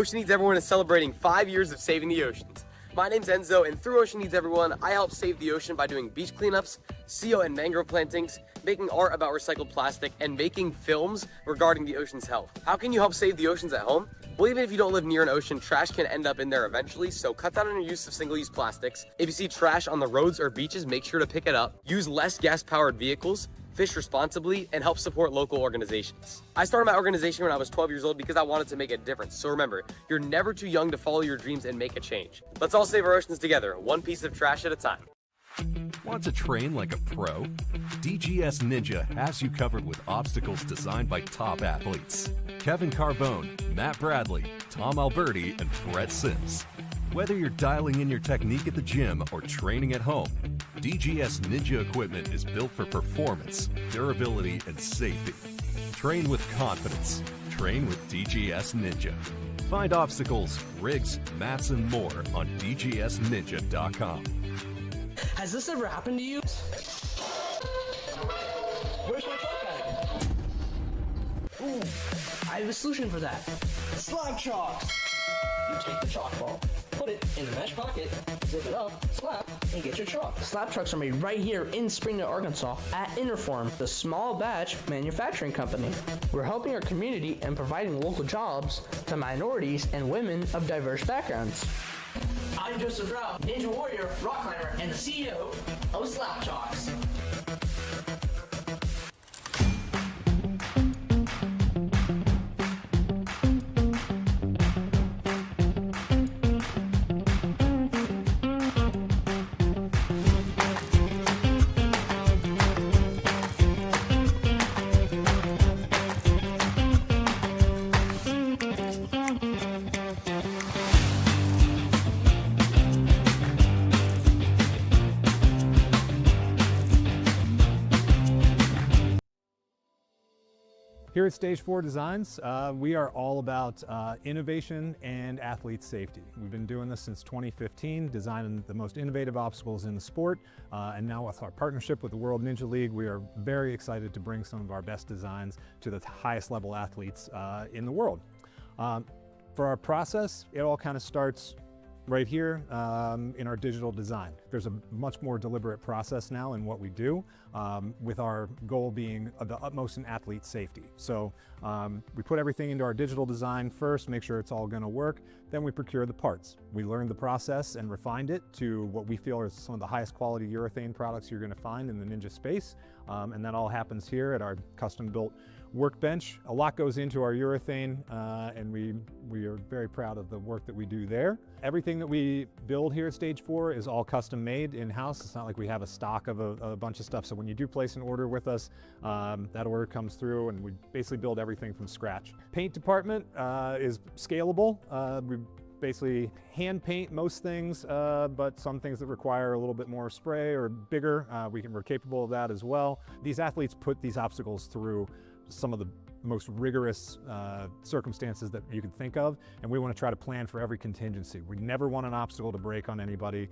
Ocean Needs Everyone is celebrating 5 years of saving the oceans. My name's Enzo, and through Ocean Needs Everyone, I help save the ocean by doing beach cleanups, seal and mangrove plantings, making art about recycled plastic, and making films regarding the ocean's health. How can you help save the oceans at home? Well, even if you don't live near an ocean, trash can end up in there eventually, so cut down on your use of single-use plastics. If you see trash on the roads or beaches, make sure to pick it up. Use less gas-powered vehicles, fish responsibly, and help support local organizations. I started my organization when I was 12 years old because I wanted to make a difference. So remember, you're never too young to follow your dreams and make a change. Let's all save our oceans together, one piece of trash at a time. Want to train like a pro? DGS Ninja has you covered with obstacles designed by top athletes. Kevin Carbone, Matt Bradley, Tom Alberti, and Brett Sims. Whether you're dialing in your technique at the gym or training at home, DGS Ninja equipment is built for performance, durability, and safety. Train with confidence. Train with DGS Ninja. Find obstacles, rigs, mats, and more on dgsninja.com. Has this ever happened to you? Where's my truck bag? Ooh, I have a solution for that. Slab chalks! You take the chalk ball, put it in the mesh pocket, zip it up, slap, and get your chalk. Slab trucks are made right here in Springdale, Arkansas at Interform, the small batch manufacturing company. We're helping our community and providing local jobs to minorities and women of diverse backgrounds. I'm Joseph Rao, Ninja Warrior, rock climber, and the CEO of Slap Chalks. Here at Stage 4 Designs, we are all about innovation and athlete safety. We've been doing this since 2015, designing the most innovative obstacles in the sport, and now with our partnership with the World Ninja League, we are very excited to bring some of our best designs to the highest level athletes in the world. For our process, it all kind of starts right here in our digital design. There's a much more deliberate process now in what we do, with our goal being the utmost in athlete safety. So we put everything into our digital design first, make sure it's all going to work, then we procure the parts. We learned the process and refined it to what we feel are some of the highest quality urethane products you're going to find in the Ninja space, and that all happens here at our custom-built workbench. A lot goes into our urethane, and we are very proud of the work that we do there. Everything that we build here at Stage 4 is all custom made in-house. It's not like we have a stock of a bunch of stuff. So when you do place an order with us, that order comes through and we basically build everything from scratch. Paint department is scalable. We basically hand paint most things, but some things that require a little bit more spray or bigger, we're capable of that as well. These athletes put these obstacles through some of the most rigorous circumstances that you can think of, and we want to try to plan for every contingency. We never want an obstacle to break on anybody.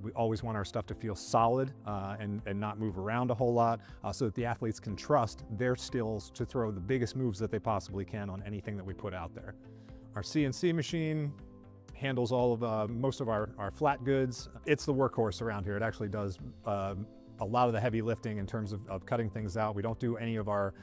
We always want our stuff to feel solid and not move around a whole lot, so that the athletes can trust their skills to throw the biggest moves that they possibly can on anything that we put out there. Our CNC machine handles all of most of our flat goods. It's the workhorse around here. It actually does a lot of the heavy lifting in terms of cutting things out. We don't do any of our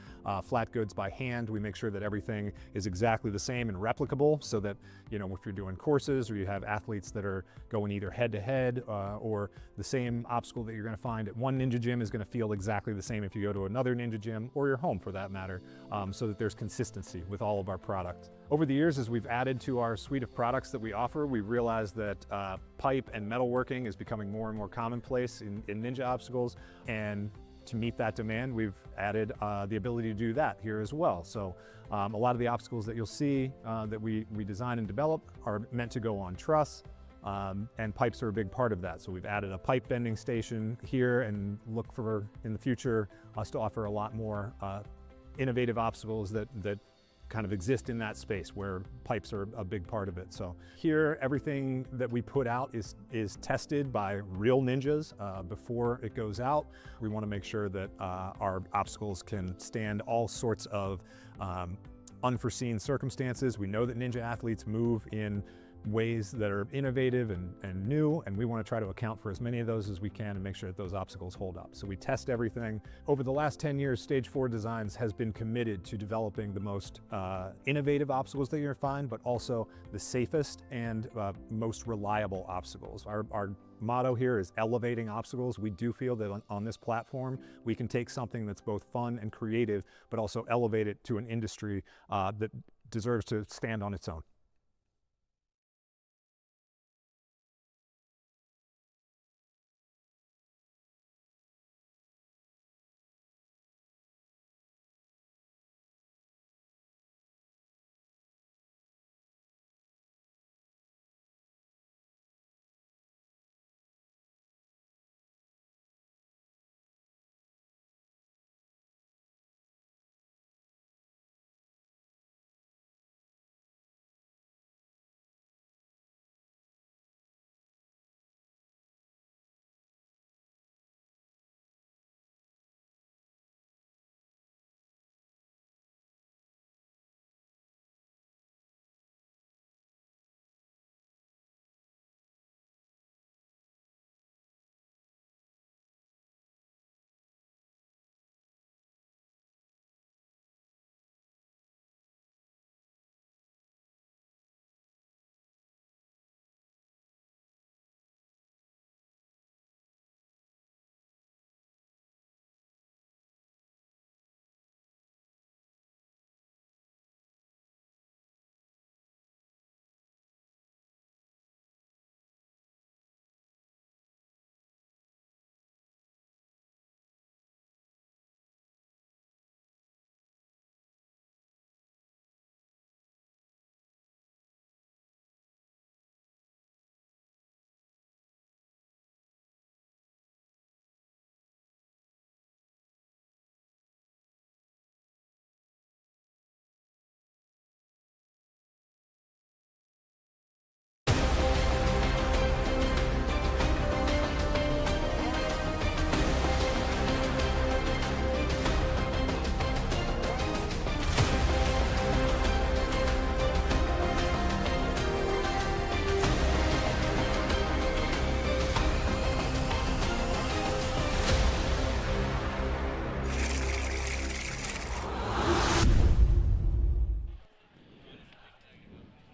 flat goods by hand. We make sure that everything is exactly the same and replicable, so that, you know, if you're doing courses or you have athletes that are going either head to head or the same obstacle that you're going to find at one Ninja gym is going to feel exactly the same if you go to another Ninja gym or your home for that matter, so that there's consistency with all of our products. Over the years, as we've added to our suite of products that we offer, we realized that pipe and metalworking is becoming more and more commonplace in Ninja obstacles, and to meet that demand, we've added the ability to do that here as well. So a lot of the obstacles that you'll see that we design and develop are meant to go on truss, and pipes are a big part of that. So we've added a pipe bending station here, and look for, in the future, us to offer a lot more innovative obstacles that kind of exist in that space where pipes are a big part of it. So here, everything that we put out is tested by real ninjas before it goes out. We want to make sure that our obstacles can stand all sorts of unforeseen circumstances. We know that ninja athletes move in ways that are innovative and new, and we want to try to account for as many of those as we can and make sure that those obstacles hold up. So we test everything. Over the last 10 years, Stage 4 Designs has been committed to developing the most innovative obstacles that you're going to find, but also the safest and most reliable obstacles. Our motto here is elevating obstacles. We do feel that on this platform, we can take something that's both fun and creative, but also elevate it to an industry that deserves to stand on its own.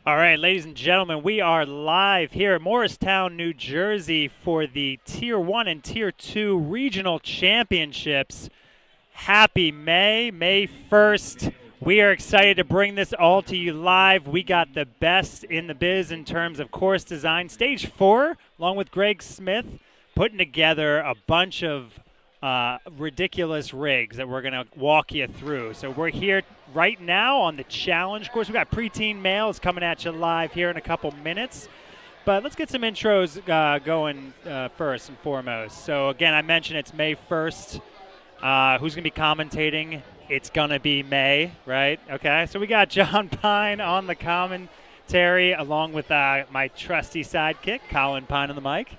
All right, ladies and gentlemen, we are live here at Morristown, New Jersey for the Tier 1 and Tier 2 Regional Championships. Happy May 1st. We are excited to bring this all to you live. We got the best in the biz in terms of course design. Stage 4, along with Greg Smith, putting together a bunch of ridiculous rigs that we're going to walk you through. So we're here right now on the challenge course. We got Preteen Male is coming at you live here in a couple minutes. But let's get some intros going first and foremost. So again, I mentioned it's May 1st. Who's going to be commentating? It's going to be May, right? Okay, so we got John Pine on the commentary along with my trusty sidekick, Colin Pine on the mic.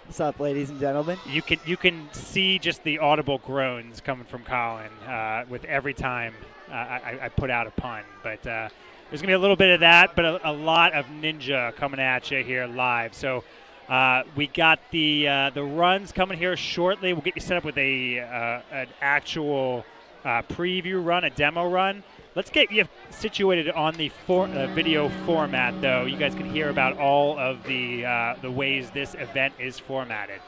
What's up, ladies and gentlemen? You can see just the audible groans coming from Colin with every time I put out a pun. But there's going to be a little bit of that, but a lot of ninja coming at you here live. So we got the runs coming here shortly. We'll get you set up with an actual preview run, a demo run. Let's get you situated on the video format, though. You guys can hear about all of the ways this event is formatted.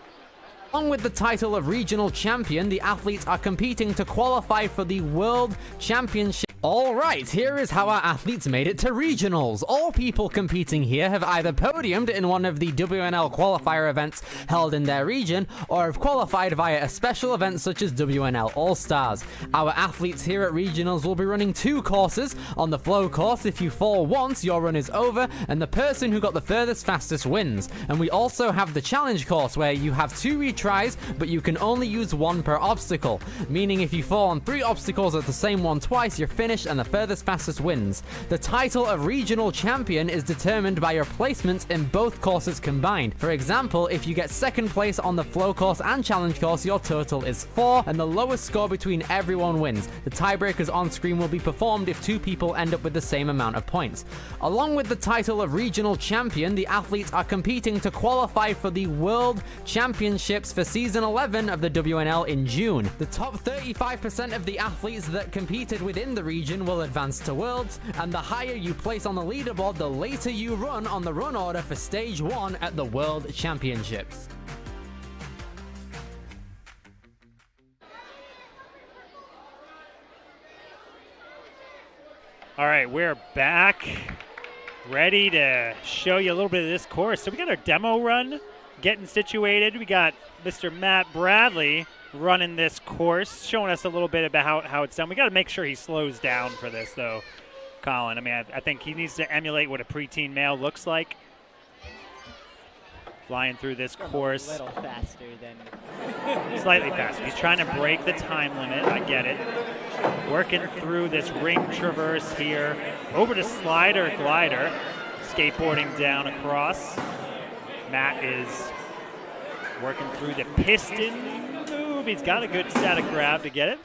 Along with the title of regional champion, the athletes are competing to qualify for the World Championship. All right, here is how our athletes made it to regionals. All people competing here have either podiumed in one of the WNL qualifier events held in their region, or have qualified via a special event such as WNL All-Stars. Our athletes here at regionals will be running 2 courses. On the flow course, if you fall once, your run is over, and the person who got the furthest fastest wins. And we also have the challenge course, where you have 2 retries, but you can only use 1 per obstacle. Meaning if you fall on 3 obstacles at the same one twice, you're finished, finish and the fastest wins. The title of regional champion is determined by your placements in both courses combined. For example, if you get second place on the flow course and challenge course, your total is 4, and the lowest score between everyone wins. The tiebreakers on screen will be performed if 2 people end up with the same amount of points. Along with the title of regional champion, the athletes are competing to qualify for the World Championships for Season 11 of the WNL in June. The top 35% of the athletes that competed within the region will advance to Worlds, and the higher you place on the leaderboard, the later you run on the run order for Stage 1 at the World Championships. All right, we're back, ready to show you a little bit of this course. So we got our demo run getting situated. We got Mr. Matt Bradley running this course, showing us a little bit about how it's done. We got to make sure he slows down for this, though, Colin. I mean, I think he needs to emulate what a preteen male looks like. Flying through this course. A little faster than... Slightly faster. He's trying to break the time limit. I get it. Working through this ring traverse here. Over to slider glider. Skateboarding down across. Matt is working through the piston move. He's got a good static grab to get it.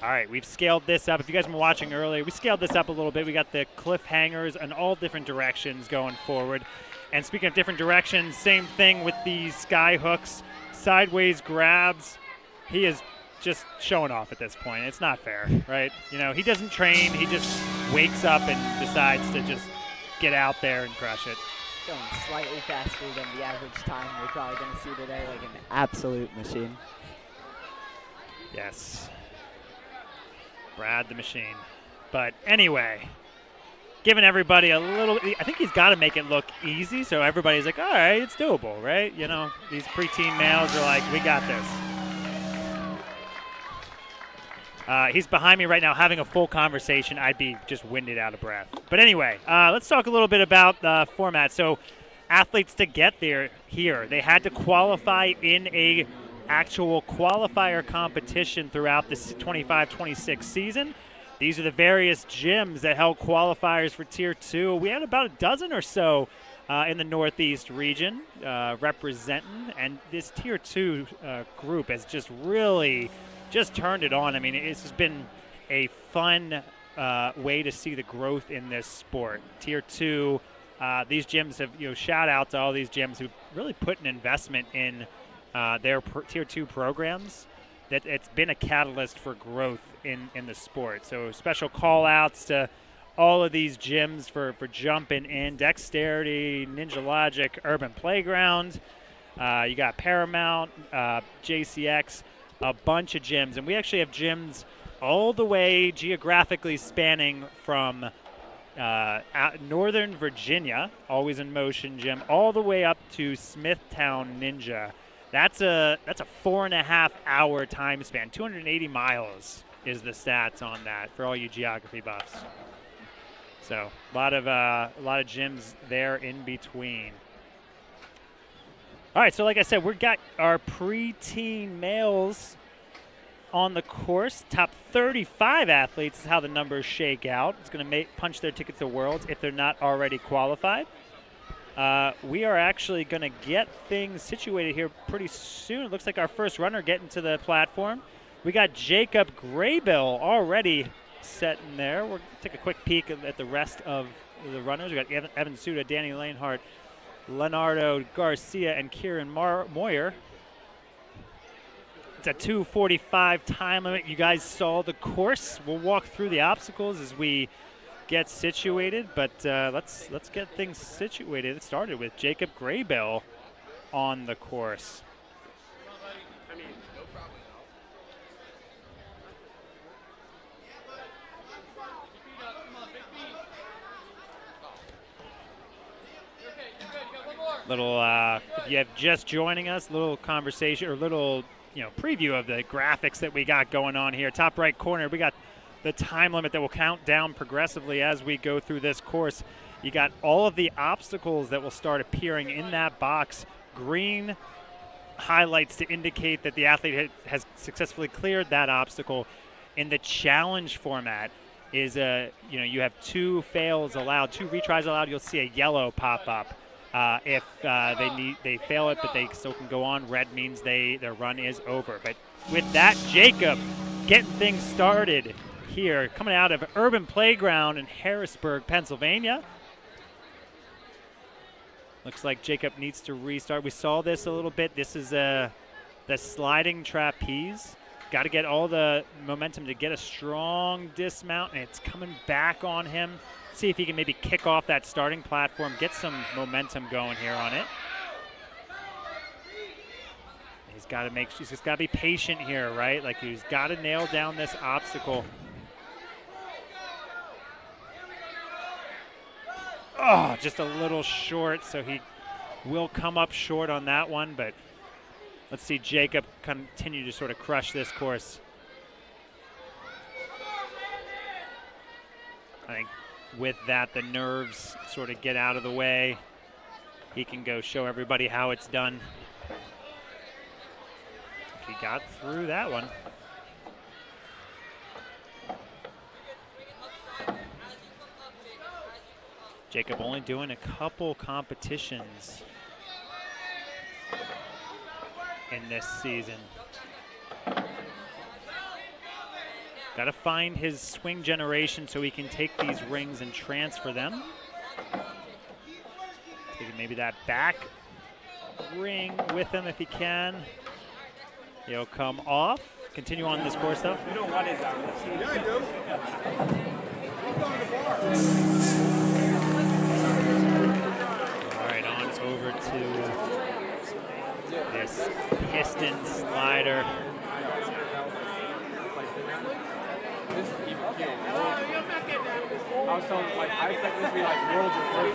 All right, we've scaled this up. If you guys were watching earlier, we scaled this up a little bit. We got the cliffhangers in all different directions going forward. And speaking of different directions, same thing with these sky hooks, sideways grabs. He is just showing off at this point. It's not fair, right? You know, he doesn't train. He just wakes up and decides to just get out there and crush it. Going slightly faster than the average time we're probably going to see today, like an absolute machine. Yes. Brad the machine. But anyway, giving everybody a little, I think he's got to make it look easy, so everybody's like, all right, it's doable, right? You know, these preteen males are like, we got this. He's behind me right now having a full conversation. I'd be just winded out of breath. But anyway, let's talk a little bit about the format. So athletes to get there here, they had to qualify in a actual qualifier competition throughout the 25-26 season. These are the various gyms that held qualifiers for Tier 2. We had about a dozen or so in the Northeast region representing, and this Tier 2 group has just really just turned it on. I mean, it's just been a fun way to see the growth in this sport. Tier 2, these gyms have, shout out to all these gyms who really put an investment in their Tier 2 programs. That it's been a catalyst for growth in the sport. So special call outs to all of these gyms for jumping in. Dexterity, Ninja Logic, Urban Playground. You got Paramount, JCX, a bunch of gyms. And we actually have gyms all the way geographically spanning from Northern Virginia, Always in Motion gym, all the way up to Smithtown Ninja. That's a 4.5 hour time span. 280 miles is the stats on that for all you geography buffs. So a lot of gyms there in between. All right, so like I said, we got our preteen males on the course. Top 35 athletes is how the numbers shake out. It's going to punch their ticket to Worlds if they're not already qualified. We are actually going to get things situated here pretty soon. It looks like our first runner getting to the platform. We got Jacob Graybill already set in there. We'll take a quick peek at the rest of the runners. We got Evan Suda, Danny Lanehart, Leonardo Garcia, and Kieran Moyer. It's a 2:45 time limit. You guys saw the course. We'll walk through the obstacles as we get situated, but let's get things situated. It started with Jacob Graybill on the course. Little, if you have just joining us, little conversation or little, preview of the graphics that we got going on here. Top right corner, we got the time limit that will count down progressively as we go through this course. You got all of the obstacles that will start appearing in that box. Green highlights to indicate that the athlete has successfully cleared that obstacle. In the challenge format, is you have 2 fails allowed, 2 retries allowed. You'll see a yellow pop up. If they fail it, but they still can go on, red means their run is over. But with that, Jacob getting things started here, coming out of Urban Playground in Harrisburg, Pennsylvania. Looks like Jacob needs to restart. We saw this a little bit. This is the sliding trapeze. Got to get all the momentum to get a strong dismount, and it's coming back on him. See if he can maybe kick off that starting platform, get some momentum going here on it. He's just got to be patient here, right? Like, he's got to nail down this obstacle. Oh, just a little short, so he will come up short on that one, but let's see Jacob continue to sort of crush this course. I think with that, the nerves sort of get out of the way. He can go show everybody how it's done. He got through that one. Jacob only doing a couple competitions in this season. Got to find his swing generation so he can take these rings and transfer them. Taking maybe that back ring with him if he can. He'll come off. Continue on this course though. You know what is that? Yeah, I do. All right, on over to this piston slider.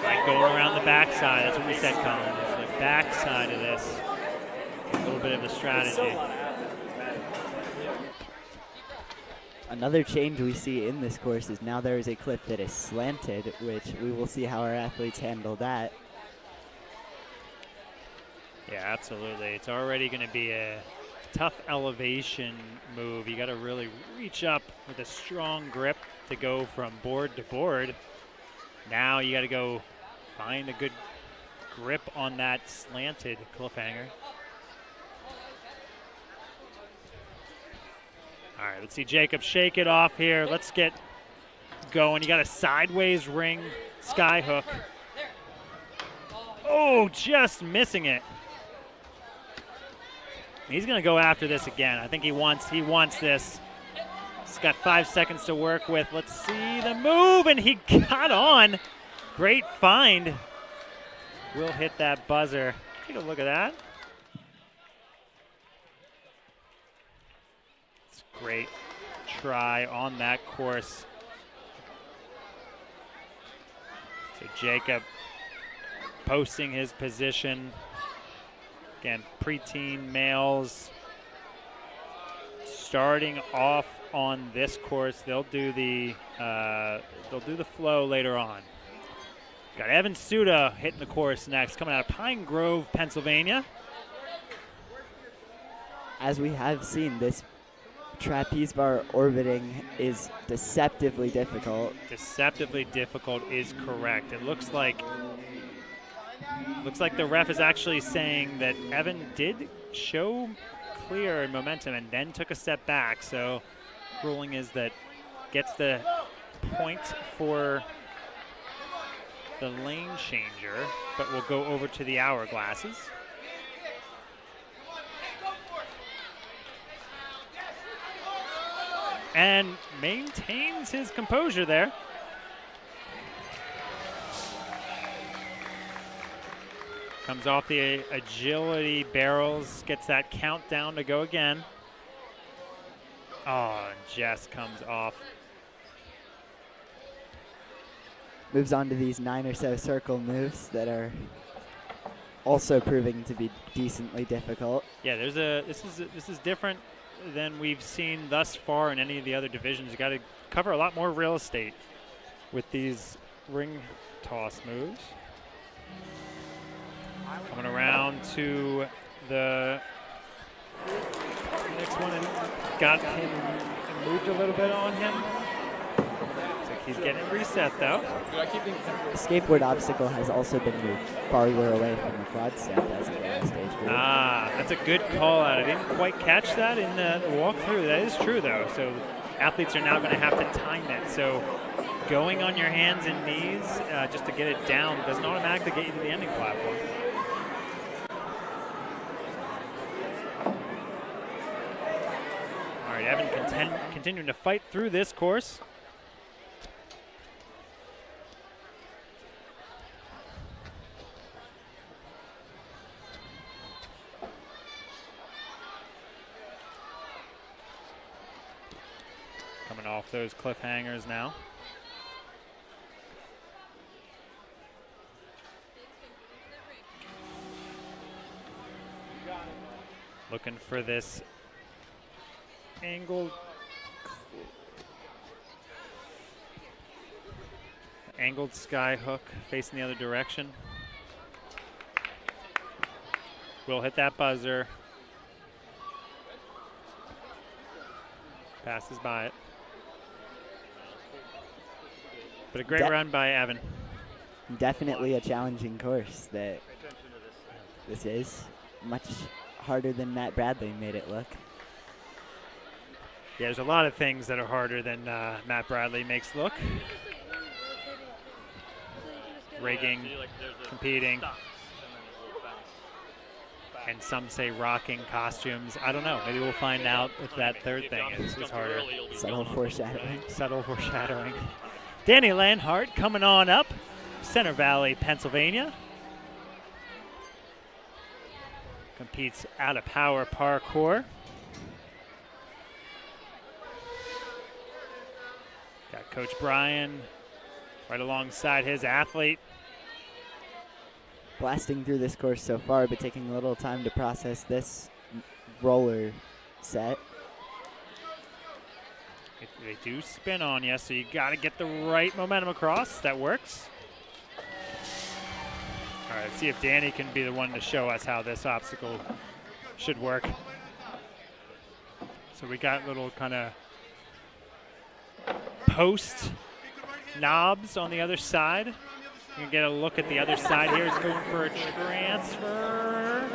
Like going around the backside. That's what we said, Colin. It's the backside of this. A little bit of a strategy. Another change we see in this course is now there is a cliff that is slanted, which we will see how our athletes handle that. Yeah, absolutely. It's already going to be a tough elevation move. You got to really reach up with a strong grip to go from board to board. Now you got to go find a good grip on that slanted cliffhanger. All right, let's see Jacob shake it off here. Let's get going. You got a sideways ring sky hook. Oh, just missing it. He's going to go after this again. I think he wants this. He's got 5 seconds to work with. Let's see the move, and he got on. Great find. Will hit that buzzer. Take a look at that. It's a great try on that course. So Jacob posting his position. Again, preteen males starting off on this course. They'll do the flow later on. Got Evan Suda hitting the course next, coming out of Pine Grove, Pennsylvania. As we have seen, this trapeze bar orbiting is deceptively difficult. Deceptively difficult is correct. It looks like the ref is actually saying that Evan did show clear in momentum and then took a step back. So ruling is that gets the point for the lane changer, but we'll go over to the hourglasses. And maintains his composure there. Comes off the agility barrels, gets that countdown to go again. Oh, and just comes off. Moves on to these 9 or so circle moves that are also proving to be decently difficult. Yeah, this is different than we've seen thus far in any of the other divisions. You got to cover a lot more real estate with these ring toss moves. Coming around to the next one and got him and moved a little bit on him. He's getting it reset, though. The skateboard obstacle has also been moved farther away from the quad step as of the last stage group. Ah, that's a good call out. I didn't quite catch that in the walkthrough. That is true, though. So athletes are now going to have to time it. So going on your hands and knees just to get it down doesn't automatically get you to the ending platform. All right, Evan continuing to fight through this course. Coming off those cliffhangers now. Looking for this angled sky hook facing the other direction. Will hit that buzzer. Passes by it. But a great run by Evan. Definitely a challenging course that this is. Much harder than Matt Bradley made it look. Yeah, there's a lot of things that are harder than Matt Bradley makes look. Rigging, competing, and some say rocking costumes. I don't know. Maybe we'll find out if that third thing is harder. Subtle foreshadowing. Subtle foreshadowing. Danny Lanhart coming on up, Center Valley, Pennsylvania. Competes out of power parkour. Got Coach Brian right alongside his athlete. Blasting through this course so far, but taking a little time to process this roller set. They do spin on you, so you got to get the right momentum across. That works. All right, let's see if Danny can be the one to show us how this obstacle should work. So we got little kind of post knobs on the other side. You can get a look at the other side here. He's going for a transfer.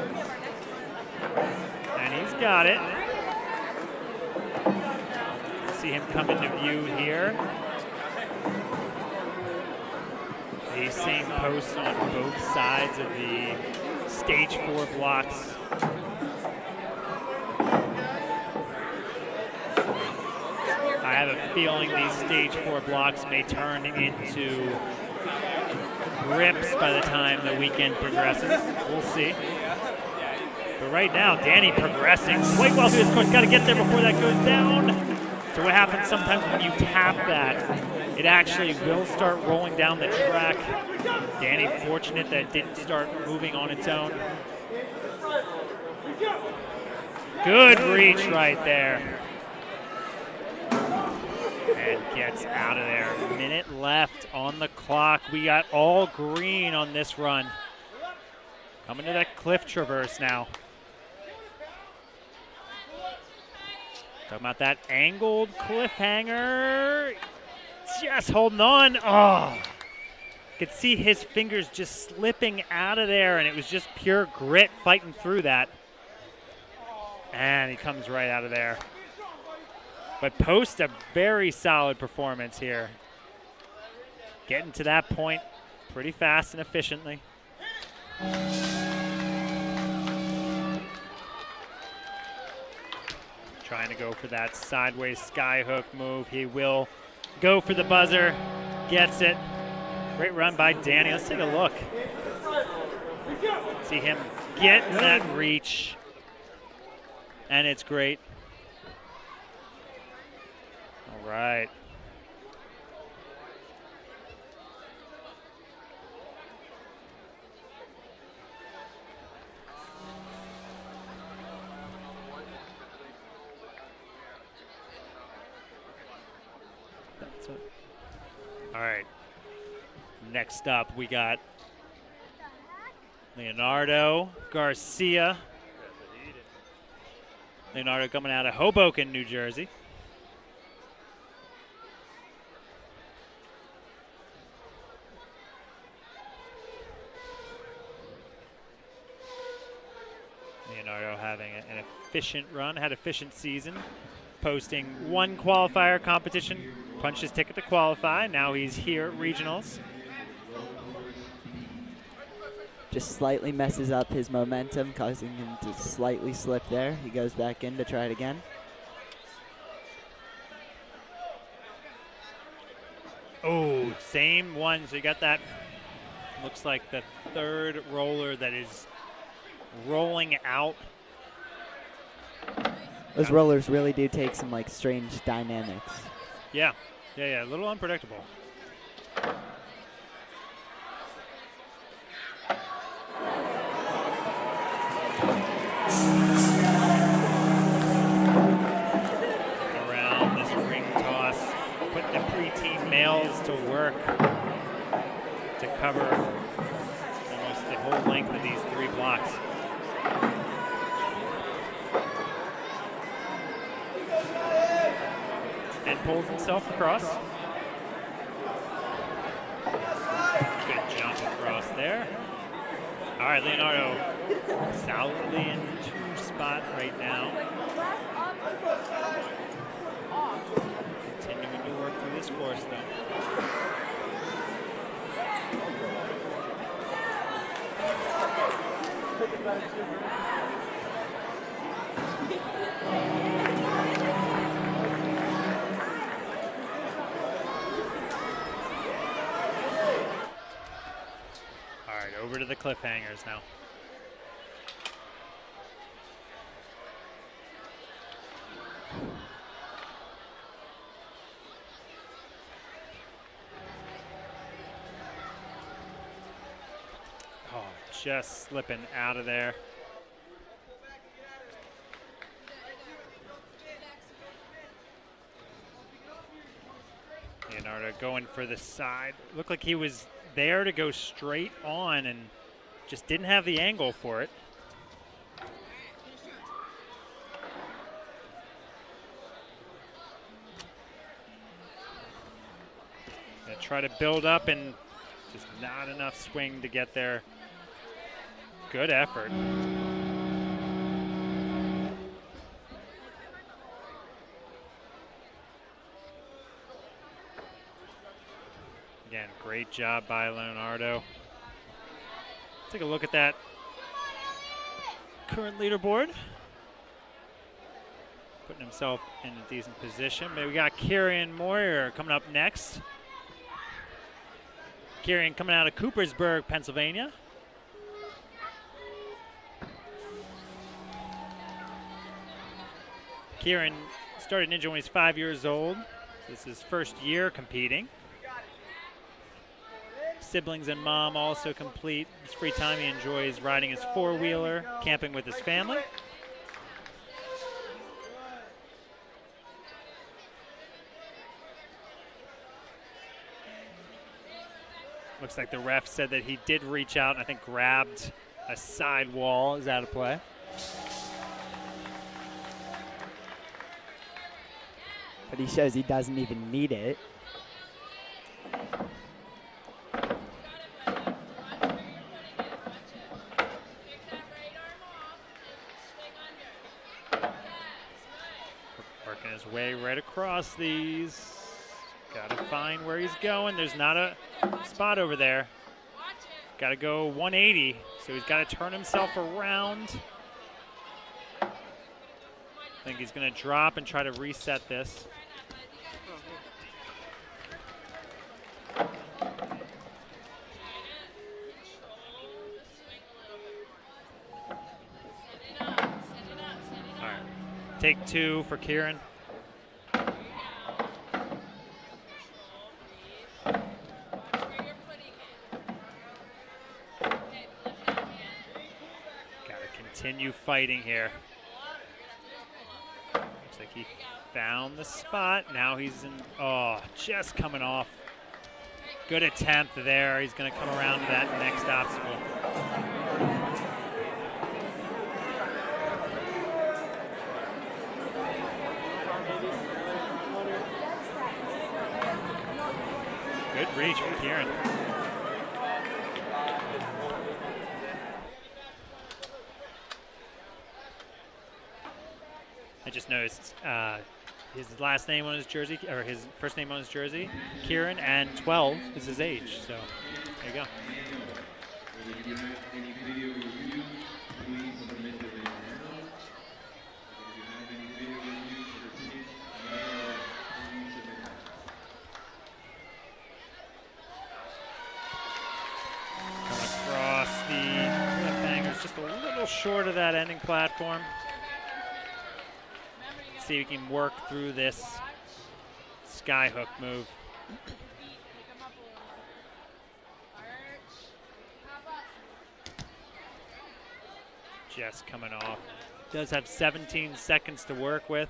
And he's got it. See him come into view here. These same posts on both sides of the stage 4 blocks. I have a feeling these stage 4 blocks may turn into grips by the time the weekend progresses. We'll see. But right now, Danny progressing quite well through this course. Got to get there before that goes down. So what happens sometimes when you tap that, it actually will start rolling down the track. Danny fortunate that it didn't start moving on its own. Good reach right there. And gets out of there. A minute left on the clock. We got all green on this run. Coming to that cliff traverse now. Talking about that angled cliffhanger. Just holding on. Oh, could see his fingers just slipping out of there, and it was just pure grit fighting through that. And he comes right out of there. But post a very solid performance here. Getting to that point pretty fast and efficiently. Trying to go for that sideways skyhook move. He will go for the buzzer. Gets it. Great run by Danny. Let's take a look. See him get that reach. And it's great. All right. All right. Next up, we got Leonardo Garcia. Leonardo coming out of Hoboken, New Jersey. Leonardo having an efficient run, had efficient season, posting one qualifier competition, punched his ticket to qualify. Now he's here at regionals. Just slightly messes up his momentum, causing him to slightly slip there. He goes back in to try it again. Oh, same one. So you got that, looks like the third roller that is rolling out. Those rollers really do take some like strange dynamics. Yeah, a little unpredictable. Around this ring toss, putting the preteen males to work to cover almost the whole length of these 3 blocks. And pulls himself across. Good jump across there. All right, Leonardo solidly in 2 spot right now. Continuing to work through this course though. All right, over to the cliffhangers now. Oh, just slipping out of there. Leonardo going for the side. Looked like he was there to go straight on and just didn't have the angle for it. Gonna try to build up and just not enough swing to get there. Good effort. Again, great job by Leonardo. Take a look at that current leaderboard. Putting himself in a decent position. Maybe we got Kieran Moyer coming up next. Kieran coming out of Coopersburg, Pennsylvania. Kieran started Ninja when he's 5 years old. This is his first year competing. Siblings and mom also complete. His free time he enjoys riding his 4-wheeler, camping with his family. Looks like the ref said that he did reach out and I think grabbed a side wall. Is out of play. But he shows he doesn't even need it. Working his way right across these. Got to find where he's going. There's not a spot over there. Got to go 180, so he's got to turn himself around. I think he's going to drop and try to reset this. All right, take 2 for Kieran. Continue fighting here. Looks like he found the spot. Now he's in, oh, just coming off. Good attempt there. He's going to come around to that next obstacle. Good reach from Kieran. I just noticed his last name on his jersey, or his first name on his jersey, Kieran, and 12 is his age. So there you go. Across the cliffhangers, just a little short of that ending platform. Let's see if we can work through this skyhook move. Just coming off. Does have 17 seconds to work with.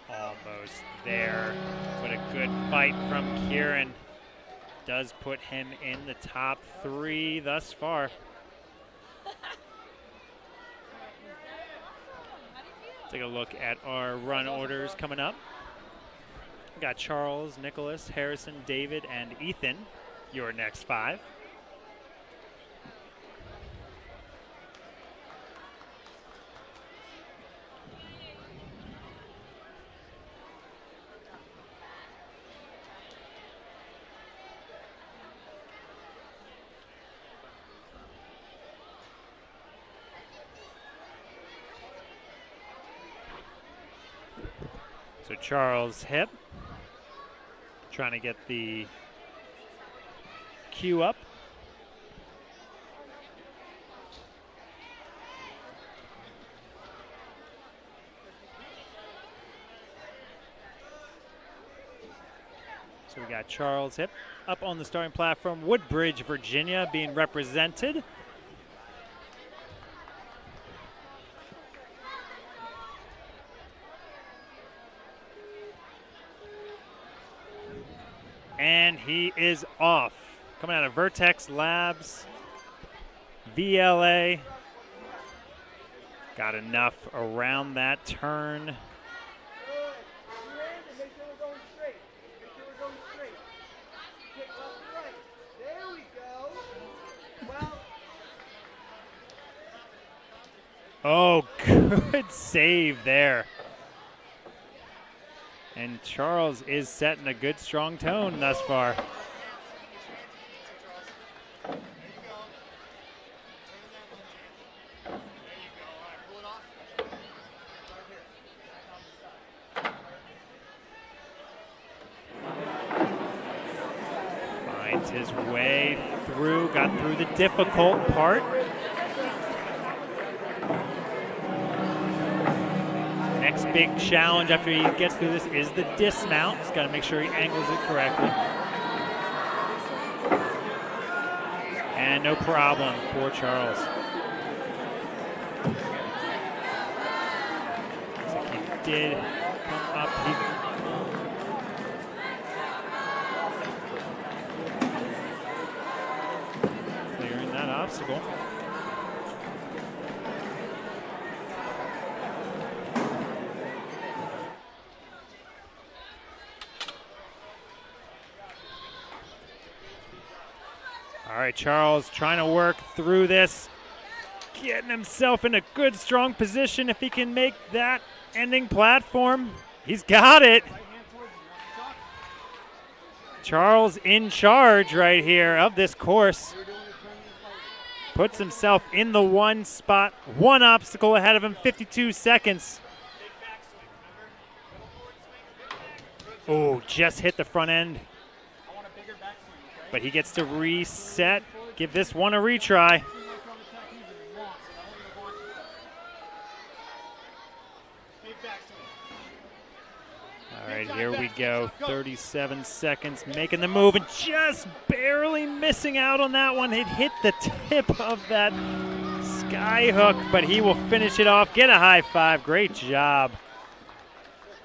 Almost there, but a good fight from Kieran does put him in the top 3 thus far. Take a look at our run orders coming up. We got Charles, Nicholas, Harrison, David, and Ethan, your next 5. So Charles hip, trying to get the cue up. So we got Charles hip up on the starting platform. Woodbridge, Virginia being represented. And he is off. Coming out of Vertex Labs, VLA. Got enough around that turn. Oh, good save there. And Charles is setting a good, strong tone thus far. Finds his way through, got through the difficult part. Next big challenge after he gets through this is the dismount. He's got to make sure he angles it correctly. And no problem for Charles. Looks like he did come up. Clearing that obstacle. All right, Charles trying to work through this, getting himself in a good, strong position. If he can make that ending platform, he's got it. Charles in charge right here of this course. Puts himself in the one spot, one obstacle ahead of him, 52 seconds. Oh, just hit the front end. But he gets to reset, give this one a retry. All right, here we go. 37 seconds, making the move and just barely missing out on that one. It hit the tip of that sky hook, but he will finish it off. Get a high five. Great job.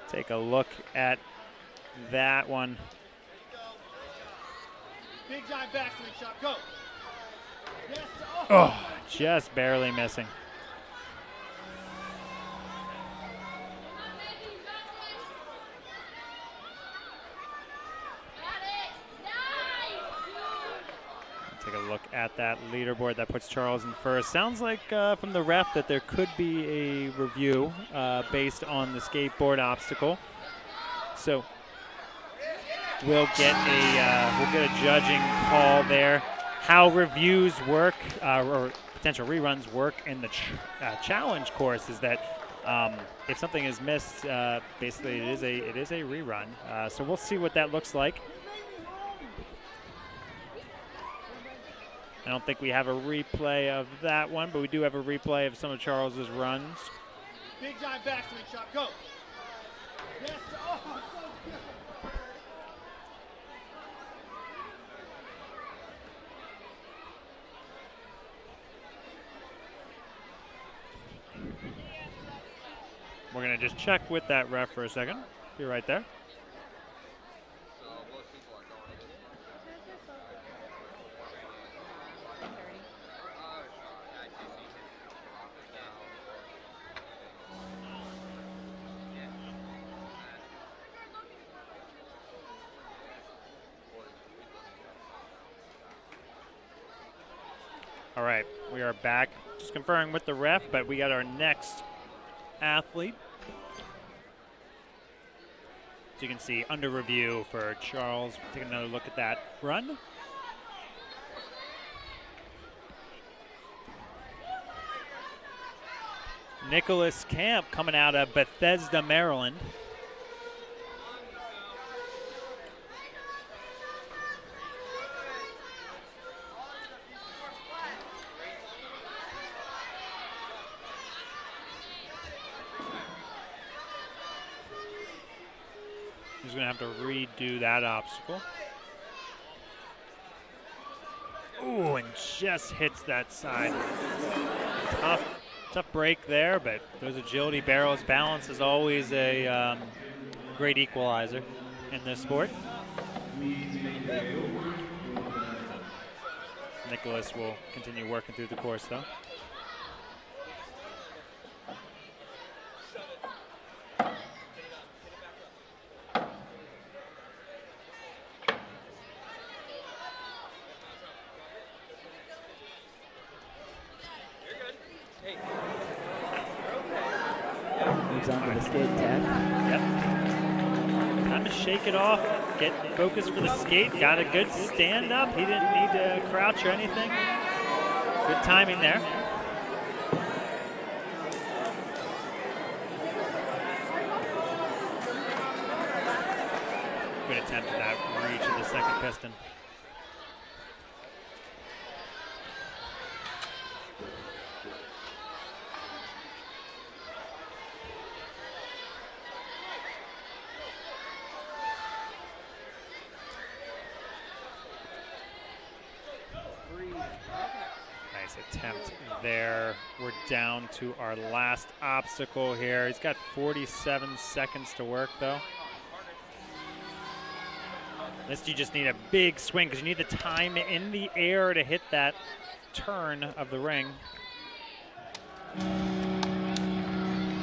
Take a look at that one. Big giant backswing shot, go. Yes. Oh, just barely missing. look at that leaderboard. That puts Charles in first. Sounds like from the ref that there could be a review based on the skateboard obstacle. So we'll get a judging call there. How reviews work or potential reruns work in the challenge course is that if something is missed, basically it is a rerun. So we'll see what that looks like. I don't think we have a replay of that one, but we do have a replay of some of Charles's runs. Big time backswing shot. Go. Yes. Oh, so good. We're going to just check with that ref for a second. Be right there. All right, we are back. Just conferring with the ref, but we got our next athlete. So you can see under review for Charles. Take another look at that run. Nicholas Camp coming out of Bethesda, Maryland. He's going to have to redo that obstacle. Ooh, and just hits that side. Tough break there, but those agility barrels. Balance is always a great equalizer in this sport. Nicholas will continue working through the course, though. Moves on to the skate tag. Yep. Time to shake it off, get focused for the skate. Got a good stand up. He didn't need to crouch or anything. Good timing there. Good attempt at that reach of the second piston. Nice attempt there. We're down to our last obstacle here. He's got 47 seconds to work, though. This, you just need a big swing because you need the time in the air to hit that turn of the ring.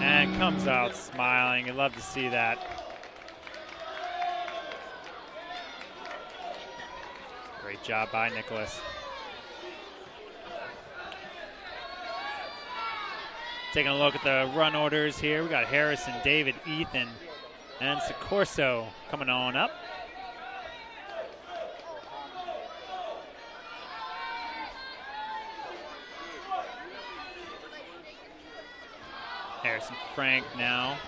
And comes out smiling. You'd love to see that. Great job by Nicholas. Taking a look at the run orders here. We got Harrison, David, Ethan, and Sicorso coming on up. Harrison Frank now.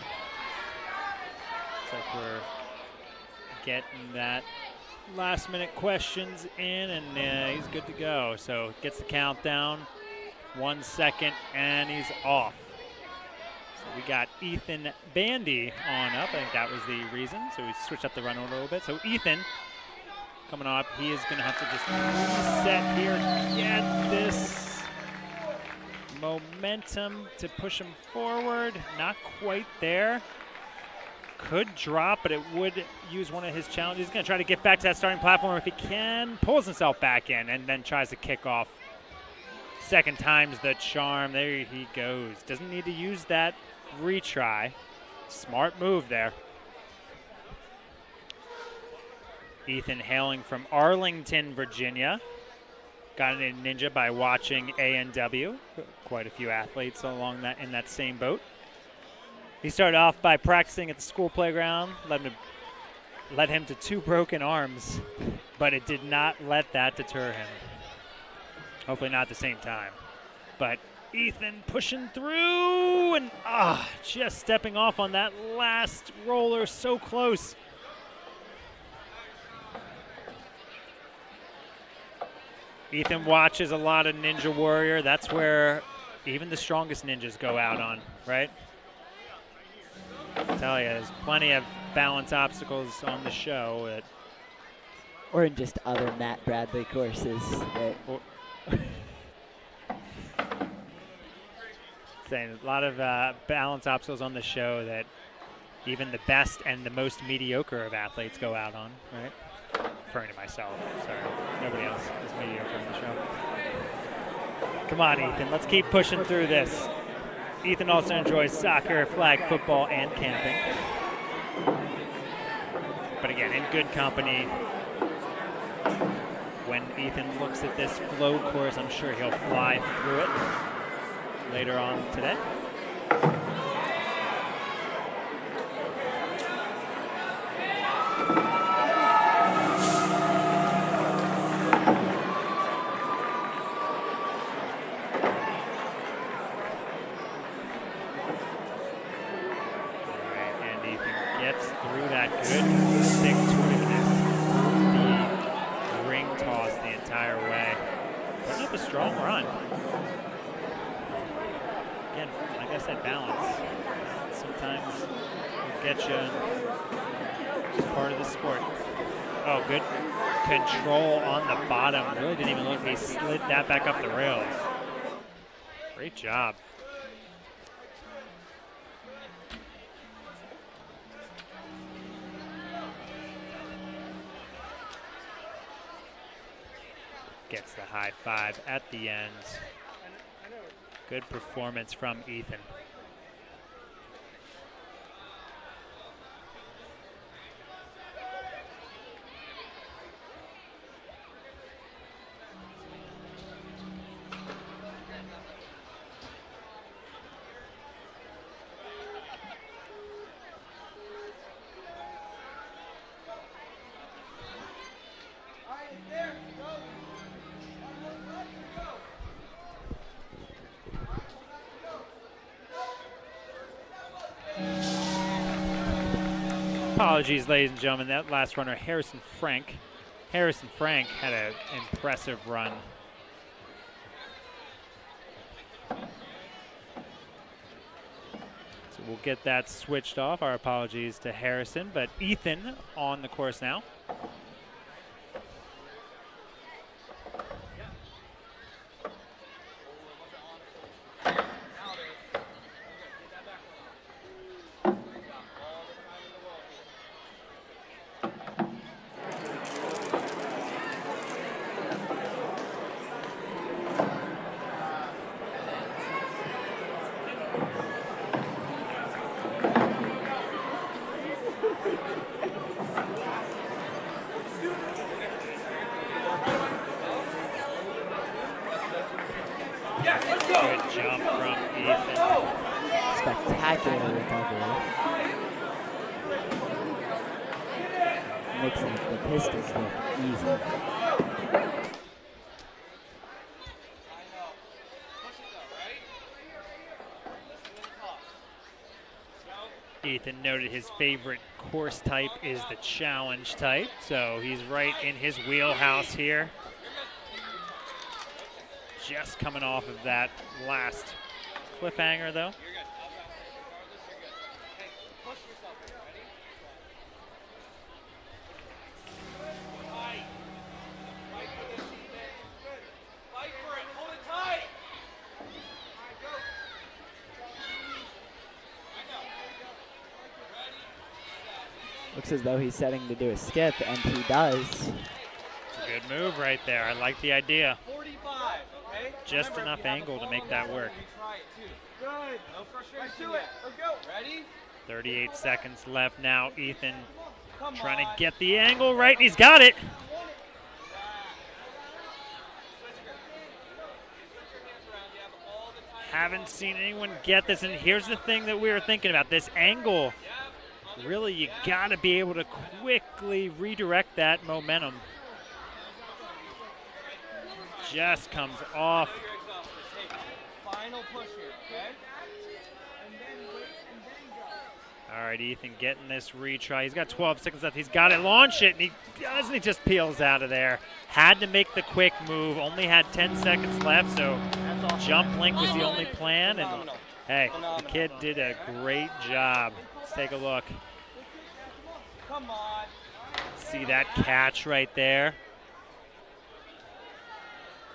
Looks like we're getting that last minute questions in, and he's good to go. So gets the countdown. 1 second, and he's off. So we got Ethan Bandy on up. I think that was the reason. So we switched up the run order a little bit. So Ethan coming up. He is going to have to just reset here, get this momentum to push him forward. Not quite there. Could drop, but it would use one of his challenges. He's going to try to get back to that starting platform if he can. Pulls himself back in and then tries to kick off. Second time's the charm. There he goes. Doesn't need to use that retry. Smart move there. Ethan hailing from Arlington, Virginia. got into Ninja by watching ANW. Quite a few athletes along that in that same boat. He started off by practicing at the school playground, led him to 2 broken arms, but it did not let that deter him. Hopefully not at the same time. But Ethan pushing through and just stepping off on that last roller, so close. Ethan watches a lot of Ninja Warrior. That's where even the strongest ninjas go out on, right? I tell you, there's plenty of balance obstacles on the show. Or in just other Matt Bradley courses. Saying a lot of balance obstacles on the show that even the best and the most mediocre of athletes go out on, right? Referring to myself, sorry. Nobody else is mediocre on the show. Come on, Ethan, let's keep pushing through this. Ethan also enjoys soccer, flag football, and camping. But again, in good company. When Ethan looks at this flow course, I'm sure he'll fly through it later on today. Control on the bottom. Really didn't even look. He slid that back up the rails. Great job. Gets the high five at the end. Good performance from Ethan. Apologies, ladies and gentlemen. That last runner, Harrison Frank. Harrison Frank had an impressive run. So we'll get that switched off. Our apologies to Harrison, but Ethan on the course now. Ethan noted his favorite course type is the challenge type, so he's right in his wheelhouse here. Just coming off of that last cliffhanger, though. Looks as though he's setting to do a skip, and he does. It's a good move right there. I like the idea. 45, okay? Just enough angle to make that work. Good. No frustration yet. Let's go. Ready? 38 seconds left now. Ethan trying to get the angle right, and he's got it. Haven't seen anyone get this, and here's the thing that we were thinking about. This angle, really, you got to be able to quickly redirect that momentum. Just comes off. Final push here, okay? All right, Ethan getting this retry. He's got 12 seconds left. He's got it. Launch it, and he doesn't. He just peels out of there. Had to make the quick move. Only had 10 seconds left, so jump link was the only plan. And hey, the kid did a great job. Let's take a look. Come on. See that catch right there?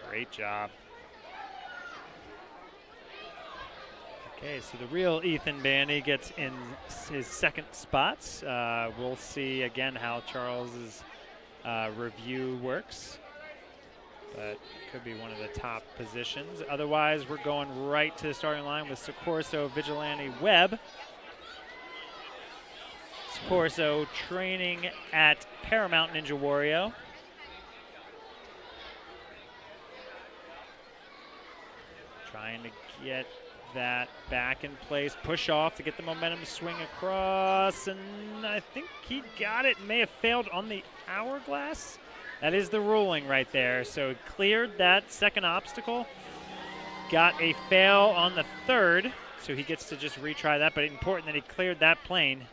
Great job. Okay, so the real Ethan Bandy gets in his second spots. We'll see again how Charles's review works, but could be one of the top positions. Otherwise, we're going right to the starting line with Socorso, Vigilante, Webb. Socorso training at Paramount Ninja Wario. Trying to get that back in place, push off to get the momentum, swing across, and I think he got it. May have failed on the hourglass. That is the ruling right there. So he cleared that second obstacle, got a fail on the third, so he gets to just retry that, but important that he cleared that plane.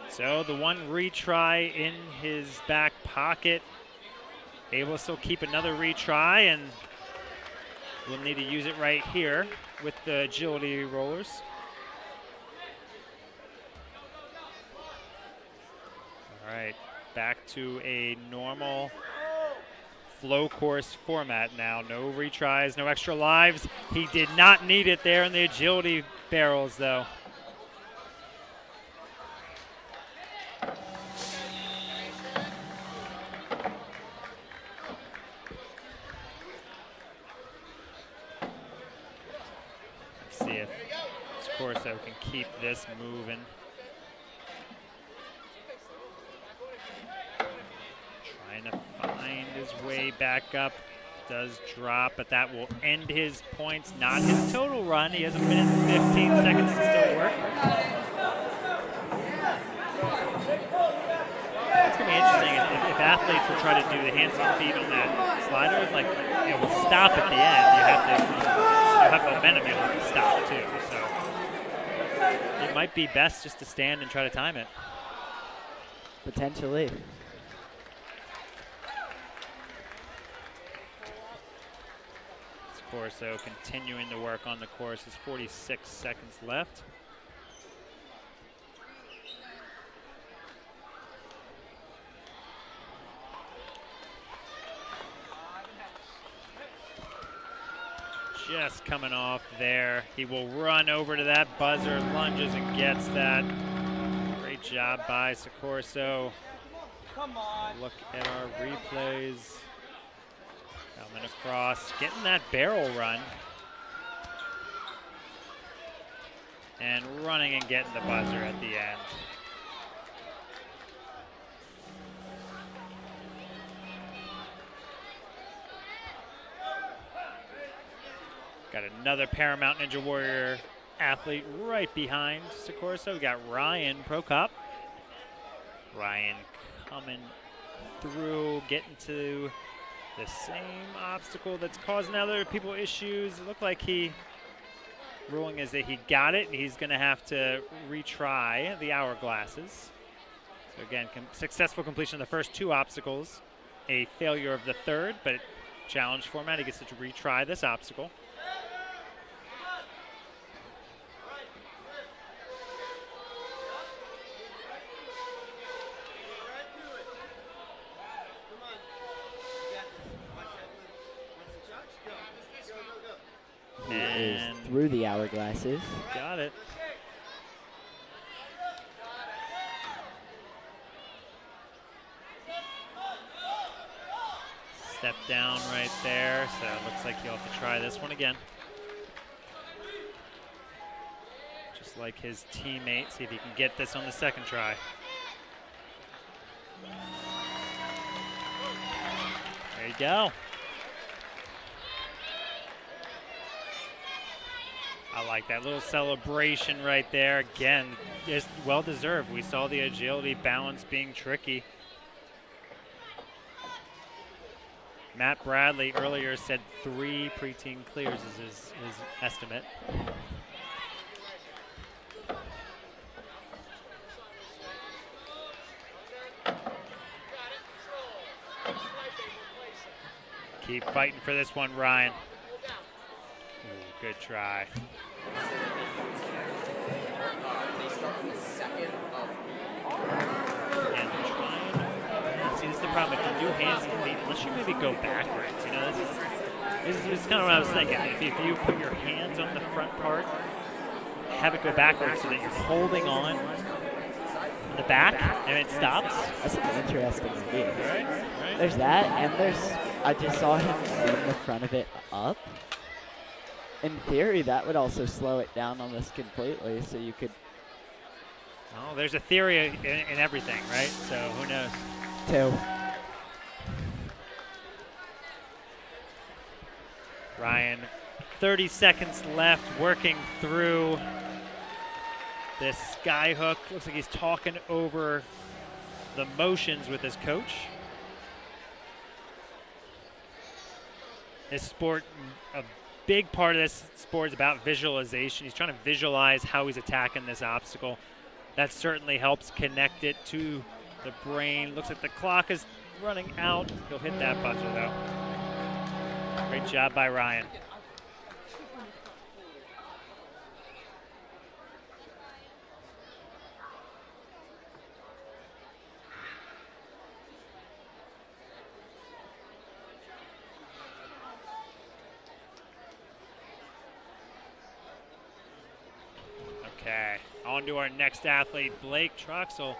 So the one retry in his back pocket, able to still keep another retry, and we'll need to use it right here with the agility rollers. All right, back to a normal flow course format now. No retries, no extra lives. He did not need it there in the agility barrels, though. See if Corso can keep this moving. Trying to find his way back up. Does drop, but that will end his points, not his total run. He has a minute and 15 seconds to still work. It's going to be interesting if athletes will try to do the hands-on feet on that slider. Like, it will stop at the end. You have momentum, you'll have to stop too. So it might be best just to stand and try to time it. Potentially. Corso continuing to work on the course. There's 46 seconds left. Just coming off there. He will run over to that buzzer, lunges and gets that. Great job by Socorso. Come on. Look at our replays. Coming across, getting that barrel run. And running and getting the buzzer at the end. Got another Paramount Ninja Warrior athlete right behind Socorso. We got Ryan Prokop. Ryan coming through, getting to the same obstacle that's causing other people issues. It looked like ruling is that he got it, and he's going to have to retry the hourglasses. So again, successful completion of the first two obstacles, a failure of the third, but challenge format, he gets to retry this obstacle. And through the hourglasses. Got it. Step down right there, so it looks like he'll have to try this one again. Just like his teammate, see if he can get this on the second try. go. I like that little celebration right there. Again, just well deserved. We saw the agility balance being tricky. Matt Bradley earlier said 3 preteen clears is his estimate. Keep fighting for this one, Ryan. Ooh, good try. And trying. See, this is the problem. If you do hands and feet, unless you maybe go backwards, you know, this is kind of what I was thinking. If you put your hands on the front part, have it go backwards so that you're holding on the back and it stops. That's an interesting idea. Right. There's that, and I just saw him bring the front of it up. In theory, that would also slow it down almost completely, so you could... Oh, there's a theory in everything, right? So who knows? 2. Ryan, 30 seconds left, working through this sky hook. Looks like he's talking over the motions with his coach. This sport, a big part of this sport is about visualization. He's trying to visualize how he's attacking this obstacle. That certainly helps connect it to the brain. Looks like the clock is running out. He'll hit that buzzer though. Great job by Ryan. Okay, on to our next athlete, Blake Troxel.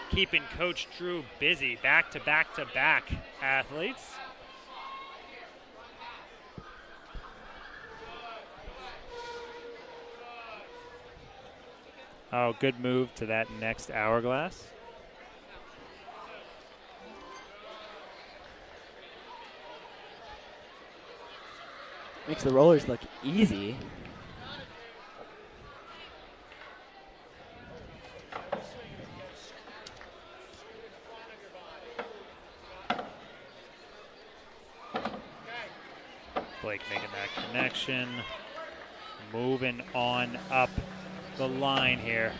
Keeping Coach Drew busy, back-to-back-to-back athletes. Oh, good move to that next hourglass. Makes the rollers look easy. Blake making that connection, moving on up the line here.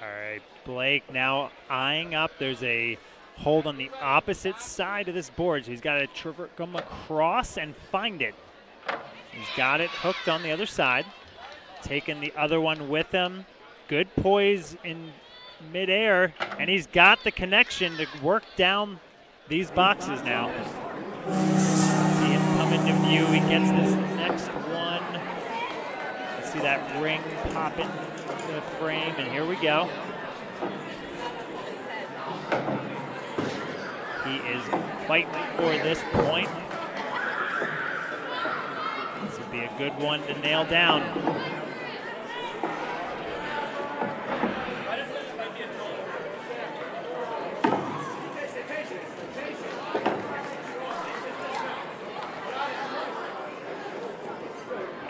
All right, Blake now eyeing up. There's a hold on the opposite side of this board, so he's got to come across and find it. He's got it hooked on the other side, taking the other one with him. Good poise in midair, and he's got the connection to work down these boxes now. See him come into view. He gets this next one. Let's see that ring pop in the frame, and here we go. He is fighting for this point. This would be a good one to nail down.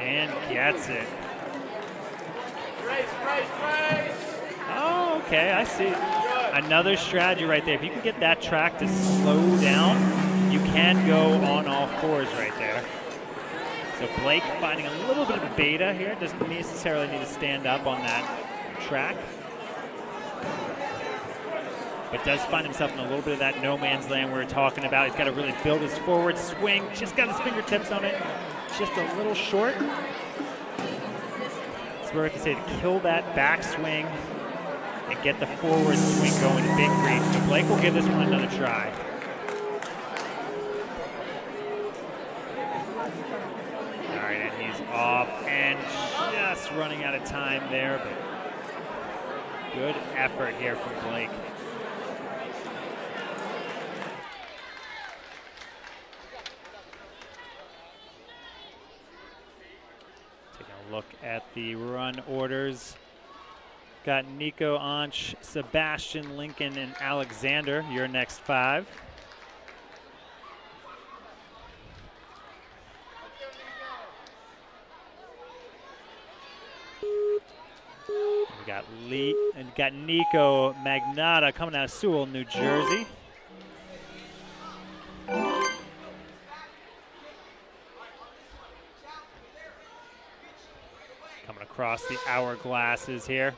And gets it. Oh, okay, I see. Another strategy right there. If you can get that track to slow down, you can go on all fours right there. So Blake finding a little bit of a beta here. Doesn't necessarily need to stand up on that track. But does find himself in a little bit of that no man's land we were talking about. He's got to really build his forward swing. Just got his fingertips on it. Just a little short. That's where I can say to kill that backswing and get the forward swing going to big green. So Blake will give this one another try. All right, and he's off off and just running out of time there, but good effort here from Blake. Taking a look at the run orders. Got Nico, Ansh, Sebastian, Lincoln, and Alexander, your next 5. We got Lee and got Nico Magnata coming out of Sewell, New Jersey. Coming across the hourglasses here.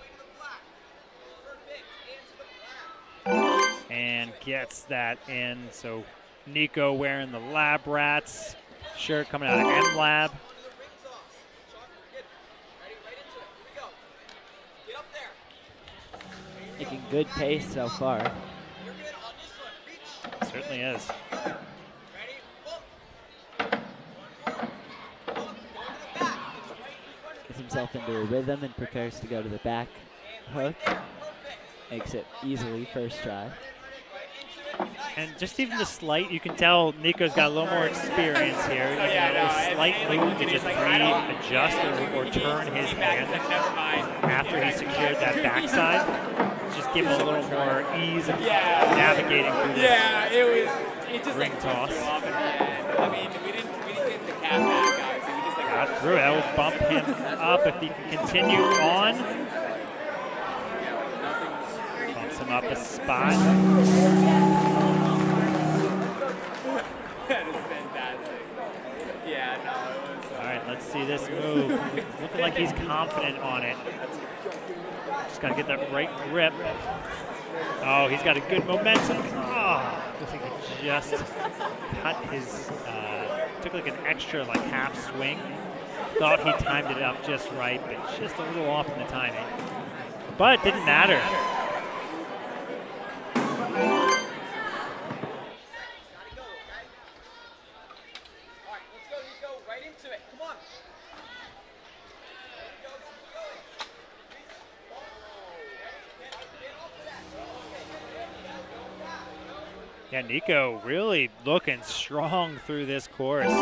And gets that in. So Nico wearing the Lab Rats shirt coming out of M Lab. Making good pace so far. Certainly is. Gets himself into a rhythm and prepares to go to the back hook. Makes it easily first try. And just even the slight, you can tell Nico's got a little more experience here. Even a slight move to just readjust or turn his hand after he secured that backside. Just give him a little more ease of navigating through this it just ring toss. I mean, we didn't get the calf back, guys. So we just Got through it. That will bump him up if he can continue on. Bumps him up a spot. That is fantastic. Yeah, no, it was. All right, let's see this move. Looking like he's confident on it. Just got to get that right grip. Oh, he's got a good momentum. Oh, looks like he just cut his, took like an extra like half swing. Thought he timed it up just right, but just a little off in the timing. But it didn't matter. Yeah, Nico really looking strong through this course.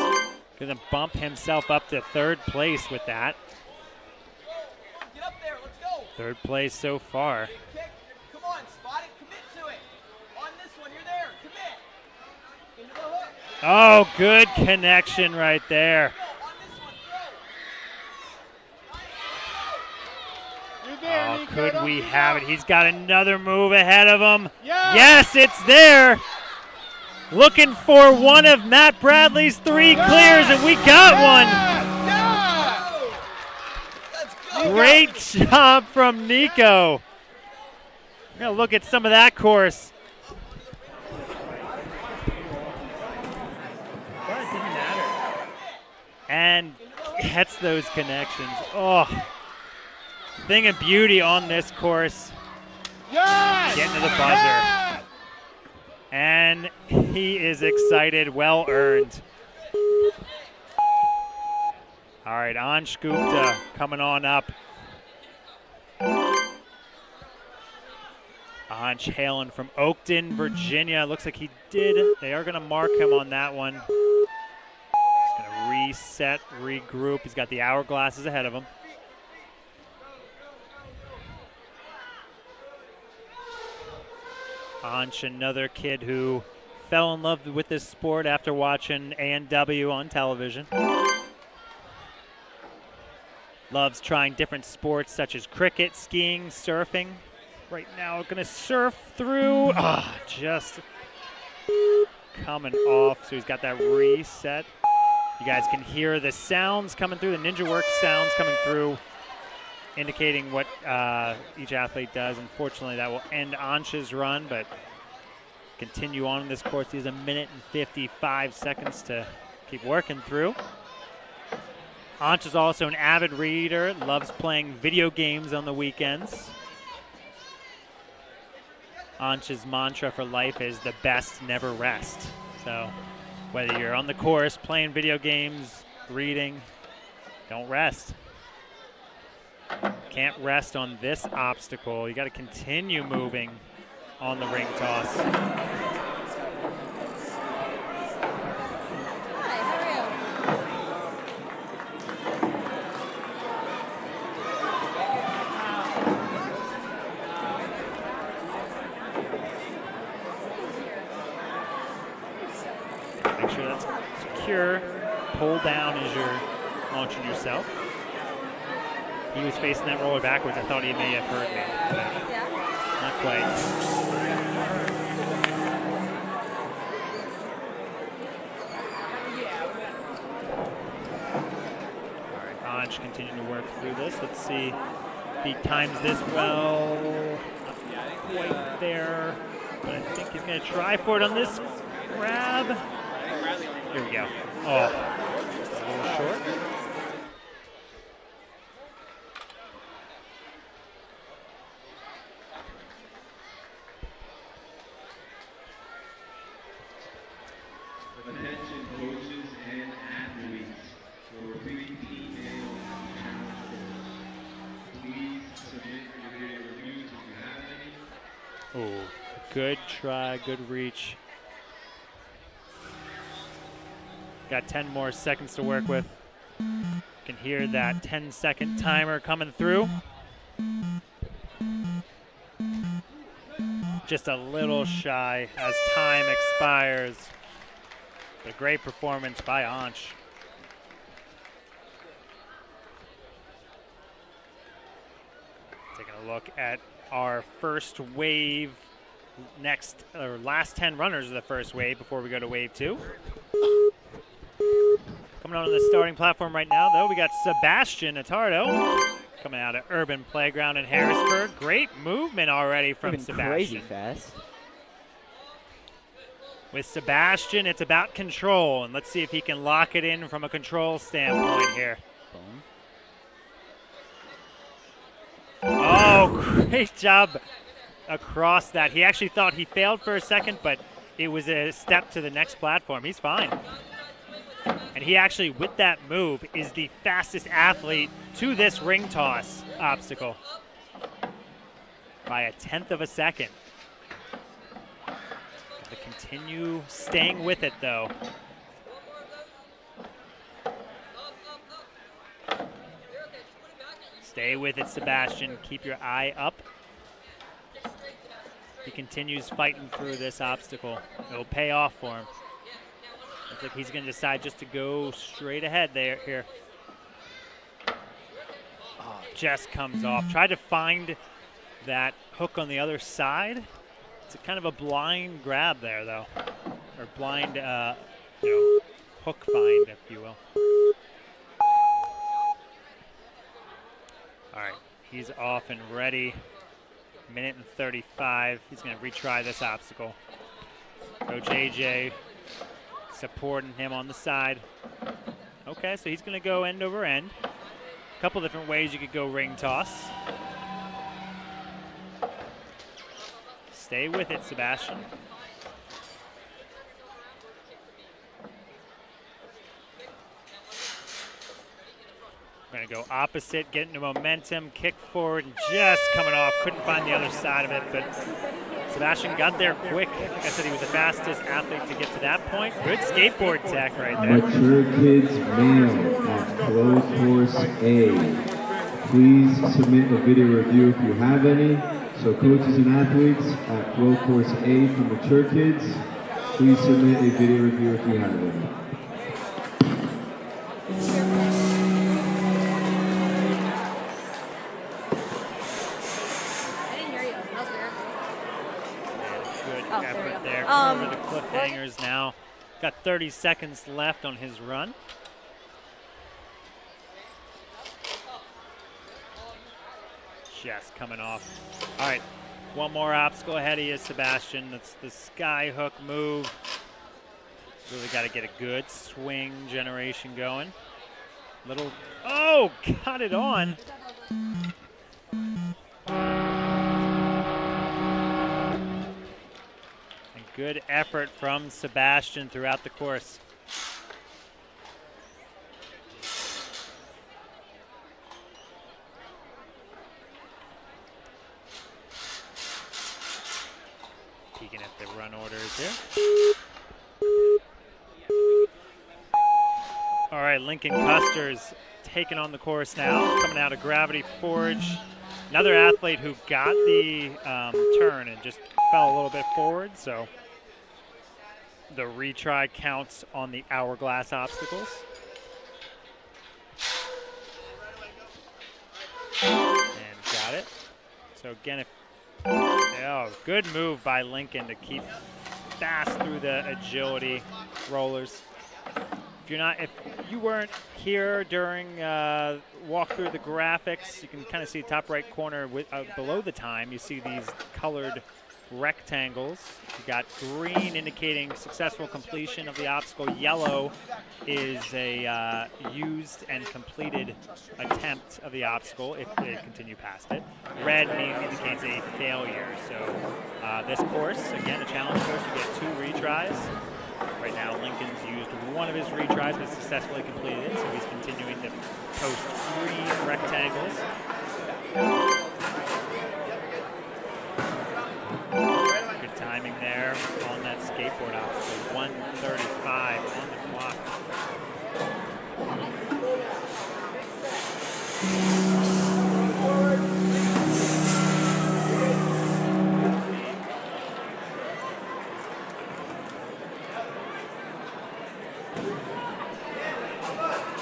Gonna bump himself up to 3rd place with that. Get up there, let's go. 3rd place so far. Come on, spot it, commit to it. On this one, you're there, commit. Into the hook. Oh, good connection right there. On this one, go. You're there, Oh, Nico, could don't we give have up. it? He's got another move ahead of him. Yeah. Yes, it's there. Looking for one of Matt Bradley's 3 clears, and we got one. Yeah. Let's go. Great job from Nico. Now look at some of that course. But it didn't matter. And gets those connections. Oh, thing of beauty on this course. Yes. Getting to the buzzer. And he is excited, well earned. All right, Ansh Gupta coming on up. Ansh hailing from Oakton, Virginia. Looks like he did. They are going to mark him on that one. He's going to reset, regroup. He's got the hourglasses ahead of him. Ansh, another kid who fell in love with this sport after watching A&W on television. Loves trying different sports such as cricket, skiing, surfing. Right now, gonna surf through. Just coming off. So he's got that reset. You guys can hear the sounds coming through, the Ninja Works sounds coming through, indicating what each athlete does. Unfortunately, that will end Ansh's run, but continue on in this course. He has 1 minute and 55 seconds to keep working through. Ansh is also an avid reader, loves playing video games on the weekends. Ansh's mantra for life is the best never rest. So whether you're on the course, playing video games, reading, Don't rest. Can't rest on this obstacle. You got to continue moving on the ring toss. Make sure that's secure. Pull down as you're launching yourself. He was facing that roller backwards. I thought he may have hurt me. Yeah. Not quite. All right, Anj continuing to work through this. Let's see if he times this well. Not quite there, but I think he's going to try for it on this grab. Here we go. Oh, just a little short. Attention coaches and athletes for Preteen Male challenge course. Please submit your video reviews if you have any. Oh, good try, good reach. Got 10 more seconds to work with. Can hear that 10-second timer coming through. Just a little shy as time expires. A great performance by Anj. Taking a look at our first wave, last 10 runners of the first wave before we go to wave 2. Coming on the starting platform right now, though, we got Sebastian Attardo coming out of Urban Playground in Harrisburg. Great movement already from Moving Sebastian. crazy fast. With Sebastian, it's about control, and let's see if he can lock it in from a control standpoint here. Oh, great job across that. He actually thought he failed for a second, but it was a step to the next platform. He's fine. And he actually, with that move, is the fastest athlete to this ring toss obstacle by a 1/10 of a second. To continue staying with it, though. Stay with it, Sebastian. Keep your eye up. He continues fighting through this obstacle. It'll pay off for him. Looks like he's going to decide just to go straight ahead here. Oh, just comes off. Tried to find that hook on the other side. It's kind of a blind grab there, though, or blind hook find, if you will. All right, he's off and ready. 1:35. He's going to retry this obstacle. Coach AJ supporting him on the side. Okay, so he's going to go end over end. A couple different ways you could go ring toss. Stay with it, Sebastian. We're going to go opposite, get into momentum, kick forward, and just coming off. Couldn't find the other side of it, but Sebastian got there quick. Like I said, he was the fastest athlete to get to that point. Good skateboard tech right there. Mature Kids Male at Closed Course A. Please submit a video review if you have any. So coaches and athletes at Flow Course A for Mature Kids, please submit a video review if you have any. I didn't hear you. That was weird. Good effort there. Over the cliffhangers now. Got 30 seconds left on his run. Just coming off. All right, one more obstacle ahead of you, Sebastian. That's the sky hook move. Really got to get a good swing generation going. Oh, got it on. And good effort from Sebastian throughout the course. peeking at the run orders here. All right, Lincoln Custer's taking on the course now, coming out of Gravity Forge. Another athlete who got the turn and just fell a little bit forward, so the retry counts on the hourglass obstacles. And got it. So again, good move by Lincoln to keep fast through the agility rollers. If you weren't here during walk through the graphics, you can kind of see top right corner below the time. You see these colored rectangles. You got green indicating successful completion of the obstacle. Yellow is a used and completed attempt of the obstacle if they continue past it. Red indicates a failure. So this course, again, a challenge course, you get 2 retries. Right now, Lincoln's used one of his retries but successfully completed it, so he's continuing to post green rectangles. Good timing there on that skateboard obstacle. 1:35 on the clock.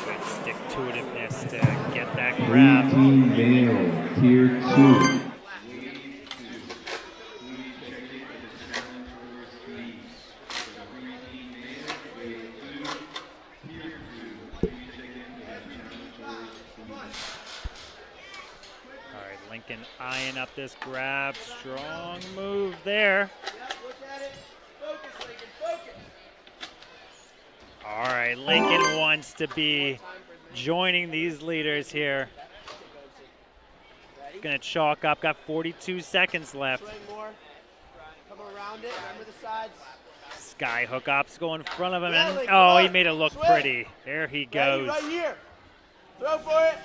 Good stick-to-itiveness to get that grab. Preteen Male, Tier 2. Lincoln eyeing up this grab. Strong move there. All right, Lincoln wants to be joining these leaders here. Gonna chalk up, got 42 seconds left. Skyhook obstacle in front of him, and oh, he made it look pretty. There he goes. Right here. Throw for it.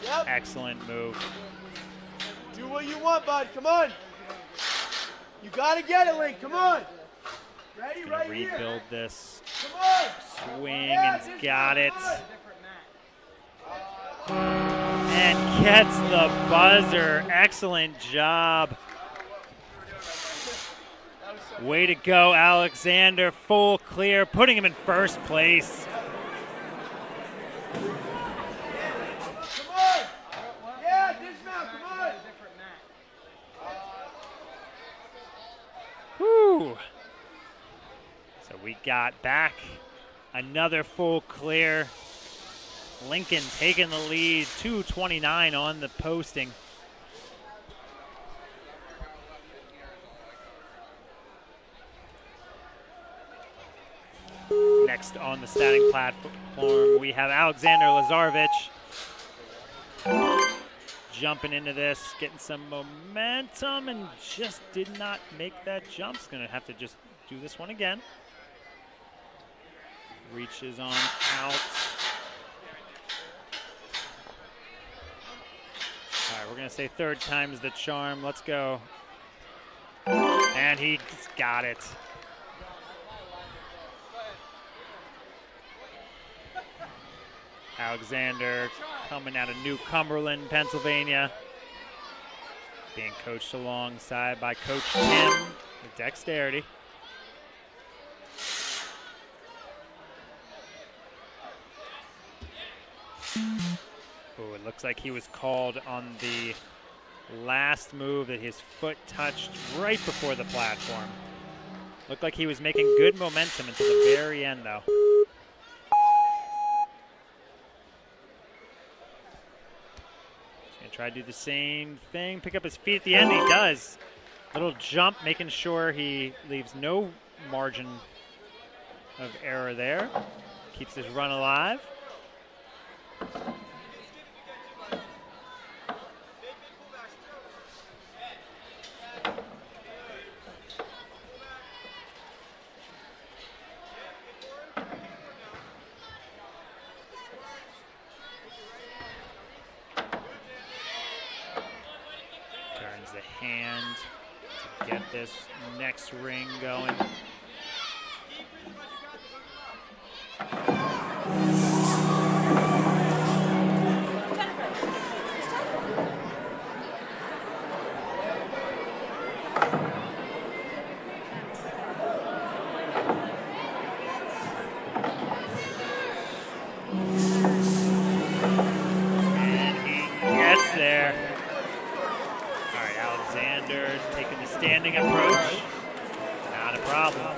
Yep. Excellent move. Do what you want, bud. Come on. You gotta get it, Link. Come on. Ready, Gonna right rebuild here. this Come on. swing Yeah, and got it. Good. And gets the buzzer. Excellent job. Way to go, Alexander. Full clear, putting him in first place. Come on. Yeah, dismount. Come on. Whew. So we got back another full clear. Lincoln taking the lead, 2:29 on the posting. Next on the starting platform, we have Alexander Lazarevich jumping into this, getting some momentum, and just did not make that jump. He's going to have to just do this one again. Reaches on out. All right, we're going to say third time's the charm. Let's go. And he's got it. Alexander coming out of New Cumberland, Pennsylvania. Being coached alongside by Coach Tim with dexterity. Oh, it looks like he was called on the last move that his foot touched right before the platform. Looked like he was making good momentum until the very end, though. Try to do the same thing, pick up his feet at the end. He does. Little jump, making sure he leaves no margin of error there. Keeps his run alive. The hand. to get this next ring going. There. All right, Alexander taking the standing approach. Not a problem.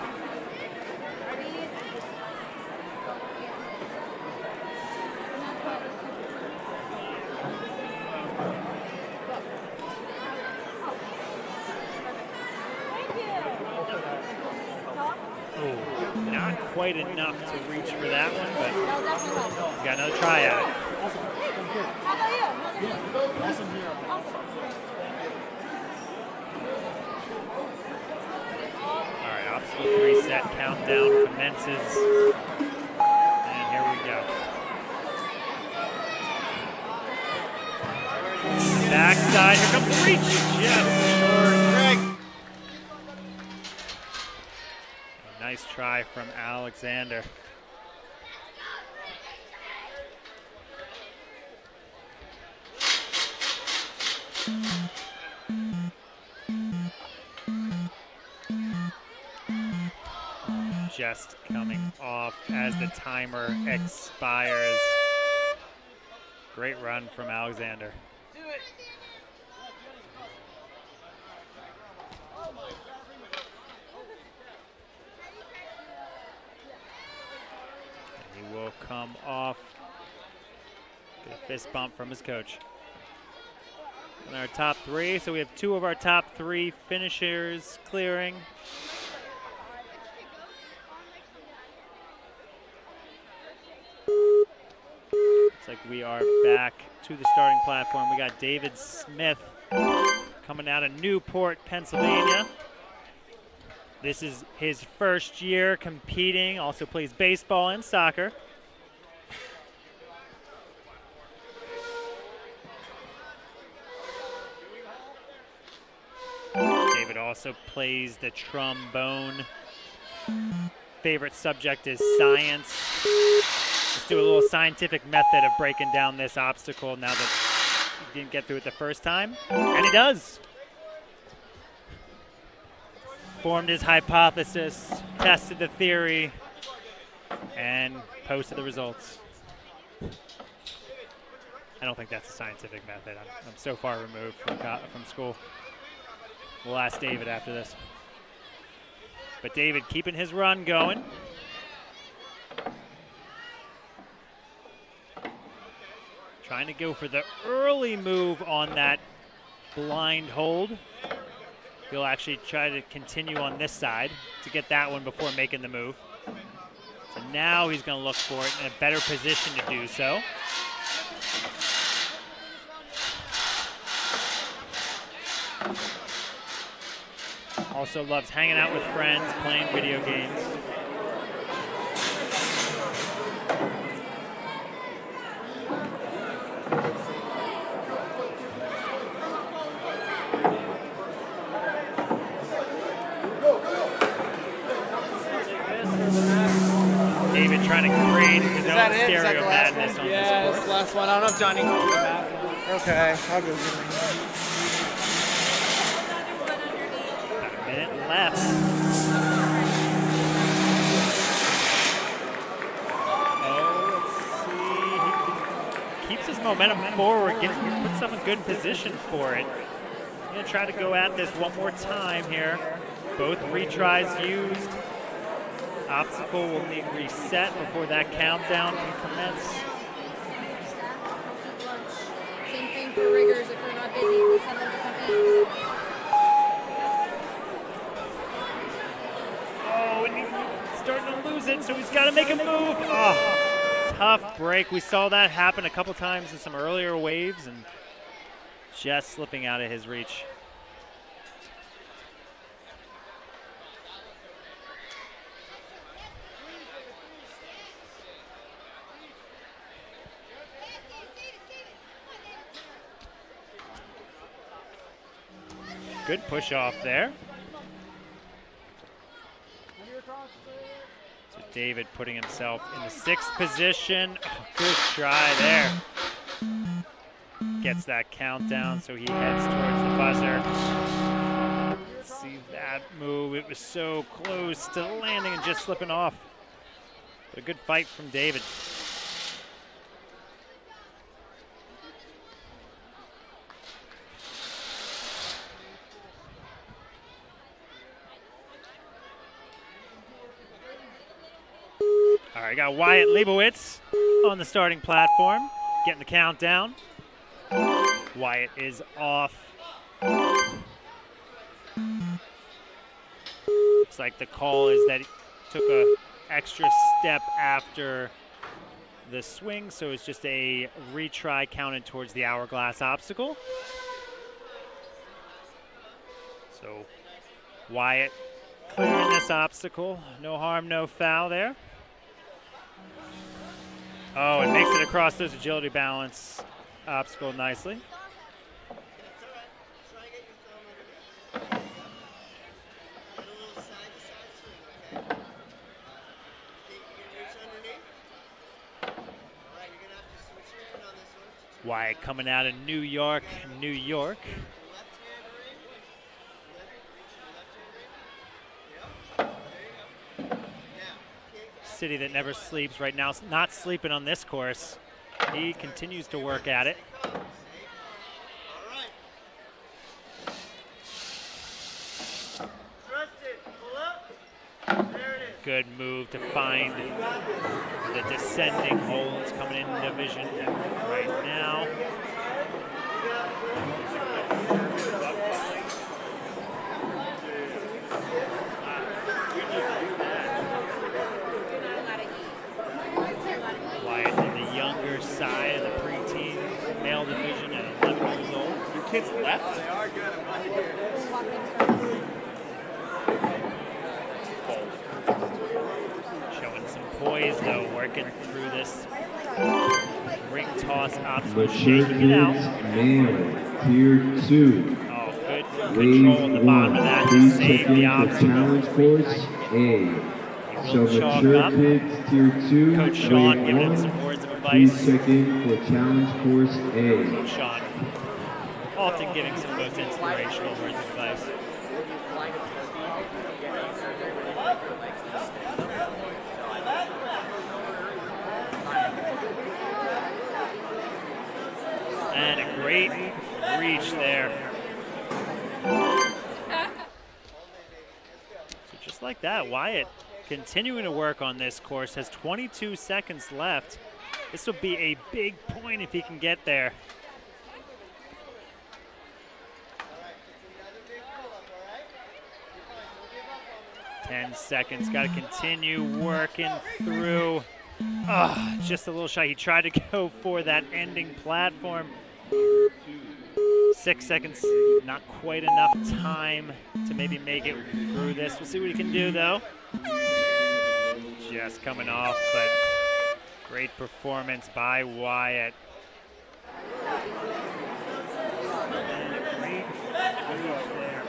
Ooh, not quite enough to reach for that one, but we got another try at it. All right, obstacle 3 set countdown commences. And here we go. Backside, here comes the reach. Just short. Greg. A nice try from Alexander. Just coming off as the timer expires. Great run from Alexander. And he will come off. Get a fist bump from his coach. And our top 3, so we have 2 of our top 3 finishers clearing. Looks like we are back to the starting platform. We got David Smith coming out of Newport, Pennsylvania. This is his first year competing, also plays baseball and soccer. David also plays the trombone. Favorite subject is science. Let's do a little scientific method of breaking down this obstacle now that he didn't get through it the first time. And he does. Formed his hypothesis, tested the theory, and posted the results. I don't think that's a scientific method. I'm so far removed from school. We'll ask David after this. But David keeping his run going. Trying to go for the early move on that blind hold. He'll actually try to continue on this side to get that one before making the move. So now he's going to look for it in a better position to do so. Also loves hanging out with friends, playing video games. David trying to create his own stereo madness on this course. Yeah, that's the last one. I don't know if Johnny can do that. Okay, I'll go. About a minute left. Oh, let's see. He keeps his momentum forward, puts himself in good position for it. I'm going to try to go at this one more time here. Both retries used. Obstacle will need reset before that countdown can commence. Same thing for riggers if we're not busy. We send them to come in. Oh, and he's starting to lose it, so he's got to make a move. Oh, tough break. We saw that happen a couple times in some earlier waves and just slipping out of his reach. Good push off there. So David putting himself in the 6th position. Oh, good try there. Gets that countdown, so he heads towards the buzzer. See that move. It was so close to landing and just slipping off. But a good fight from David. All right, got Wyatt Leibowitz on the starting platform, getting the countdown. Wyatt is off. Looks like the call is that he took a extra step after the swing, so it's just a retry counted towards the hourglass obstacle. So Wyatt clearing this obstacle. No harm, no foul there. Oh, it makes it across those agility balance obstacle nicely. Wyatt coming out of New York, New York. City that never sleeps right now, not sleeping on this course. He continues to work at it. Good move to find the descending holds coming into vision right now. Wyatt in the younger side of the preteen male division at 11 years old. Your kids left? They are good. I'm right here. Showing some poise though, working through this ring toss obstacle, shaking it out. Male, Tier 2. Oh, good control at the bottom of that to save the obstacle. Challenge course A. So mature kids Tier 2, Coach Sean wave giving him 1. some words of advice. Please check in for challenge course A. Coach Sean often giving some most inspirational words of advice. And a great reach there. So just like that, Wyatt continuing to work on this course, has 22 seconds left. This will be a big point if he can get there. Ten seconds, got to continue working through. Just a little shy. He tried to go for that ending platform. 6 seconds, not quite enough time to maybe make it through this. We'll see what he can do though. Just coming off, but great performance by Wyatt. And a great move there.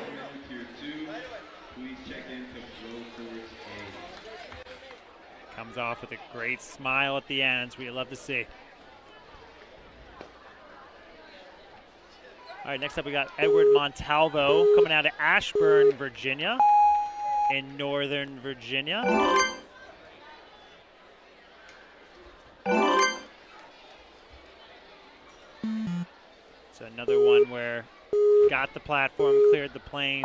Comes off with a great smile at the end, we love to see. All right, next up we got Edward Montalvo coming out of Ashburn, Virginia, in Northern Virginia. So another one where got the platform, cleared the plane,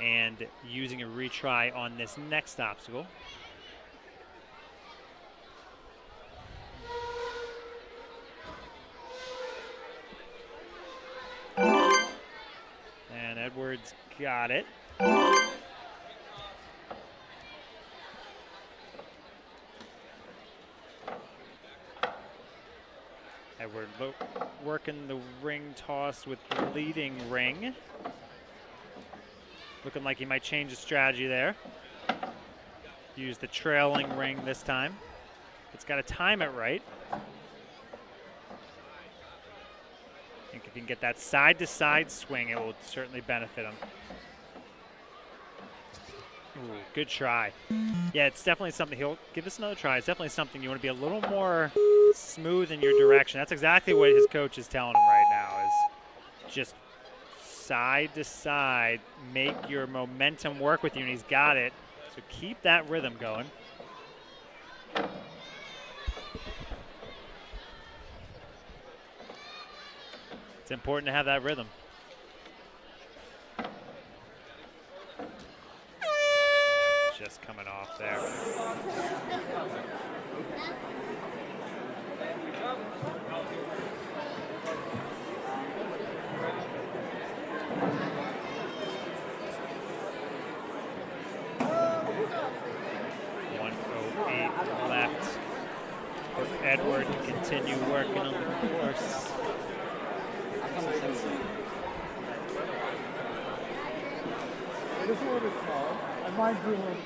and using a retry on this next obstacle. And Edwards got it. Edward working the ring toss with the leading ring. Looking like he might change his strategy there. Use the trailing ring this time. It's got to time it right. And think if he can get that side-to-side swing, it will certainly benefit him. Ooh, good try. Yeah, it's definitely something. He'll give this another try. It's definitely something you want to be a little more smooth in your direction. That's exactly what his coach is telling him right now, is just side to side, make your momentum work with you, and he's got it. So keep that rhythm going. It's important to have that rhythm. Just coming off there. Left for Edward to continue working on the course. It is a little bit small. I might do a little.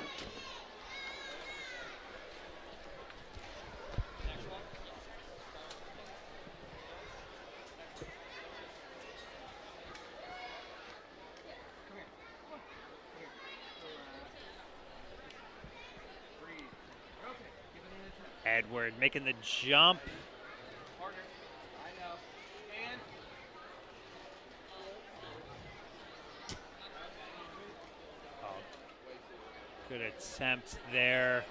Edward making the jump. Oh, good attempt there.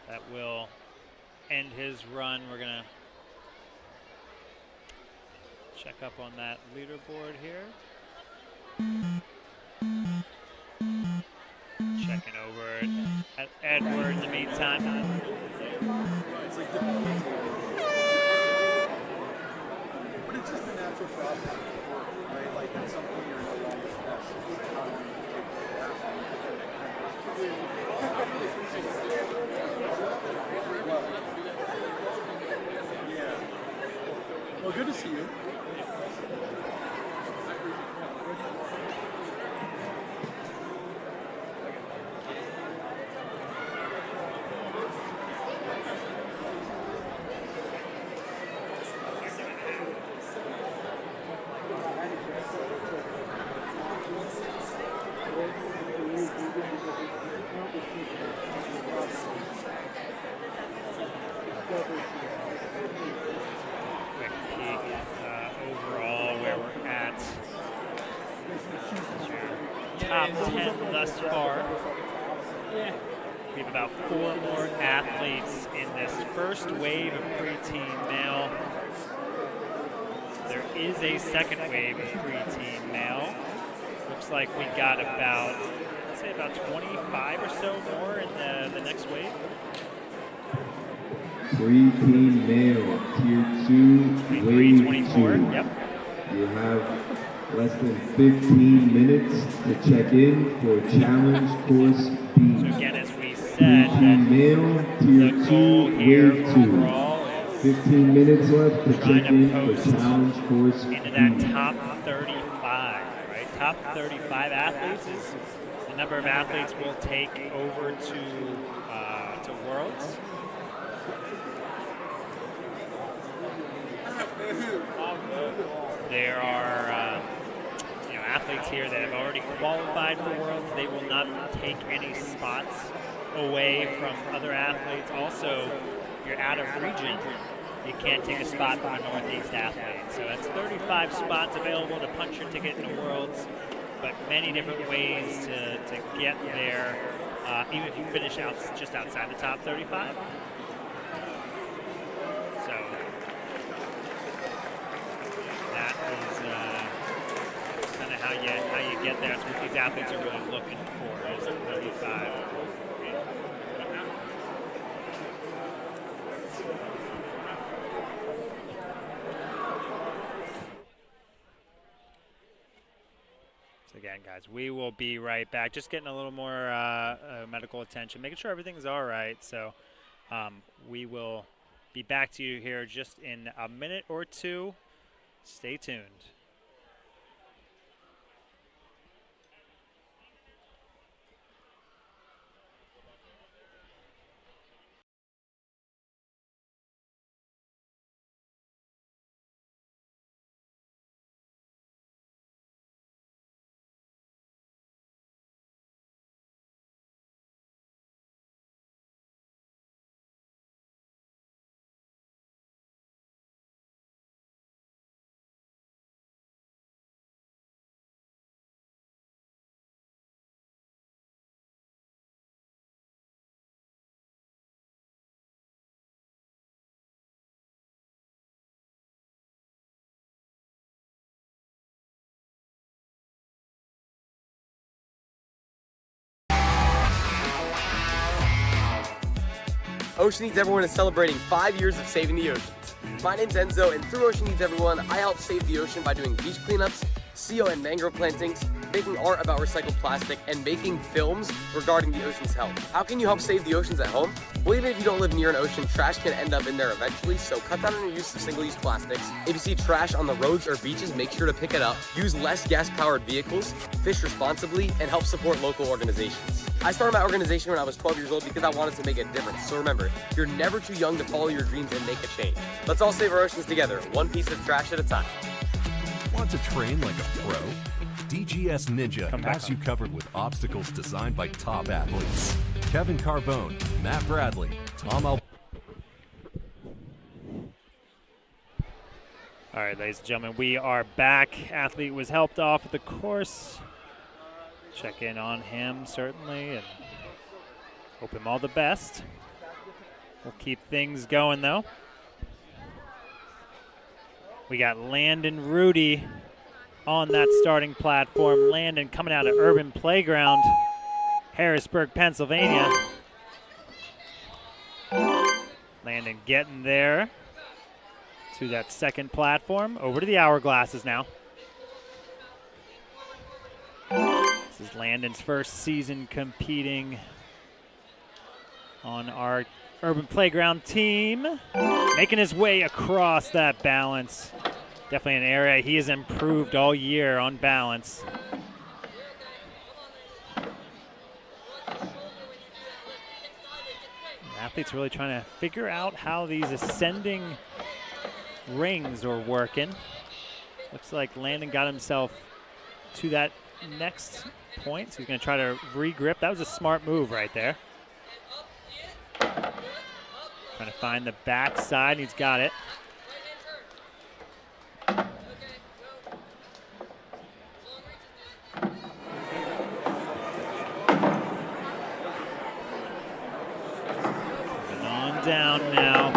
That will end his run. We're gonna check up on that leaderboard here. Checking over at Edward in the meantime. But it's just a natural process, right? Like at some point you're no longer Yeah. Well, good to see you. Quick peek overall where we're at. Top 10 thus far. We have about 4 more athletes in this first wave of Preteen Male. There is a second wave of Preteen Male. Looks like we got about, I'd say about 25 or so more in the next wave. Preteen Male, Tier 2, Wave 24, 2. yep. You have less than 15 minutes to check in for Challenge Course B. So again, as we said, Preteen Male, the goal Tier 2, here Wave 2. overall is 15 minutes left to trying check to in post for Challenge Course B. into that top 35, right? Top 35 athletes is the number of athletes we'll take over to Worlds. There are athletes here that have already qualified for Worlds. They will not take any spots away from other athletes. Also, if you're out of region, you can't take a spot from a Northeast athlete. So that's 35 spots available to punch your ticket into Worlds, but many different ways to get there, even if you finish out just outside the top 35. So that is kind of how you get there. That's what these athletes are really looking for, is 35. So again, guys, we will be right back. Just getting a little more medical attention, making sure everything's all right. So we will be back to you here just in a minute or two. Stay tuned. Ocean Needs Everyone is celebrating 5 years of saving the oceans. My name's Enzo, and through Ocean Needs Everyone, I help save the ocean by doing beach cleanups, CO and mangrove plantings, making art about recycled plastic, and making films regarding the ocean's health. How can you help save the oceans at home? Well, even if you don't live near an ocean, trash can end up in there eventually, so cut down on your use of single-use plastics. If you see trash on the roads or beaches, make sure to pick it up. Use less gas-powered vehicles, fish responsibly, and help support local organizations. I started my organization when I was 12 years old because I wanted to make a difference. So remember, you're never too young to follow your dreams and make a change. Let's all save our oceans together, one piece of trash at a time. Want to train like a pro? DGS Ninja has you covered with obstacles designed by top athletes. Kevin Carbone, Matt Bradley, Tom Al. All right, ladies and gentlemen, we are back. Athlete was helped off at the course. Check in on him, certainly, and hope him all the best. We'll keep things going, though. We got Landon Rudy on that starting platform. Landon coming out of Urban Playground, Harrisburg, Pennsylvania. Landon getting there to that second platform. Over to the hourglasses now. This is Landon's first season competing on our Urban Playground team. Making his way across that balance. Definitely an area he has improved all year on balance. The athlete's really trying to figure out how these ascending rings are working. Looks like Landon got himself to that next point, so he's going to try to re-grip. That was a smart move right there. Trying to find the backside, he's got it. Moving on down now.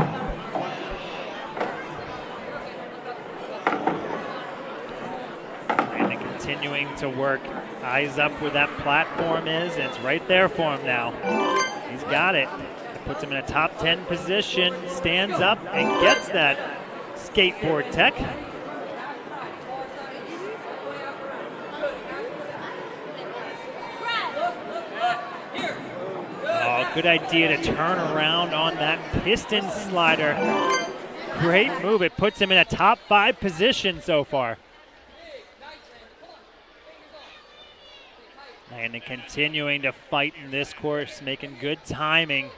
Landon continuing to work eyes up where that platform is, and it's right there for him now. He's got it. Puts him in a top 10 position, stands up and gets that skateboard tech. Oh, good idea to turn around on that piston slider. Great move. It puts him in a top 5 position so far. And continuing to fight in this course, making good timing.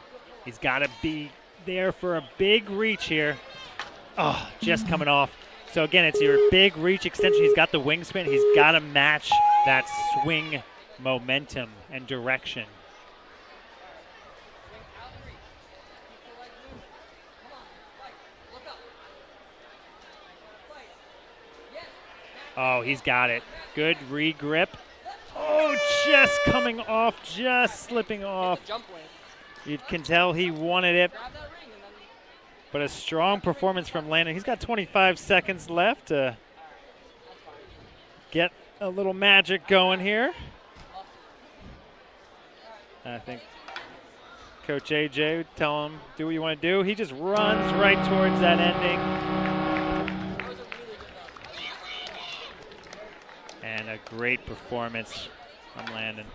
He's got to be there for a big reach here. Oh, just coming off. So again, it's your big reach extension. He's got the wingspan. He's got to match that swing momentum and direction. Oh, he's got it. Good re-grip. Oh, just coming off, just slipping off. You can tell he wanted it. But a strong performance from Landon. He's got 25 seconds left to get a little magic going here. I think Coach AJ would tell him, do what you want to do. He just runs right towards that ending. And a great performance from Landon.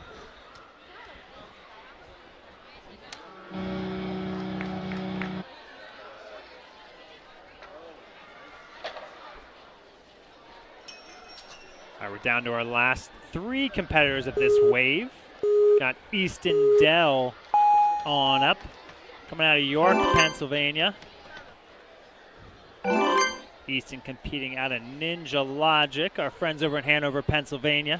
All right, we're down to our last 3 competitors of this wave. Got Easton Dell on up, coming out of York, Pennsylvania. Easton competing out of Ninja Logic, our friends over in Hanover, Pennsylvania.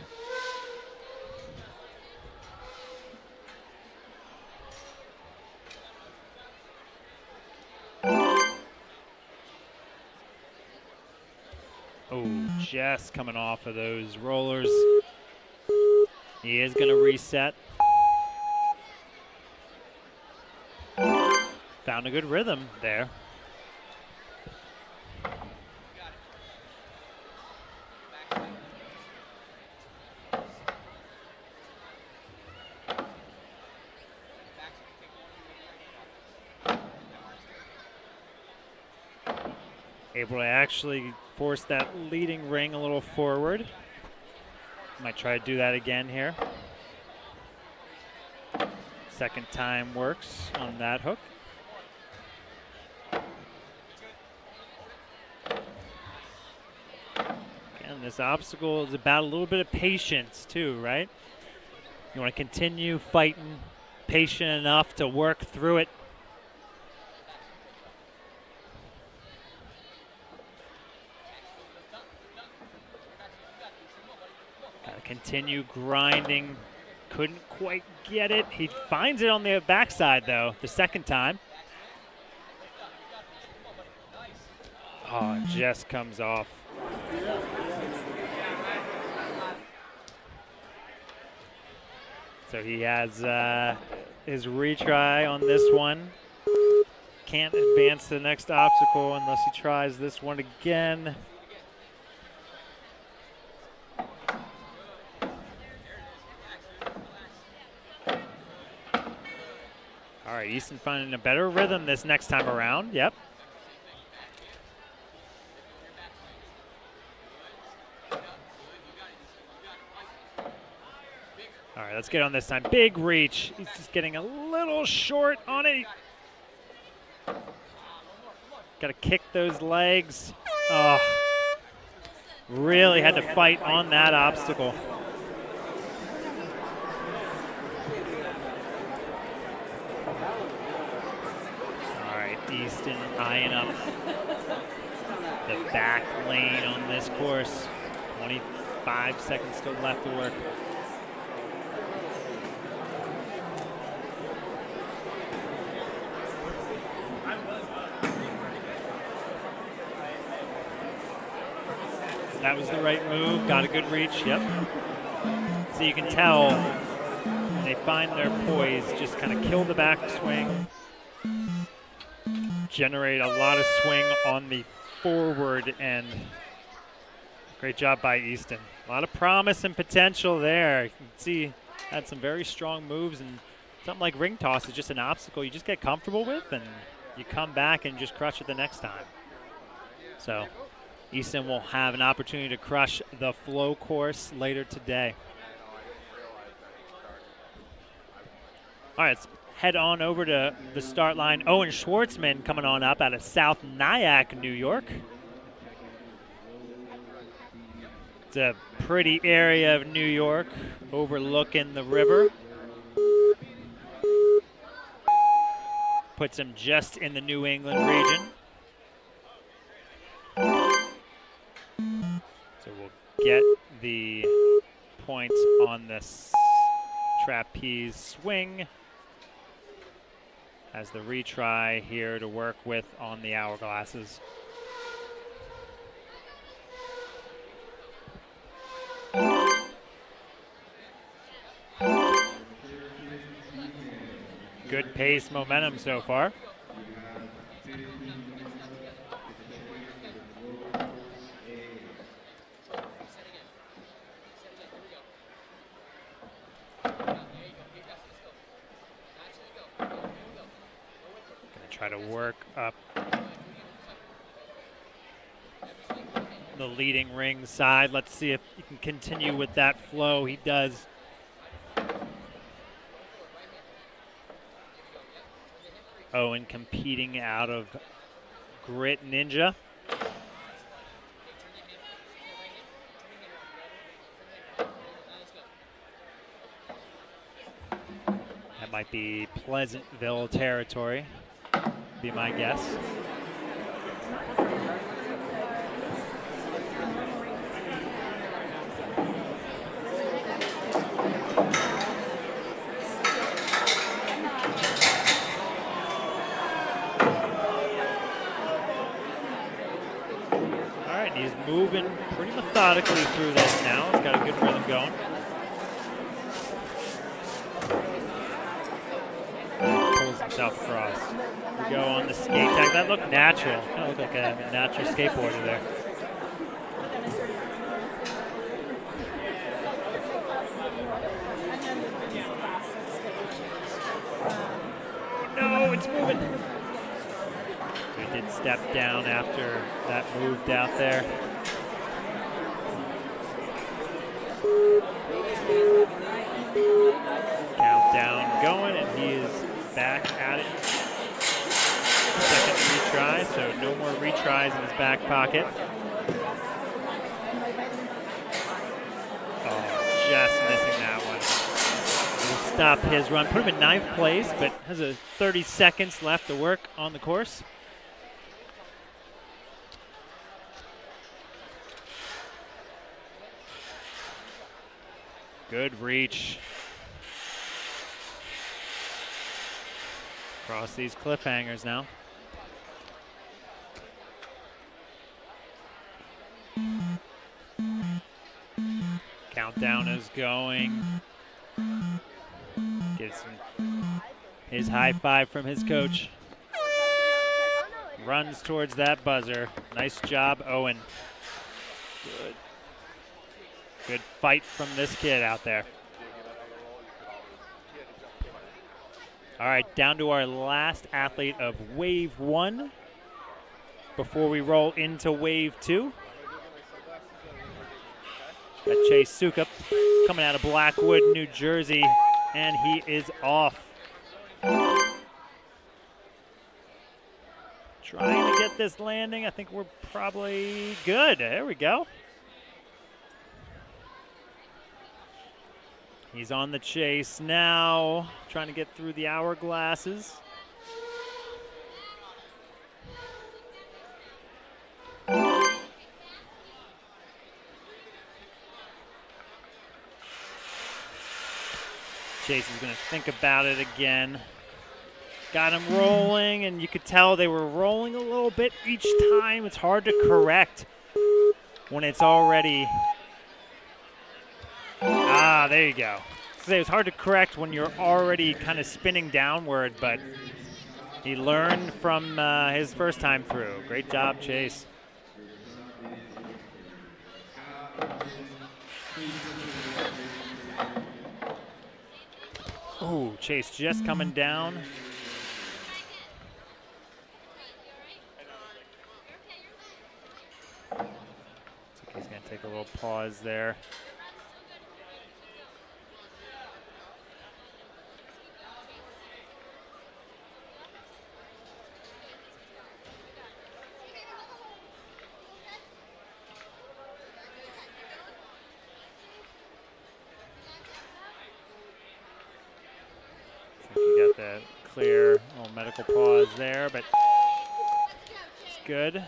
Oh, just coming off of those rollers. He is going to reset. Found a good rhythm there. Able to actually force that leading ring a little forward. Might try to do that again here. Second time works on that hook. Again, this obstacle is about a little bit of patience too, right? You want to continue fighting, patient enough to work through it. Got to continue grinding. Couldn't quite get it. He finds it on the backside though, the second time. Oh, it just comes off. So he has his retry on this one. Can't advance to the next obstacle unless he tries this one again. All right, Easton finding a better rhythm this next time around. Yep. All right, let's get on this time. Big reach. He's just getting a little short on it. Got to kick those legs. Oh, really had to fight on that obstacle. All right, Easton eyeing up the back lane on this course. 25 seconds still left to work. That was the right move, got a good reach, yep. So you can tell when they find their poise, just kind of kill the backswing, generate a lot of swing on the forward end. Great job by Easton. A lot of promise and potential there. You can see had some very strong moves, and something like ring toss is just an obstacle you just get comfortable with and you come back and just crush it the next time. So Easton will have an opportunity to crush the flow course later today. All right, let's head on over to the start line. Owen Schwartzman coming on up out of South Nyack, New York. It's a pretty area of New York, overlooking the river. Puts him just in the New England region. So we'll get the points on this trapeze swing as the retry here to work with on the hourglasses. Good pace, momentum so far. Try to work up the leading ring side. Let's see if he can continue with that flow. He does. Owen competing out of Grit Ninja. That might be Pleasantville territory. Be my guess. All right, he's moving pretty methodically through this now. He's got a good rhythm going. Himself across. We go on the skate tag. That looked natural. Kind of looked like a natural skateboarder there. No, it's moving. He did step down after that moved out there. Countdown going, and he is back at it. Second retry, so no more retries in his back pocket. Oh, just missing that one. Will stop his run, put him in 9th place, but has a 30 seconds left to work on the course. Good reach. Across these cliffhangers now. Countdown is going. Gets his high five from his coach. Runs towards that buzzer. Nice job, Owen. Good. Good fight from this kid out there. All right, down to our last athlete of Wave 1 before we roll into Wave 2. Got Chase Sukup coming out of Blackwood, New Jersey, and he is off. Trying to get this landing. I think we're probably good. There we go. He's on the chase now, trying to get through the hourglasses. Chase is going to think about it again. Got him rolling, and you could tell they were rolling a little bit each time. It's hard to correct when it's already... Ah, there you go. So it was hard to correct when you're already kind of spinning downward, but he learned from his first time through. Great job, Chase. Ooh, Chase just coming down. Looks like he's going to take a little pause there. You got that clear little medical pause there, but it's good.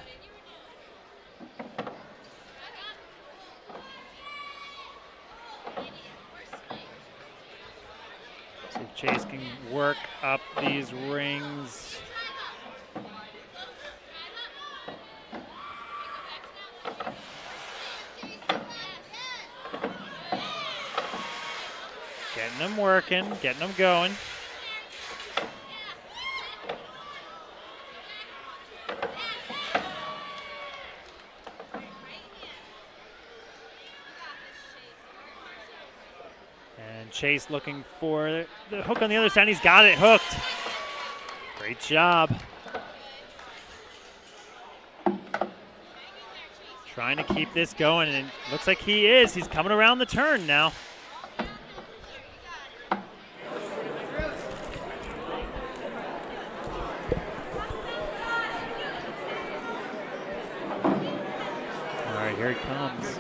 See if Chase can work up these rings. Getting them working, getting them going. Chase looking for the hook on the other side. He's got it hooked. Great job. Trying to keep this going, and it looks like he is. He's coming around the turn now. All right, here he comes.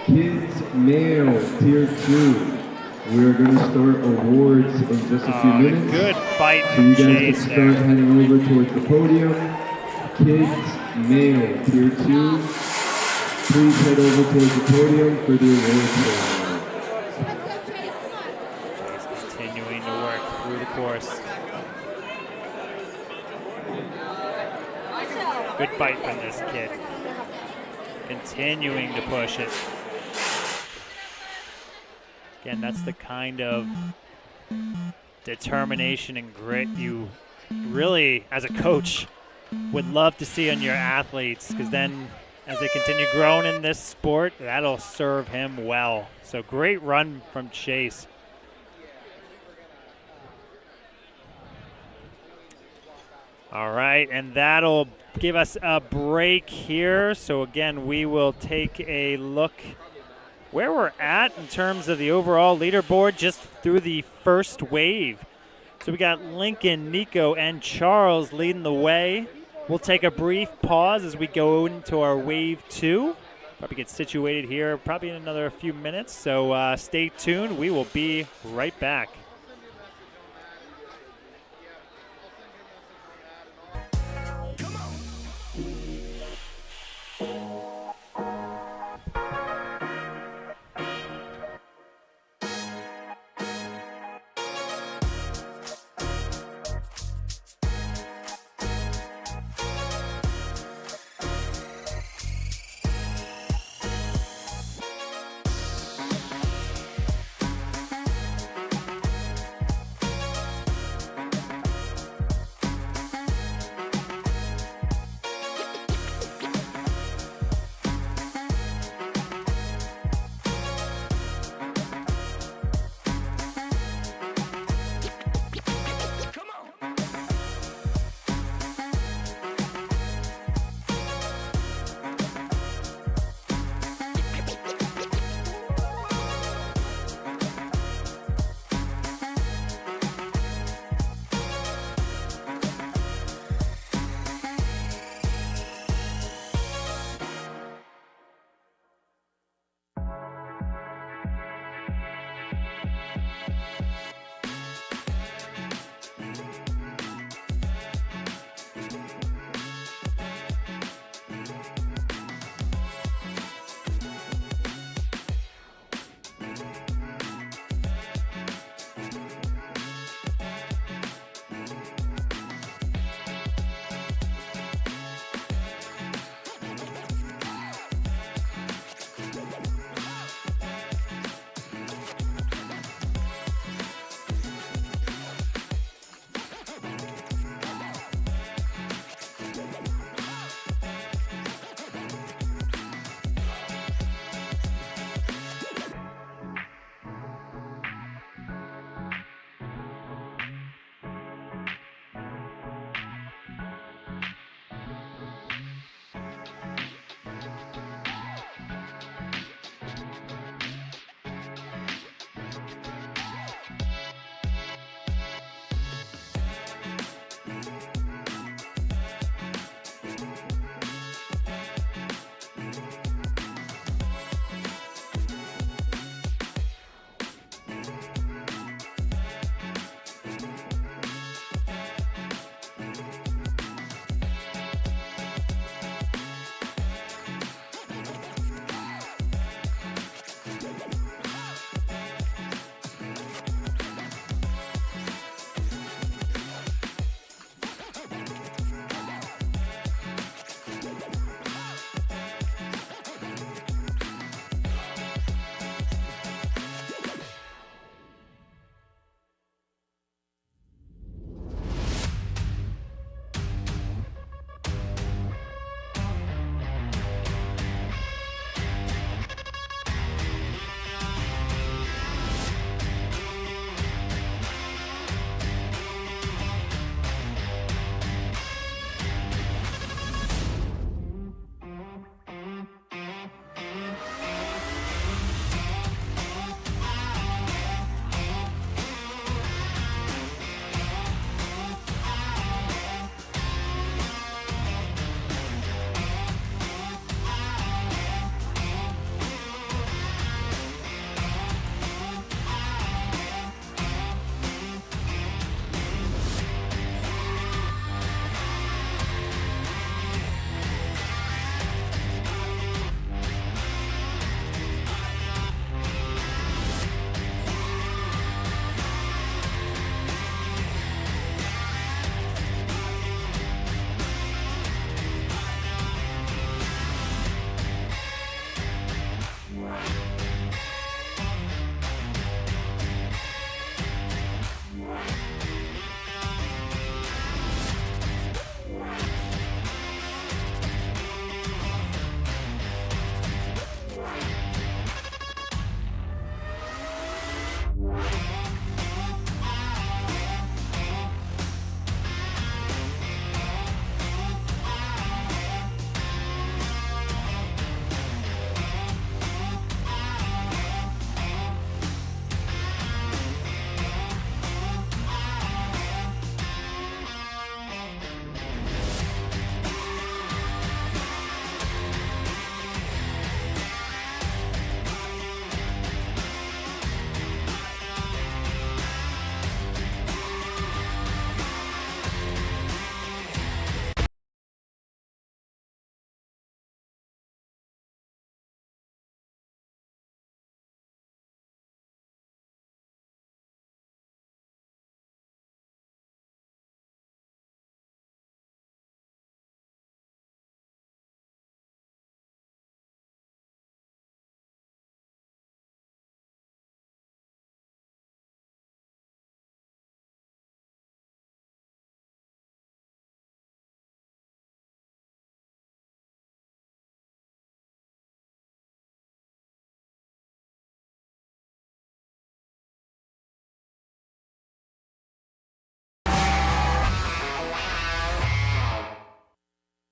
Kids Male Tier 2. We're going to start awards in just a few minutes. Good fight so from you guys Chase can there. start heading over towards the podium. Kids Male Tier 2. Please head over towards the podium for the awards. Chase continuing to work through the course. Good fight from this kid. Continuing to push it. Again, that's the kind of determination and grit you really, as a coach, would love to see on your athletes, because then as they continue growing in this sport, that'll serve him well. So great run from Chase. All right, and that'll give us a break here. So again, we will take a look where we're at in terms of the overall leaderboard just through the first wave. So we got Lincoln, Nico, and Charles leading the way. We'll take a brief pause as we go into our wave 2. Probably get situated here probably in another few minutes. So stay tuned. We will be right back.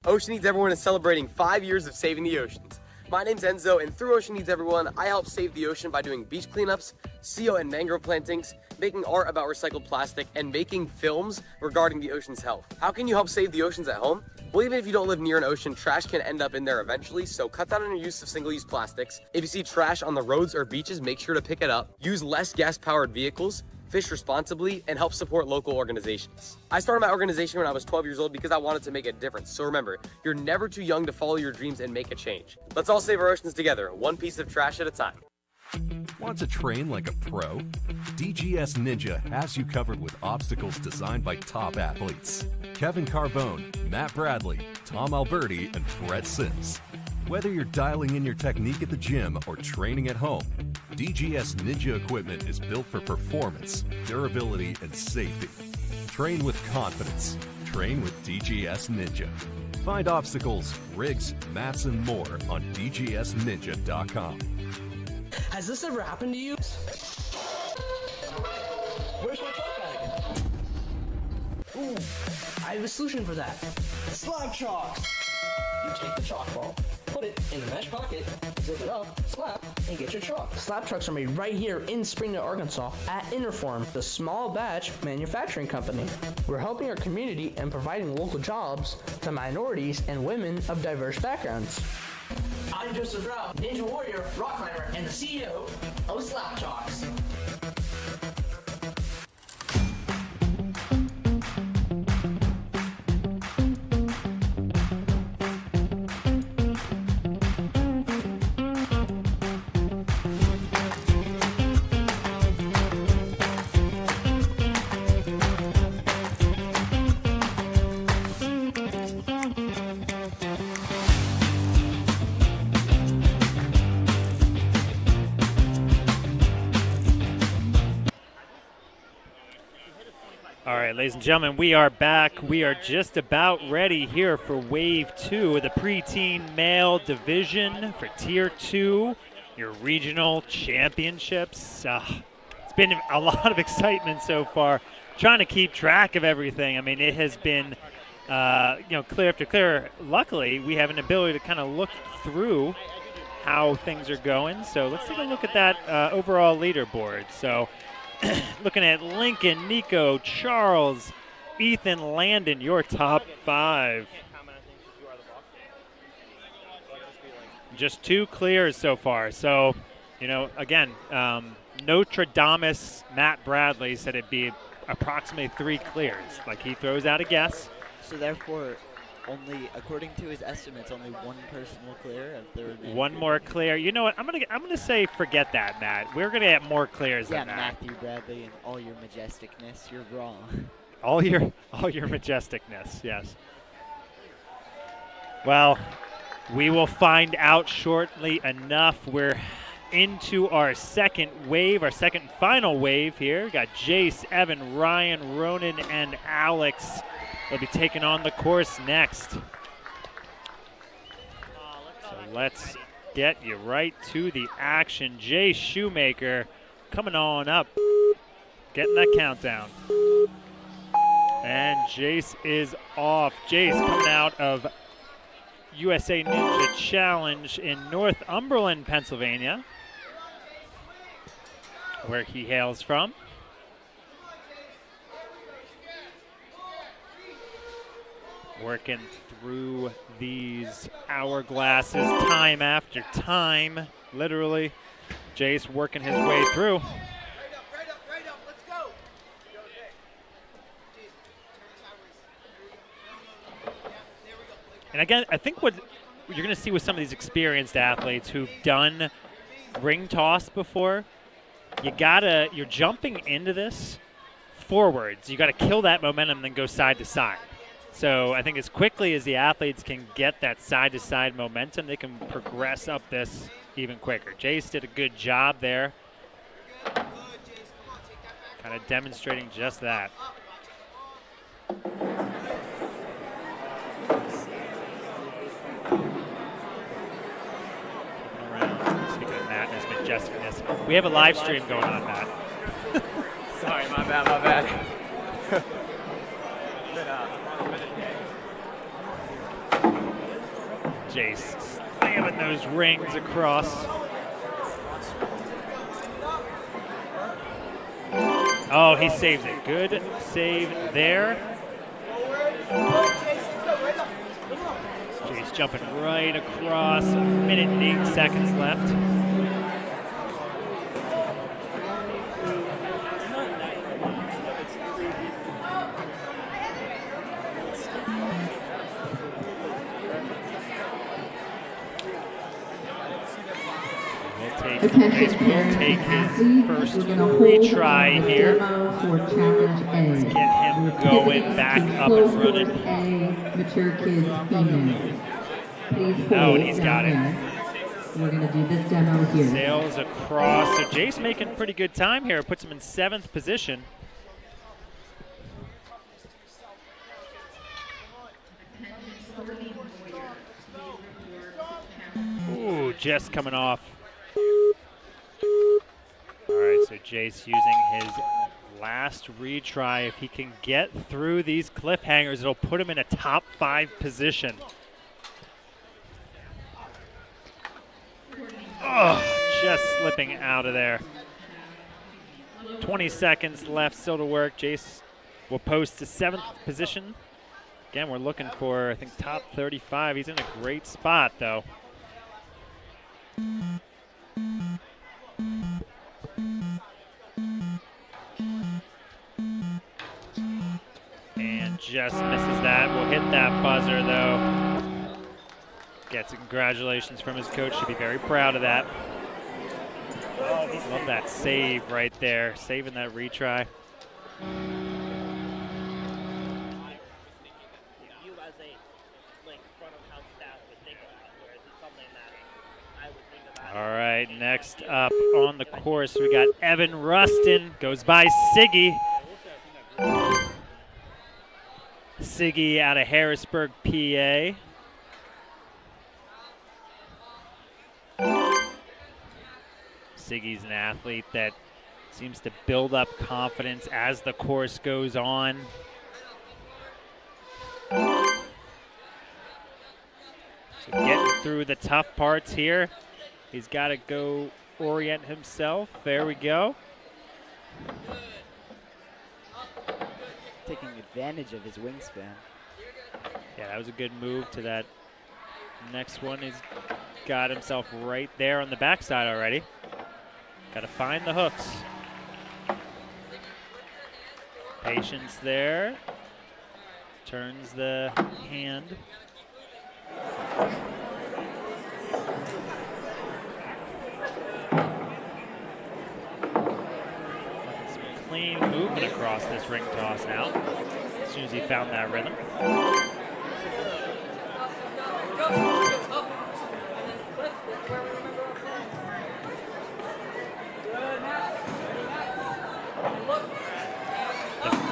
Ocean Needs Everyone is celebrating 5 years of saving the oceans. My name's Enzo, and through Ocean Needs Everyone, I help save the ocean by doing beach cleanups, CO and mangrove plantings, making art about recycled plastic, and making films regarding the ocean's health. How can you help save the oceans at home? Well, even if you don't live near an ocean, trash can end up in there eventually, so cut down on your use of single-use plastics. If you see trash on the roads or beaches, make sure to pick it up. Use less gas-powered vehicles, fish responsibly, and help support local organizations. I started my organization when I was 12 years old because I wanted to make a difference. So remember, you're never too young to follow your dreams and make a change. Let's all save our oceans together, one piece of trash at a time. Want to train like a pro? DGS Ninja has you covered with obstacles designed by top athletes. Kevin Carbone, Matt Bradley, Tom Alberti, and Brett Sims. Whether you're dialing in your technique at the gym or training at home, DGS Ninja equipment is built for performance, durability, and safety. Train with confidence. Train with DGS Ninja. Find obstacles, rigs, mats, and more on DGSninja.com. Has this ever happened to you? Where's my chalk bag? Ooh, I have a solution for that. Slab chalks! You take the chalk ball, put it in the mesh pocket, zip it up, slap, and get your chalk. Slab chalks are made right here in Springdale, Arkansas at Interform, the small batch manufacturing company. We're helping our community and providing local jobs to minorities and women of diverse backgrounds. I'm Joseph Rao, Ninja Warrior, rock climber, and the CEO of Slap Chalks. All right, ladies and gentlemen, we are back. We are just about ready here for Wave 2 of the Preteen Male Division for Tier 2, your regional championships. It's been a lot of excitement so far, trying to keep track of everything. I mean, it has been, clear after clear. Luckily, we have an ability to kind of look through how things are going. So let's take a look at that overall leaderboard. So looking at Lincoln, Nico, Charles, Ethan, Landon, your top 5. Just 2 clears so far. So, again, Notre Dame's Matt Bradley said it'd be approximately 3 clears. Like, he throws out a guess. So therefore, only, according to his estimates, only one person will clear. One more clear. You know what? I'm gonna say forget that, Matt. We're gonna get more clears than that. Matthew Bradley and all your majesticness, you're wrong. All your majesticness, yes. Well, we will find out shortly enough. We're into our second wave, our second final wave here. Got Jace, Evan, Ryan, Ronan, and Alex. They'll be taking on the course next. So let's get you right to the action. Jay Shoemaker coming on up, getting that countdown. And Jace is off. Jace coming out of USA Ninja Challenge in Northumberland, Pennsylvania, where he hails from. Working through these hourglasses time after time, literally. Jace working his way through. Right up, let's go. And again, I think what you're going to see with some of these experienced athletes who've done ring toss before, you're jumping into this forwards. You got to kill that momentum and then go side to side. So I think as quickly as the athletes can get that side-to-side momentum, they can progress up this even quicker. Jace did a good job there, kind of demonstrating just that. Around. Speaking of Matt and his majesticness, we have a live stream going on, Matt. Sorry, my bad. Jace slamming those rings across. Oh, he saves it. Good save there. Jace jumping right across. A minute and 8 seconds left. Jace will take his first retry here. Let's get him going back up and running. Mature kids female. Please hold Oh, and he's got it. We're going to do this demo here. Sails across. So Jace making pretty good time here. Puts him in 7th position. Ooh, just coming off. All right, so Jace using his last retry. If he can get through these cliffhangers, it'll put him in a top 5 position. Oh, just slipping out of there. 20 seconds left still to work. Jace will post to 7th position. Again, we're looking for, I think, top 35. He's in a great spot, though. And just misses that. We'll hit that buzzer, though. Gets a congratulations from his coach. Should be very proud of that. Love that save right there. Saving that retry. All right, next up on the course, we got Evan Rustin. Goes by Siggy. Siggy out of Harrisburg, PA. Siggy's an athlete that seems to build up confidence as the course goes on. So getting through the tough parts here. He's got to go orient himself. There we go. Taking advantage of his wingspan. Yeah, that was a good move to that next one. He's got himself right there on the backside already. Got to find the hooks. Patience there. Turns the hand. Some clean movement across this ring toss now. As soon as he found that rhythm.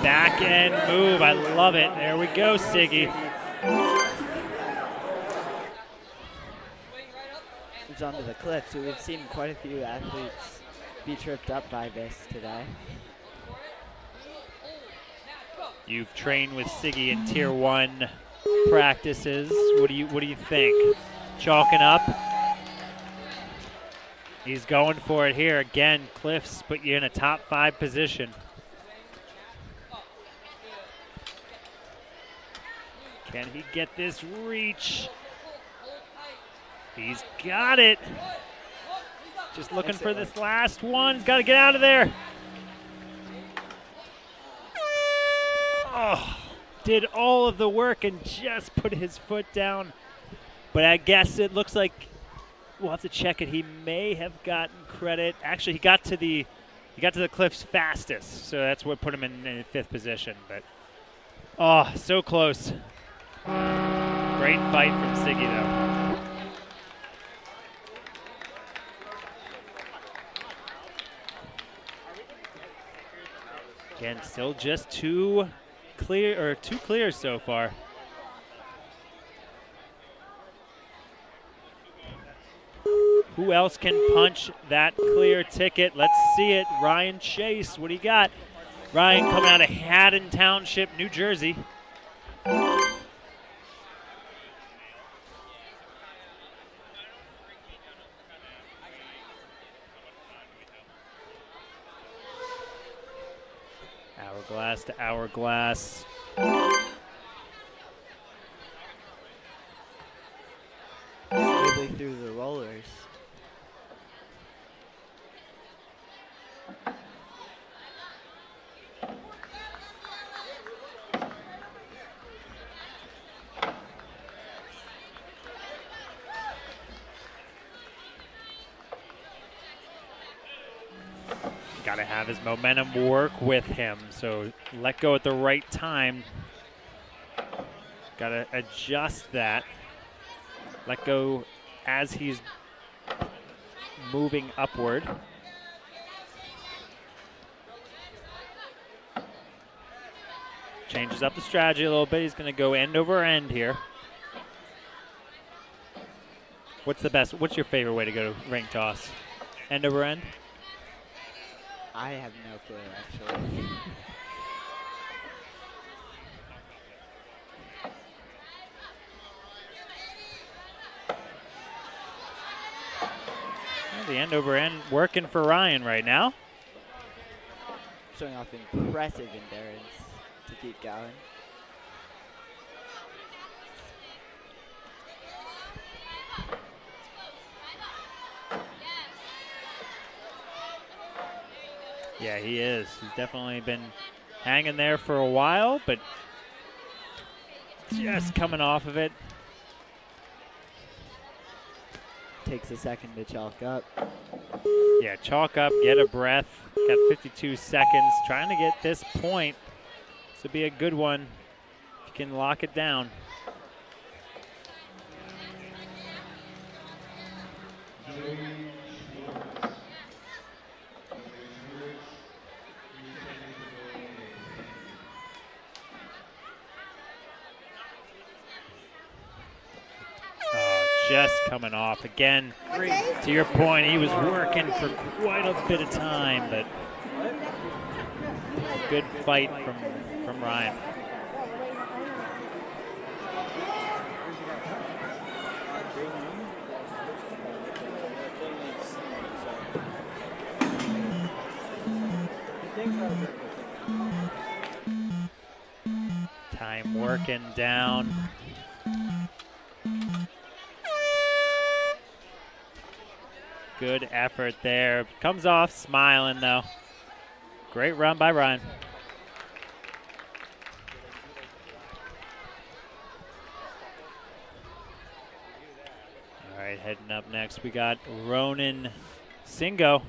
Back end move, I love it. There we go, Siggy. Moves onto the cliff, so we've seen quite a few athletes be tripped up by this today. You've trained with Siggy in Tier 1 practices. What do you think? Chalking up. He's going for it here again. Cliffs put you in a top 5 position. Can he get this reach? He's got it. Just looking for this last one. He's got to get out of there. Oh, did all of the work and just put his foot down. But I guess it looks like we'll have to check it. He may have gotten credit. Actually, he got to the cliffs fastest, so that's what put him in 5th position. But oh, so close. Great fight from Siggy, though. Again, still just two clears so far. Who else can punch that clear ticket? Let's see it. Ryan Chase, what do you got? Ryan coming out of Haddon Township, New Jersey. Glass to hourglass. Smoothly through the rollers. Got to have his momentum work with him, so let go at the right time. Got to adjust that. Let go as he's moving upward. Changes up the strategy a little bit. He's going to go end over end here. What's your favorite way to go to ring toss? End over end? I have no clue, actually. Well, the end over end working for Ryan right now. Showing off impressive endurance to keep going. Yeah, he is. He's definitely been hanging there for a while, but just coming off of it. Takes a second to chalk up. Yeah, chalk up, get a breath. Got 52 seconds. Trying to get this point. This would be a good one if you can lock it down. Just coming off again. To your point, he was working for quite a bit of time, but good fight from Ryan. Time working down. Good effort there. Comes off smiling, though. Great run by Ryan. All right, heading up next, we got Ronan Singo.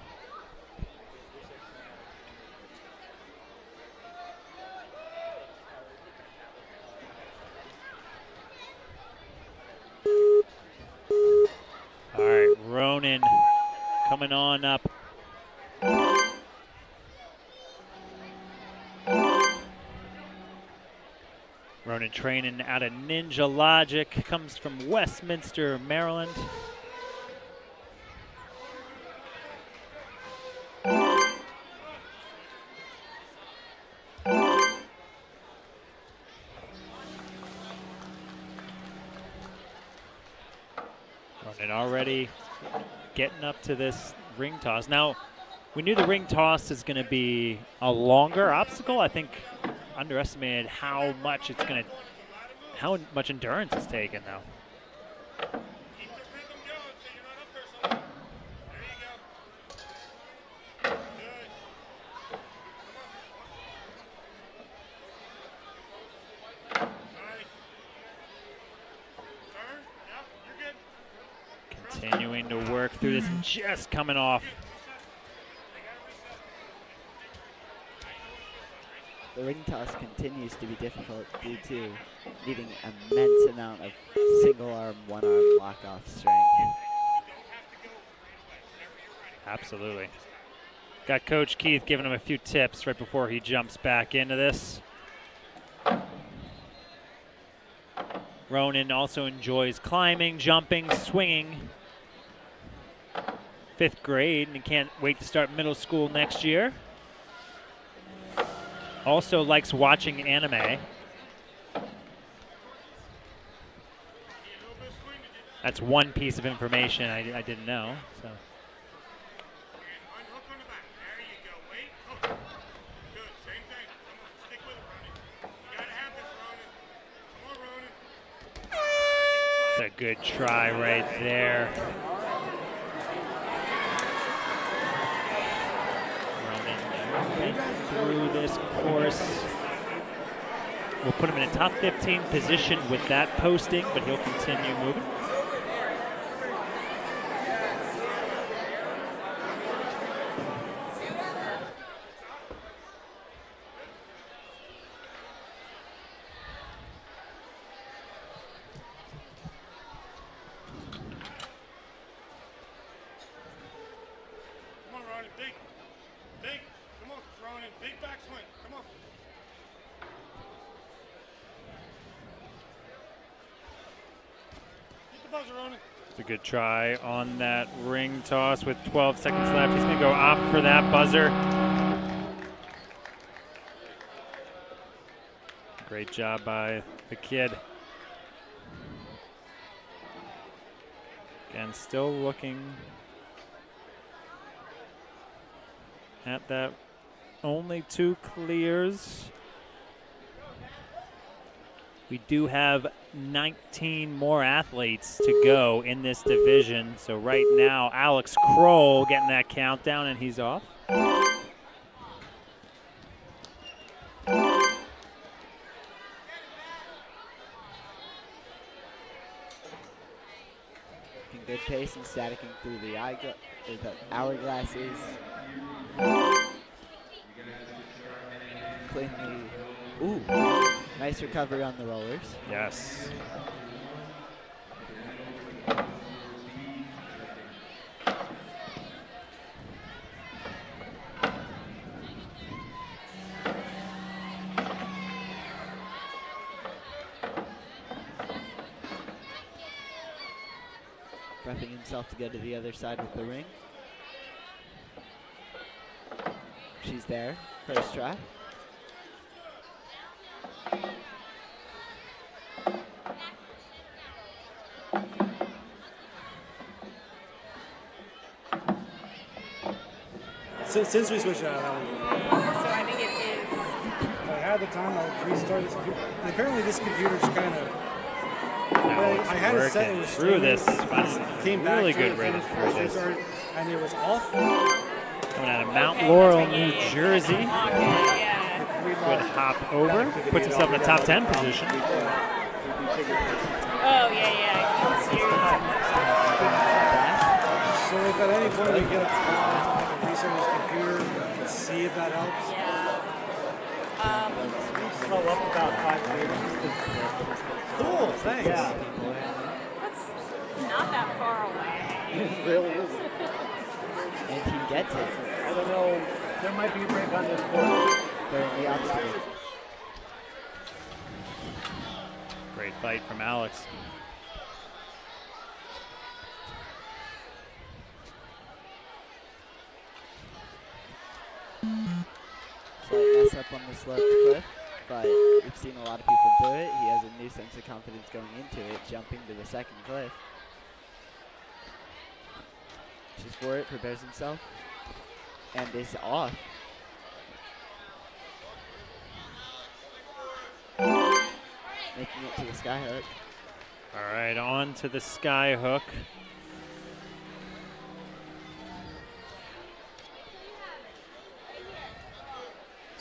All right, Ronan coming on up. Ronan training out of Ninja Logic, comes from Westminster, Maryland. Ronan already getting up to this ring toss. Now, we knew the ring toss is going to be a longer obstacle. I think underestimated how much endurance it's taken now. Continuing to work through this and just coming off. The ring toss continues to be difficult due to needing immense amount of single arm, one arm lock off strength. Absolutely. Got Coach Keith giving him a few tips right before he jumps back into this. Ronan also enjoys climbing, jumping, swinging. 5th grade, and he can't wait to start middle school next year. Also likes watching anime. That's one piece of information I didn't know. So. It's a good try right there. Running through this course. We'll put him in a top 15 position with that posting, but he'll continue moving. It's a good try on that ring toss with 12 seconds left. He's going to go opt for that buzzer. Great job by the kid. Again, still looking at that. Only 2 clears. We do have 19 more athletes to go in this division. So right now, Alex Kroll getting that countdown, and he's off. Good pace and staticking through the hourglasses. Cleanly. Ooh, nice recovery on the rollers. Yes. Prepping himself to go to the other side with the ring. She's there, first try. Since we switched out, So I think it is. if I had the time, I would restart this computer. And apparently, this computer's kind of. I had it set. It was through this. Came back Really to good it, rhythm finished, through this. restarted, and it was off. Coming out of Mount Laurel, New Jersey. Good hop over. Puts himself in the top 10 position. Oh, yeah. So if at any point we get reset his computer, let's see if that helps. Up about 5 years. Cool, thanks. That's not that far away. It really is. And he gets it. I don't know. There might be a break on this court. They're in the obstacle. Great fight from Alex. Slight mess up on the sloped cliff, but we've seen a lot of people do it. He has a new sense of confidence going into it, jumping to the second cliff. Reaches for it, prepares himself, and is off. Making it to the skyhook. All right, on to the skyhook.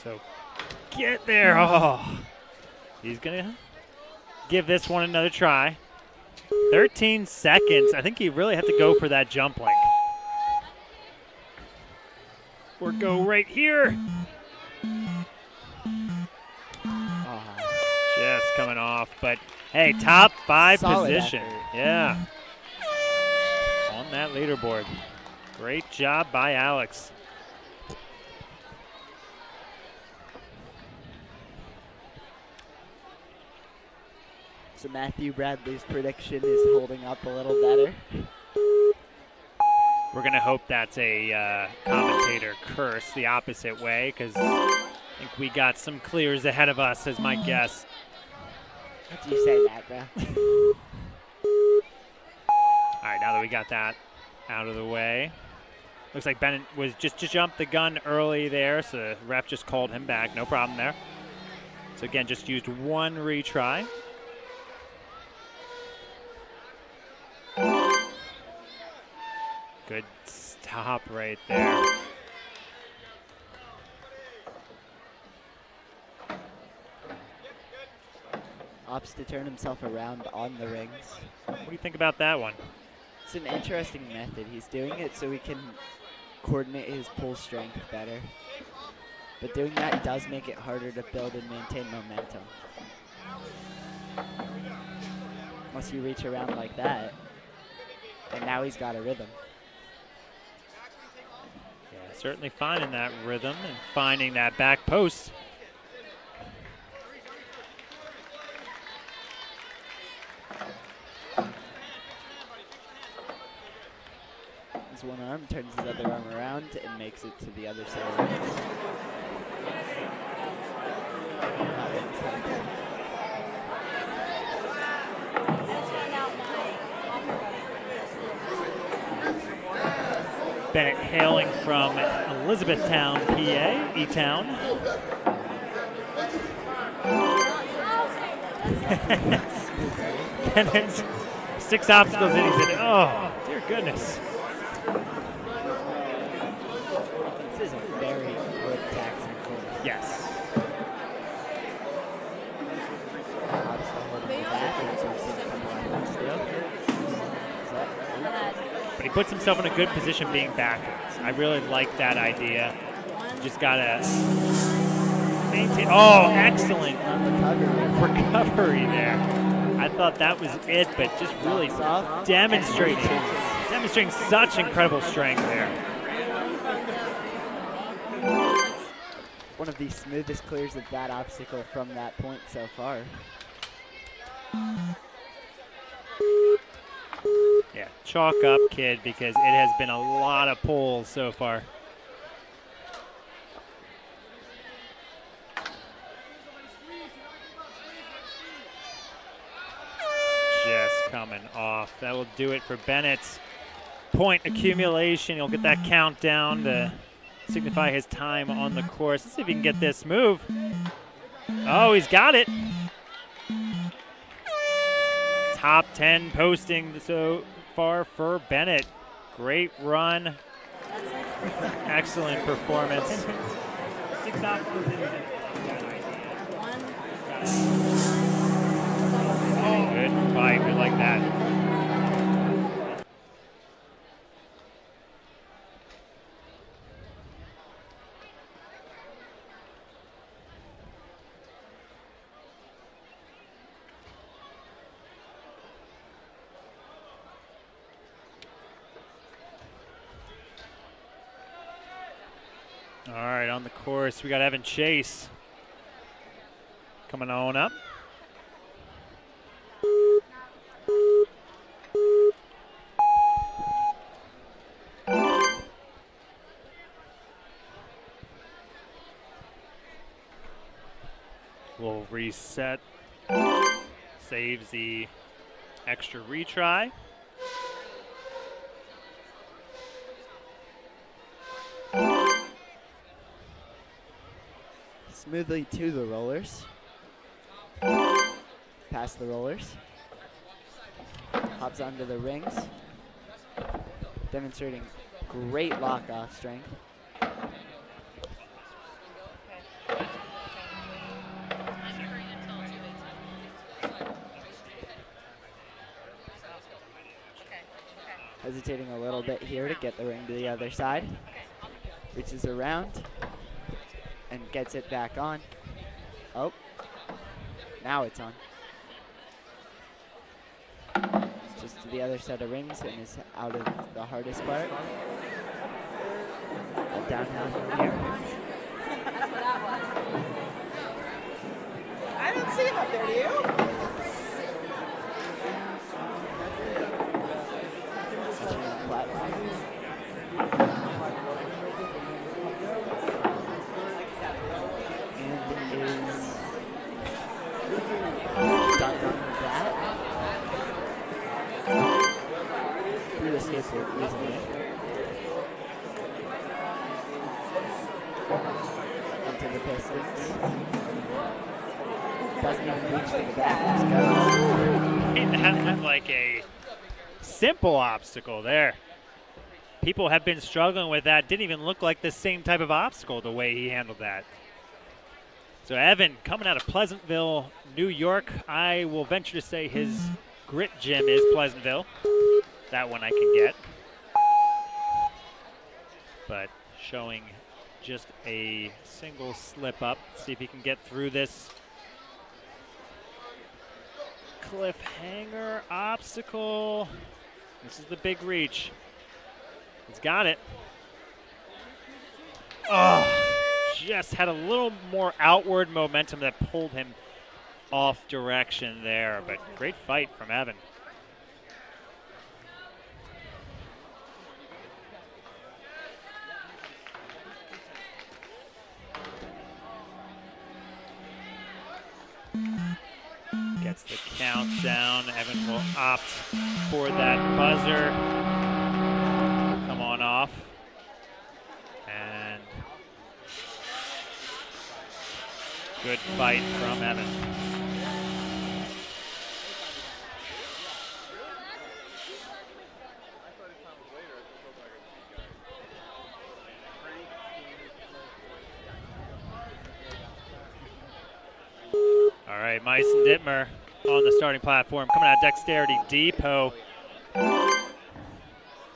So get there. Oh, he's going to give this one another try. 13 seconds. I think he really had to go for that jump link. Or go right here. Just coming off, but hey, top 5 Solid position. effort. Yeah. On that leaderboard. Great job by Alex. So Matthew Bradley's prediction is holding up a little better. We're going to hope that's a commentator curse the opposite way, because I think we got some clears ahead of us, as my guess. How'd you say that, bro? All right, now that we got that out of the way. Looks like Bennett was just jumped the gun early there, so the ref just called him back. No problem there. So again, just used one retry. Good stop right there. Opts to turn himself around on the rings. What do you think about that one? It's an interesting method. He's doing it so he can coordinate his pull strength better. But doing that does make it harder to build and maintain momentum. Once you reach around like that, and now he's got a rhythm. Yeah, certainly finding that rhythm and finding that back post. His one arm turns his other arm around and makes it to the other side of the rings. Bennett hailing from Elizabethtown, PA, E-Town. Bennett, 6 obstacles in, he said, oh, dear goodness. This is a very good taxing course. Yes. But he puts himself in a good position being backwards. I really like that idea. Just gotta maintain. Oh, excellent recovery there. I thought that was it, but just really demonstrating such incredible strength there. One of the smoothest clears of that obstacle from that point so far. Yeah, chalk up, kid, because it has been a lot of pulls so far. Just coming off. That will do it for Bennett's point accumulation. He'll get that countdown to signify his time on the course. Let's see if he can get this move. Oh, he's got it. Top 10 posting so far for Bennett. Great run. Excellent performance. 6 obstacles in. Good fight. Good like that. All right, on the course, we got Evan Chase coming on up. We'll reset, saves the extra retry. Smoothly to the rollers. Past the rollers. Hops onto the rings. Demonstrating great lock-off strength. Hesitating a little bit here to get the ring to the other side. Reaches around and gets it back on. Oh, now it's on. Just to the other set of rings and is out of the hardest part. Downhill from here. That's what that was. I don't see him up there, do you? Into the Pistons. Doesn't even reach to the back. Just goes. That looked like a simple obstacle there. people have been struggling with that. Didn't even look like the same type of obstacle the way he handled that. So Evan coming out of Pleasantville, New York. I will venture to say his grit gym is Pleasantville. That one I can get. But showing just a single slip up. See if he can get through this cliffhanger obstacle. This is the big reach. He's got it. Oh, just had a little more outward momentum that pulled him off direction there, but great fight from Evan. Gets the countdown. Evan will opt for that buzzer. Come on off. And good fight from Evan. All right, Meissen Dittmer on the starting platform, coming out of Dexterity Depot.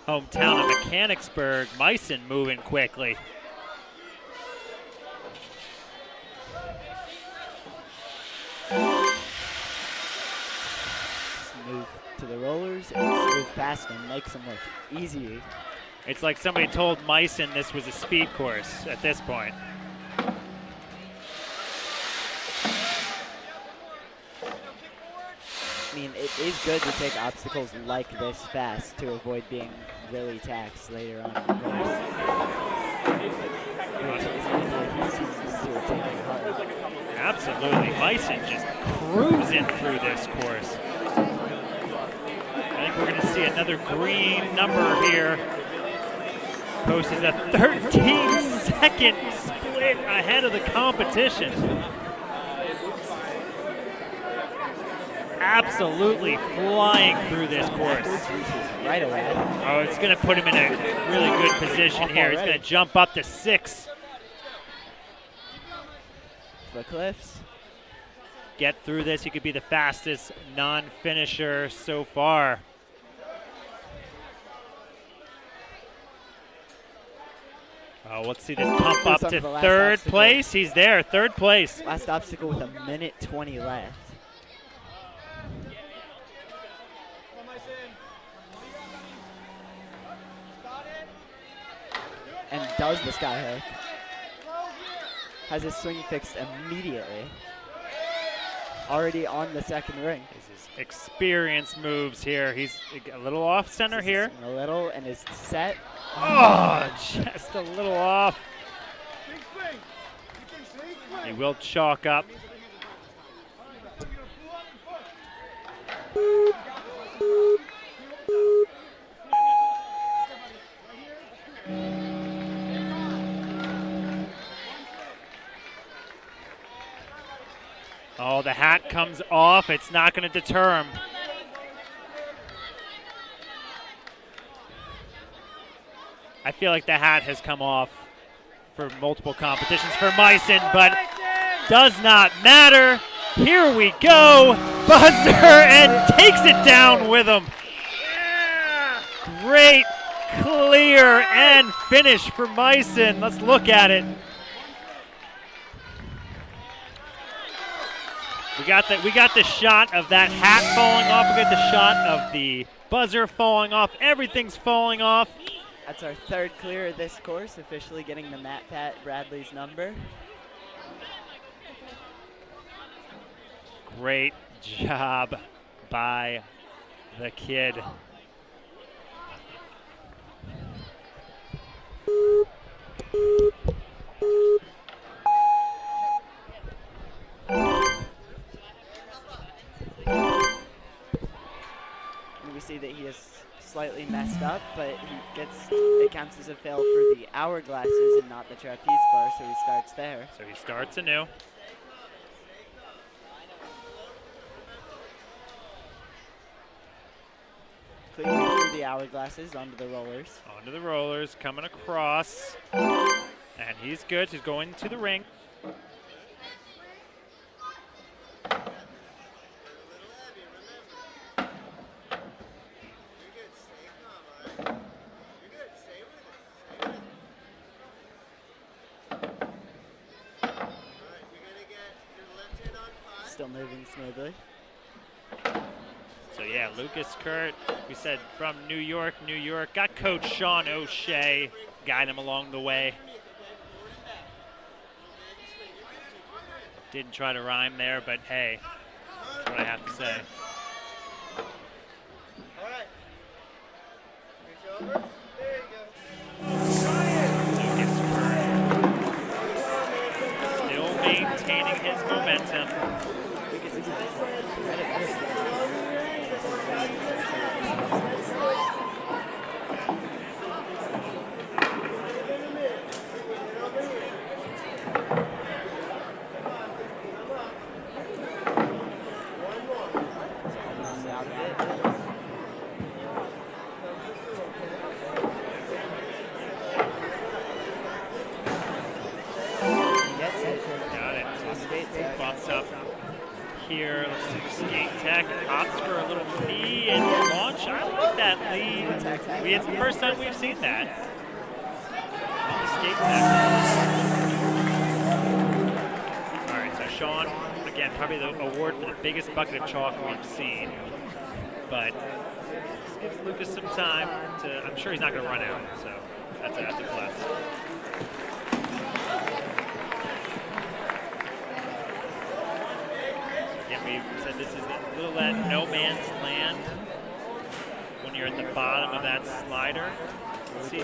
Hometown of Mechanicsburg. Meissen moving quickly. Smooth to the rollers and smooth past him, makes him look easy. It's like somebody told Meissen this was a speed course at this point. I mean, it is good to take obstacles like this fast to avoid being really taxed later on in the course. Absolutely. Meissen just cruising through this course. I think we're going to see another green number here. Posted a 13-second split ahead of the competition. Absolutely flying through this course. Right away. Oh, it's going to put him in a really good position here. He's going to jump up to 6. The cliffs. Get through this. He could be the fastest non-finisher so far. Oh, let's see this pump up to third place. He's there, third place. Last obstacle with 1:20 left. And does the sky hook. Has his swing fixed immediately. Already on the second ring. His experience moves here. He's a little off center here. A little, and is set. Oh, just a little off. He will chalk up. Oh, the hat comes off. It's not going to deter him. I feel like the hat has come off for multiple competitions for Meissen, but does not matter. Here we go. Buzzer and takes it down with him. Great clear and finish for Meissen. Let's look at it. We got the shot of that hat falling off. We got the shot of the buzzer falling off. Everything's falling off. That's our third clear of this course, officially getting the Matt Pat Bradley's number. Great job by the kid. We see that he is slightly messed up, but it counts as a fail for the hourglasses and not the trapeze bar, so he starts there. So he starts anew. Clearly through the hourglasses, onto the rollers. Onto the rollers, coming across. And he's good. He's going to the ring. Still moving smoothly. So yeah, Lucas Kurt, we said from New York, got Coach Sean O'Shea, guide him along the way. Didn't try to rhyme there, but hey, that's what I have to say. All right. Reach over. There you go. Still maintaining his momentum. Bumps up here. Let's see the skate tech. Opts for a little knee and launch. I like that lead. It's the first time we've seen that. On the skate tech. All right, so Sean, again, probably the award for the biggest bucket of chalk we've seen. But this gives Lucas some time to, I'm sure he's not going to run out, so that's a plus. We said this is a little that no man's land when you're at the bottom of that slider. See,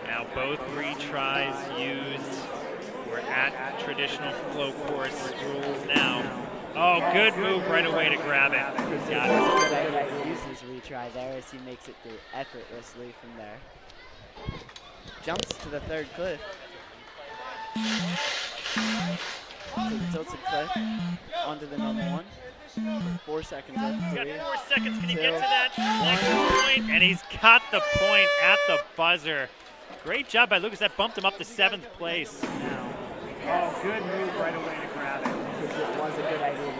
now both retries used. We're at traditional flow course rules now. Oh, good move right away to grab it. Got it. Use his retry there as he makes it through effortlessly from there. Jumps to the third cliff. To the tilted cliff. Onto the normal one. 4 seconds left. He's got 4 seconds. Can he get to that next point? And he's got the point at the buzzer. Great job by Lucas. That bumped him up to 7th place. Oh, good move right away to grab it. Because it was a good idea.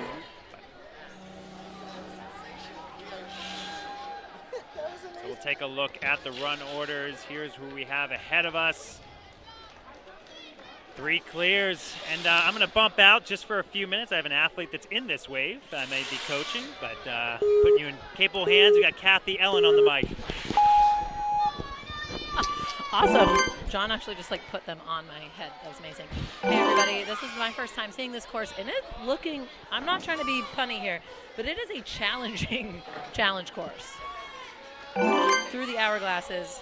So we'll take a look at the run orders. Here's who we have ahead of us. 3 clears, and I'm going to bump out just for a few minutes. I have an athlete that's in this wave. I may be coaching, but putting you in capable hands. We got Kathy Ellen on the mic. Awesome. John actually just like put them on my head. That was amazing. Hey everybody, this is my first time seeing this course, and it's looking, I'm not trying to be punny here, but it is a challenging challenge course. Through the hourglasses.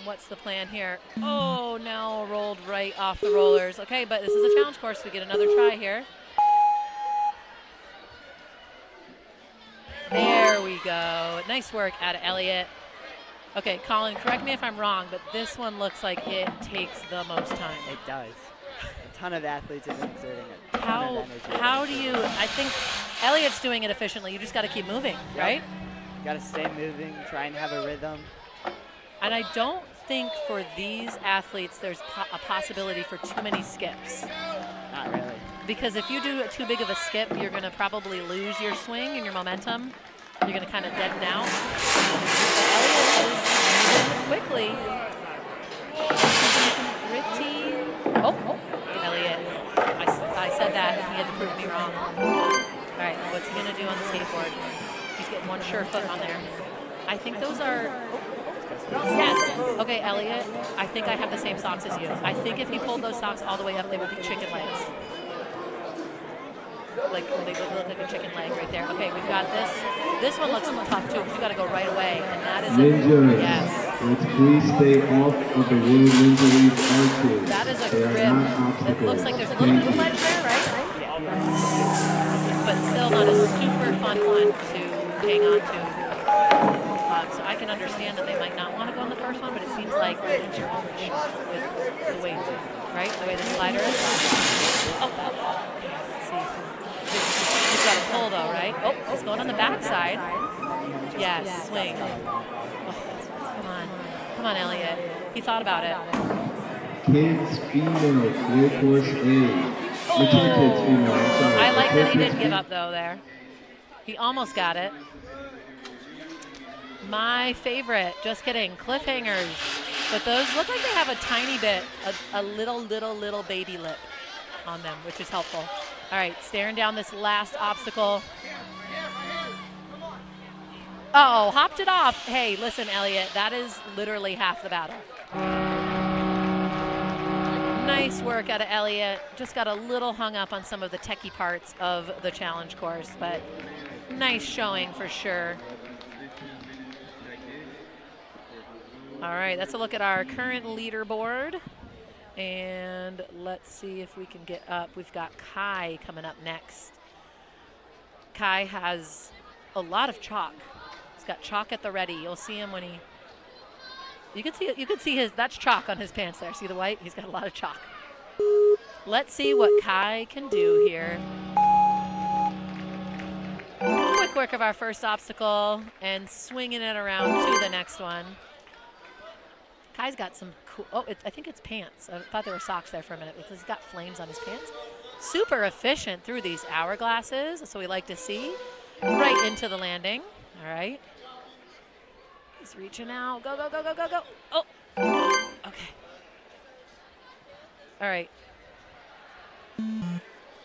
What's the plan here? Oh, no, rolled right off the rollers. Okay, but this is a challenge course. We get another try here. There we go. Nice work out of Elliott. Okay, Colin, correct me if I'm wrong, but this one looks like it takes the most time. It does. A ton of athletes have been exerting a ton of energy. How do you, I think Elliott's doing it efficiently. You just got to keep moving, right? Got to stay moving, try and have a rhythm. And I don't think for these athletes there's a possibility for too many skips. Not really. Because if you do too big of a skip, you're going to probably lose your swing and your momentum. You're going to kind of deaden out. But Elliott is moving quickly. Oh, Elliott. I said that, and he had to prove me wrong. All right, what's he going to do on the skateboard? He's getting one sure foot on there. I think those are... Yes. Okay, Elliott, I think I have the same socks as you. I think if he pulled those socks all the way up, they would be chicken legs. Like, they would look like a chicken leg right there. Okay, we've got this. This one looks tough, too. You got to go right away, and that is Ninja, yes. Let's please stay off of the World Ninja League arches. That is a grip. It looks like there's a little bit of ledge there, right? But still not a super fun one to hang on to. So I can understand that they might not want to go on the first one, but it seems like it's your only shot with the way right? The way the slider is. Oh, let's see. He's got a pull though, right? Oh, he's going on the backside. Yes, swing. Oh, come on, Elliot. He thought about it. Kids female, floor course A. Mature kids female, I'm sorry. I like that he didn't give up though there. He almost got it. My favorite, just kidding, cliffhangers. But those look like they have a tiny bit, a little baby lip on them, which is helpful. All right, staring down this last obstacle. Uh-oh, hopped it off. Hey, listen, Elliot, that is literally half the battle. Nice work out of Elliot. Just got a little hung up on some of the techie parts of the challenge course, but nice showing for sure. All right, that's a look at our current leaderboard. And let's see if we can get up. We've got Kai coming up next. Kai has a lot of chalk. He's got chalk at the ready. You'll see him when he, you can see his, that's chalk on his pants there. See the white? He's got a lot of chalk. Let's see what Kai can do here. Quick work of our first obstacle and swinging it around to the next one. Kai's got some cool, I think it's pants. I thought there were socks there for a minute because he's got flames on his pants. Super efficient through these hourglasses. That's what we like to see. Right into the landing. All right. He's reaching out. Go, go, go, go, go, go. Oh, okay. All right.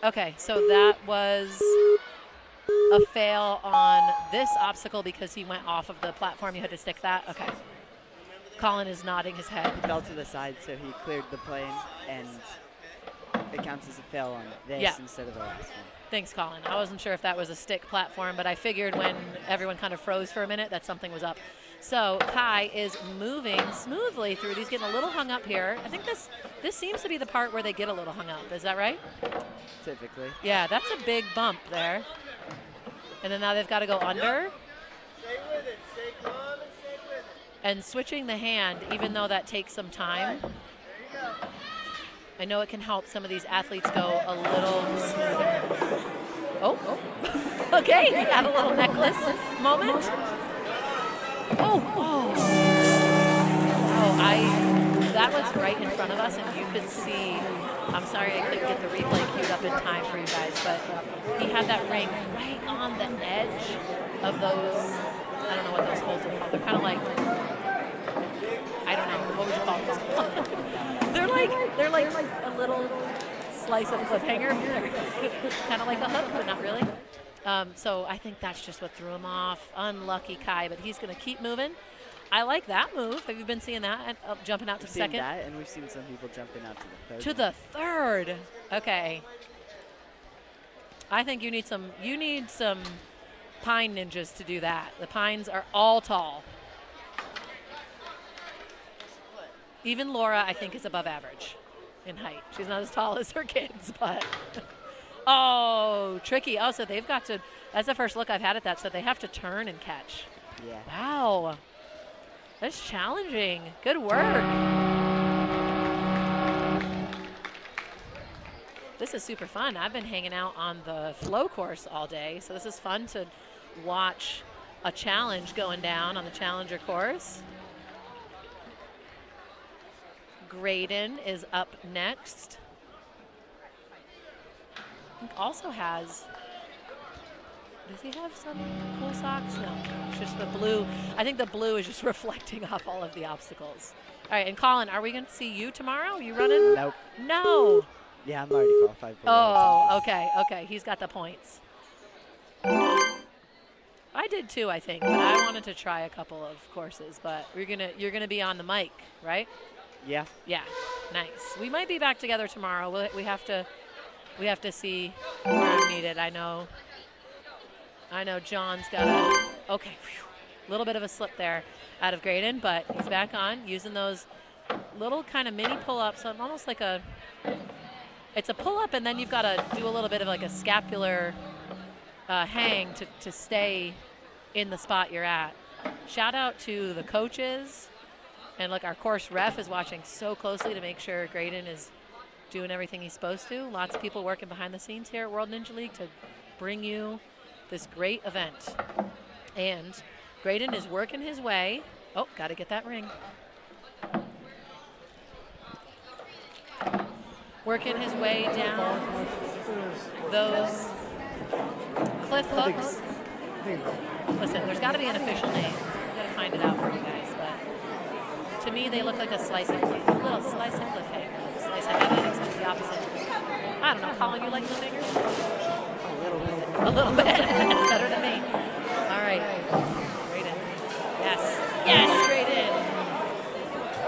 Okay, so that was a fail on this obstacle because he went off of the platform. You had to stick that? Okay. Colin is nodding his head. He fell to the side, so he cleared the plane, and it counts as a fail on this instead of the last one. Thanks, Colin. I wasn't sure if that was a stick platform, but I figured when everyone kind of froze for a minute that something was up. So Kai is moving smoothly through these, getting a little hung up here. I think this seems to be the part where they get a little hung up. Is that right? Typically. Yeah, that's a big bump there. And then now they've got to go under. Stay with it. Stay calm and stay with it. And switching the hand, even though that takes some time, I know it can help some of these athletes go a little smoother. Oh. Okay, he had a little necklace moment. That was right in front of us, and you could see, I'm sorry I couldn't get the replay queued up in time for you guys, but he had that ring right on the edge of those, I don't know what those holes are called. They're kind of like, I don't know, what would you call those? they're like a little slice of cliffhanger. Kind of like a hook, but not really. So I think that's just what threw him off. Unlucky Kai, but he's going to keep moving. I like that move. Have you been seeing that? Jumping out to We've second? seen that, and we've seen some people jumping out to the third. To the third. Okay. I think you need some pine ninjas to do that. The pines are all tall. Even Laura, I think, is above average in height. She's not as tall as her kids, but oh, tricky. Oh, so they've got to, that's the first look I've had at that, so they have to turn and catch. Yeah. Wow. That's challenging. Good work. This is super fun. I've been hanging out on the flow course all day, so this is fun to watch a challenge going down on the Challenger course. Graydon is up next. I think also has, does he have some cool socks? No, it's just the blue. I think the blue is just reflecting off all of the obstacles. All right, and Colin, are we going to see you tomorrow? You running? Nope. No. Yeah, I'm already qualified for Oh, okay. He's got the points. I did too, I think, but I wanted to try a couple of courses. But you're gonna be on the mic, right? Yeah. Yeah. Nice. We might be back together tomorrow. We have to see where I'm needed. I know John's got a little bit of a slip there out of Graydon, but he's back on using those little kind of mini pull-ups. So almost like it's a pull-up, and then you've got to do a little bit of like a scapular hang to stay in the spot you're at. Shout out to the coaches, and look, our course ref is watching so closely to make sure Graydon is doing everything he's supposed to. Lots of people working behind the scenes here at World Ninja League to bring you this great event. And Graydon is working his way. Oh, got to get that ring. Working his way down those cliff hooks. Listen, there's got to be an official name. I've got to find it out for you guys. But to me, they look like a slice of cliff, a little slice of cliffhanger, like a slice of heaven, except the opposite. I don't know. Colin, you like cliffhangers? A little bit. A little bit. That's better than me. All right. Graydon. Yes. Yes, Graydon.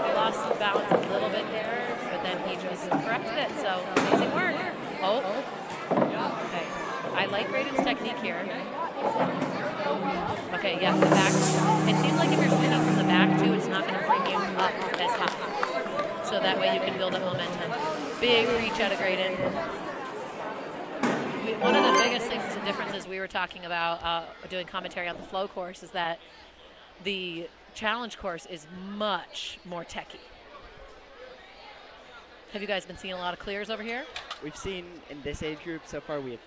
He lost the balance a little bit there, but then he just corrected it. So amazing work. Oh. Okay. I like Graydon's technique here. Okay, yeah, the back. It seems like if you're swinging from the back too, it's not going to bring you up as high. So that way you can build up momentum. Big reach out of Graydon. One of the biggest things, the differences we were talking about doing commentary on the flow course is that the challenge course is much more techy. Have you guys been seeing a lot of clears over here? We've seen in this age group so far we have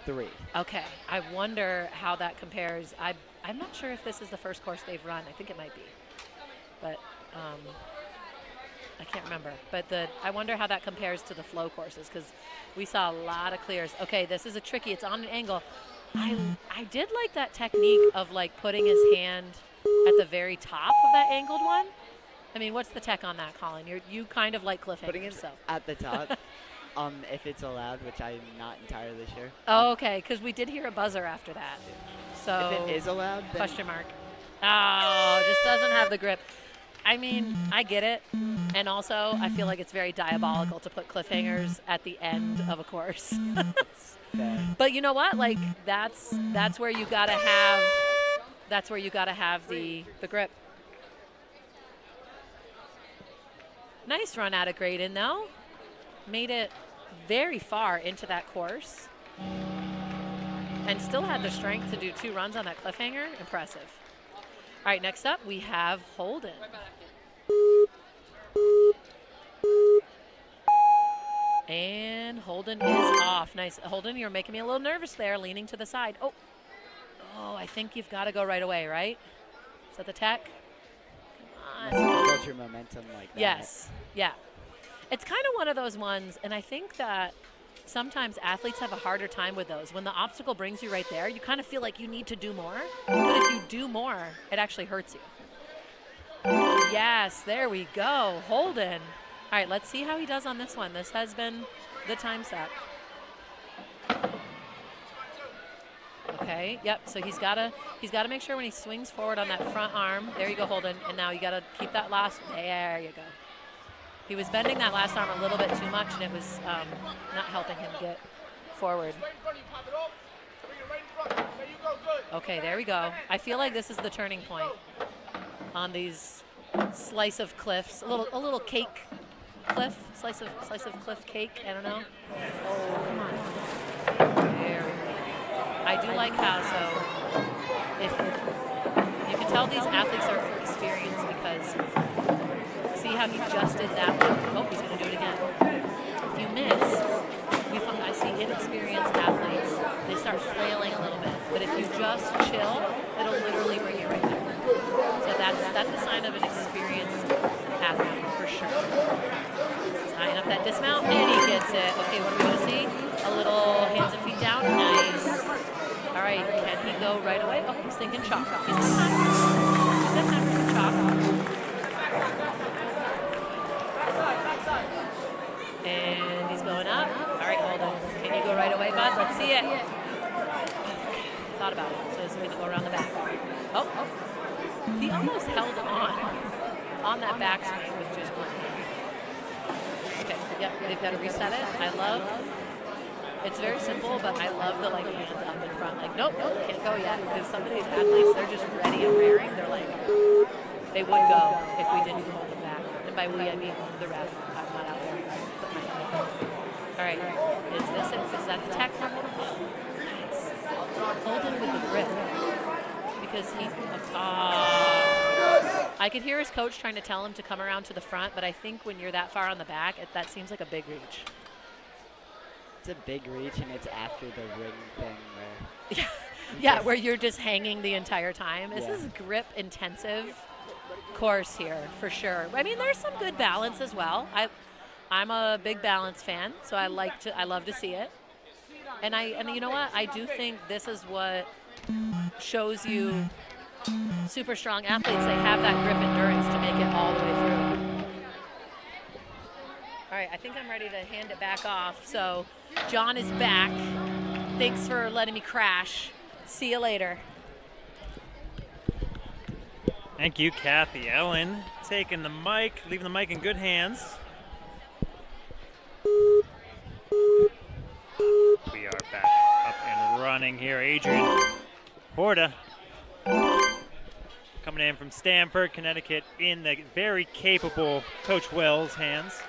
3. Okay, I wonder how that compares. I'm not sure if this is the first course they've run. I think it might be, but I can't remember. But I wonder how that compares to the flow courses, because we saw a lot of clears. Okay, this is a tricky. It's on an angle. I did like that technique of like putting his hand at the very top of that angled one. I mean, what's the tech on that, Colin? You kind of like cliffhangers. Putting it at the top. If it's allowed, which I'm not entirely sure. Oh, okay, because we did hear a buzzer after that. So if it is allowed, then question mark. Oh, just doesn't have the grip. I mean, I get it. And also, I feel like it's very diabolical to put cliffhangers at the end of a course. But you know what? Like that's where you gotta have the grip. Nice run out of Graydon though. Made it very far into that course and still had the strength to do 2 runs on that cliffhanger. Impressive. All right, next up we have Holden. And Holden is off. Nice. Holden, you're making me a little nervous there, leaning to the side. Oh, I think you've got to go right away, right? Is that the tech? Come on. Build your momentum like that. Yes. Yeah. It's kind of one of those ones, and I think that sometimes athletes have a harder time with those. When the obstacle brings you right there, you kind of feel like you need to do more. But if you do more, it actually hurts you. Yes, there we go. Holden. All right, let's see how he does on this one. This has been the time set. Okay, yep, so he's gotta make sure when he swings forward on that front arm. There you go, Holden. And now you gotta keep that last, there you go. He was bending that last arm a little bit too much, and it was not helping him get forward. Okay, there we go. I feel like this is the turning point on these slice of cliffs. A little cake cliff, slice of cliff cake. I don't know. Oh, come on. There we go. I do like how if you can tell these athletes are experienced because. See how he just did that one? Oh, he's going to do it again. If you miss, I see inexperienced athletes. They start flailing a little bit. But if you just chill, it'll literally bring you right there. So that's a sign of an experienced athlete for sure. Tying up that dismount, and he gets it. Okay, what are we going to see? A little hands and feet down. Nice. All right, can he go right away? Oh, he's thinking chalk. He's got time. He's got time for some chalk. And he's going up. All right, hold on. Can you go right away, bud? Let's see it. Thought about it. So he's going to go around the back. Oh. He almost held on that backswing, which is great. Okay, yep, they've got to reset it. It's very simple, but I love the hand up in front. Like, nope, can't go yet. Because some of these athletes, they're just ready and raring. They're like, they would go if we didn't hold them back. And by we, I mean the ref. I'm not out there. All right, is that the tech for Holden? Nice. Holden with the grip. Because he, I could hear his coach trying to tell him to come around to the front, but I think when you're that far on the back, that seems like a big reach. It's a big reach, and it's after the ring thing where... Yeah, where you're just hanging the entire time. This Yeah. is grip intensive course here for sure. I mean, there's some good balance as well. I'm a big balance fan, so I love to see it. And you know what? I do think this is what shows you super strong athletes. They have that grip endurance to make it all the way through. All right, I think I'm ready to hand it back off. So John is back. Thanks for letting me crash. See you later. Thank you, Kathy Ellen, taking the mic, leaving the mic in good hands. We are back up and running here. Adrian Porta coming in from Stamford, Connecticut, in the very capable Coach Wells' hands.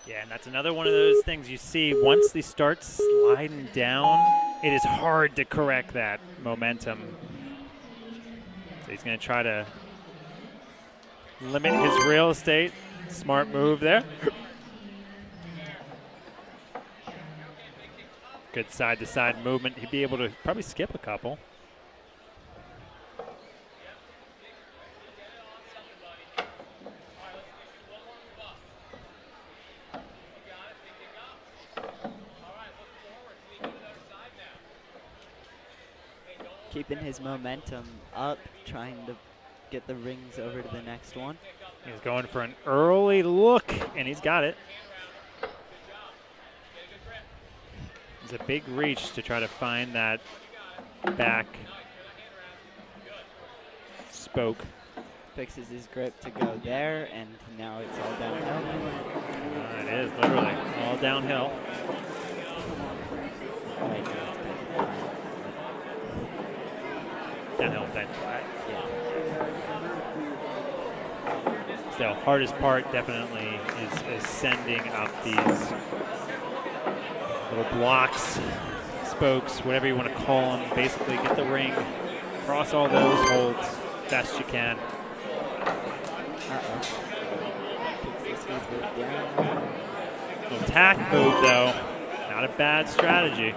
Yeah, and that's another one of those things you see once they start sliding down, it is hard to correct that momentum. So he's going to try to limit his real estate. Smart move there. Good side-to-side movement. He'd be able to probably skip a couple. Keeping his momentum up, trying to get the rings over to the next one. He's going for an early look, and he's got it. It's a big reach to try to find that back spoke. Fixes his grip to go there, and now it's all downhill. It is literally all downhill. Right now it's Downhill and then flat. Yeah. Still, hardest part definitely is sending up these little blocks, spokes, whatever you want to call them. Basically, get the ring, cross all those holds best you can. Little tack move, though. Not a bad strategy.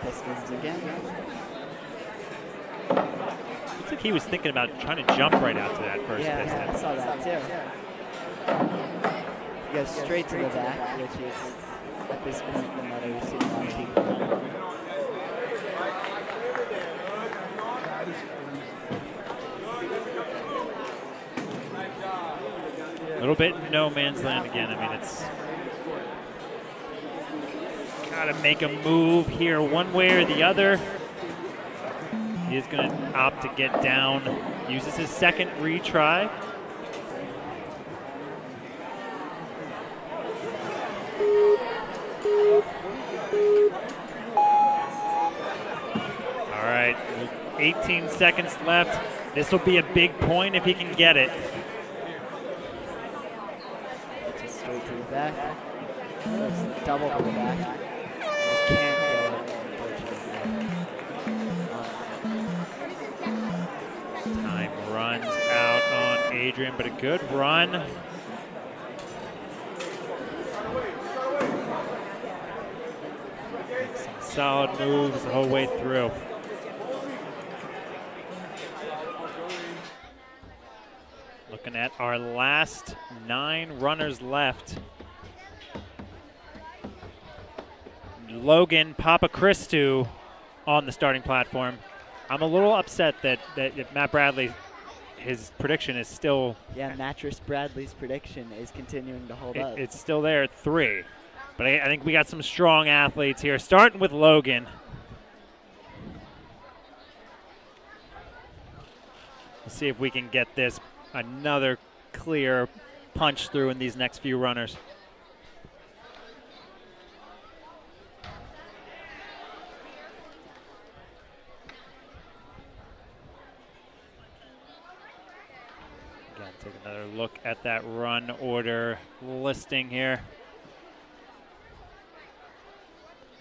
Pistons again. Looks like he was thinking about trying to jump right out to that first piston. Yeah, I saw that too. He goes straight to the back, which is, at this point, the motto we've seen a lot of people. A little bit no man's land again. I mean, it's got to make a move here one way or the other. He is going to opt to get down. Uses his second retry. All right, 18 seconds left. This will be a big point if he can get it. Just straight to the back. Double to the back. Just can't go, unfortunately. Time runs out on Adrian, but a good run. Some solid moves the whole way through. Looking at our last 9 runners left. Logan Papachristou on the starting platform. I'm a little upset that Matt Bradley, his prediction is still... Yeah, Mattress Bradley's prediction is continuing to hold up. It's still there at 3. But I think we got some strong athletes here, starting with Logan. We'll see if we can get this another clear punch through in these next few runners. Again, Take another look at that run order listing here.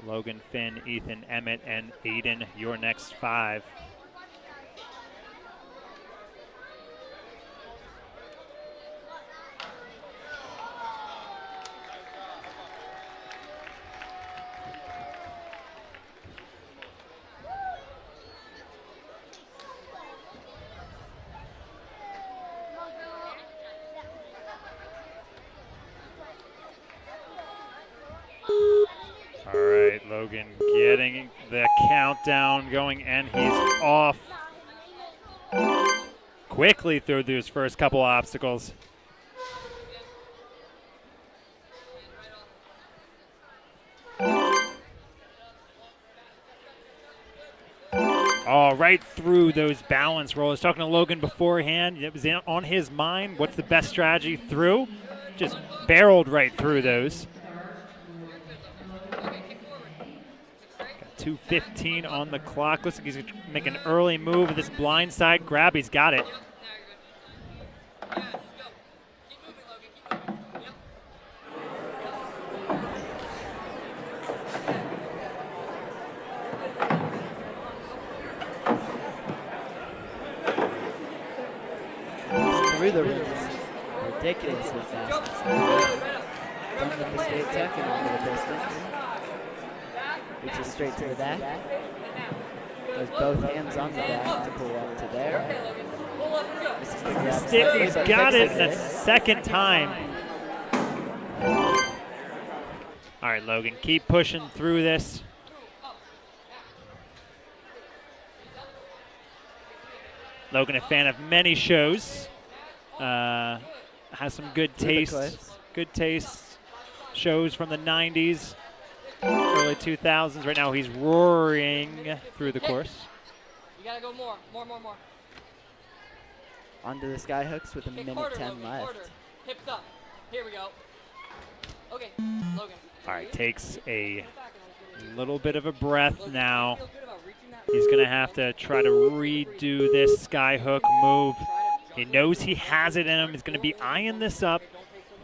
Logan, Finn, Ethan, Emmett, and Aiden, your next 5. Logan getting the countdown going, and he's off quickly through those first couple obstacles. Oh, right through those balance rolls. Talking to Logan beforehand, it was on his mind. What's the best strategy through? Just barreled right through those. 2:15 on the clock. Looks like he's going to make an early move with this blind side grab. He's got it. Through the rings. Ridiculously fast. Done with the skate tuck and onto the piston. Reaches straight to the back. Goes both hands on the back to pull up to there. This is the grab. He's got it the second time. All right, Logan, keep pushing through this. Logan, a fan of many shows. Has some good taste. Good taste shows from the 90s. Early 2000s. Right now he's roaring through the course. You gotta go more. Onto the sky hooks with a minute 10 left. Quarter. Hips up. Here we go. Okay, Logan. All right, takes a little bit of a breath now. He's gonna have to try to redo this sky hook move. He knows he has it in him. He's gonna be eyeing this up,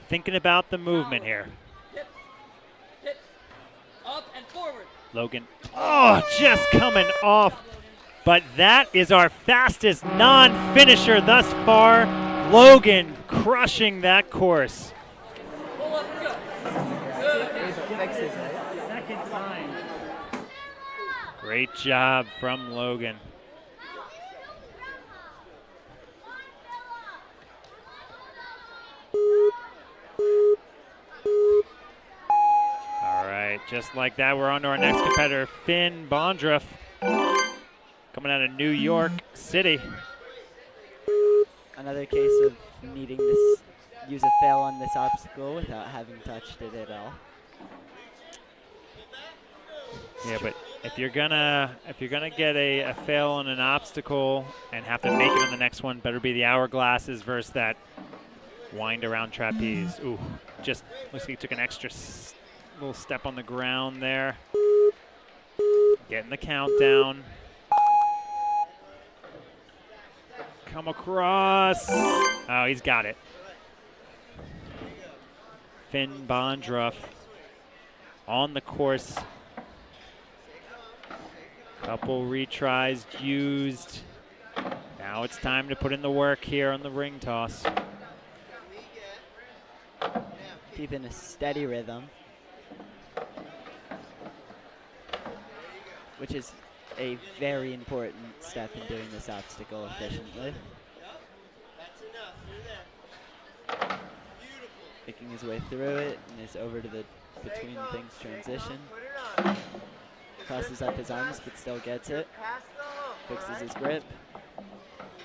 thinking about the movement here. Up and forward. Logan, just coming off. But that is our fastest non-finisher thus far. Logan crushing that course. Pull up, go. Good. Second time. Great job from Logan. All right, just like that, we're on to our next competitor, Finn Bondruff, coming out of New York City. Another case of needing to use a fail on this obstacle without having touched it at all. Yeah, but if you're gonna get a fail on an obstacle and have to make it on the next one, better be the hourglasses versus that wind around trapeze. Ooh, just looks like he took an extra little step on the ground there. Getting the countdown. Come across. Oh, he's got it. Finn Bondruff on the course. Couple retries used. Now it's time to put in the work here on the ring toss. Keeping a steady rhythm, which is a very important step in doing this obstacle efficiently. Making his way through it and is over to the between things transition. Crosses up his arms but still gets it. Fixes his grip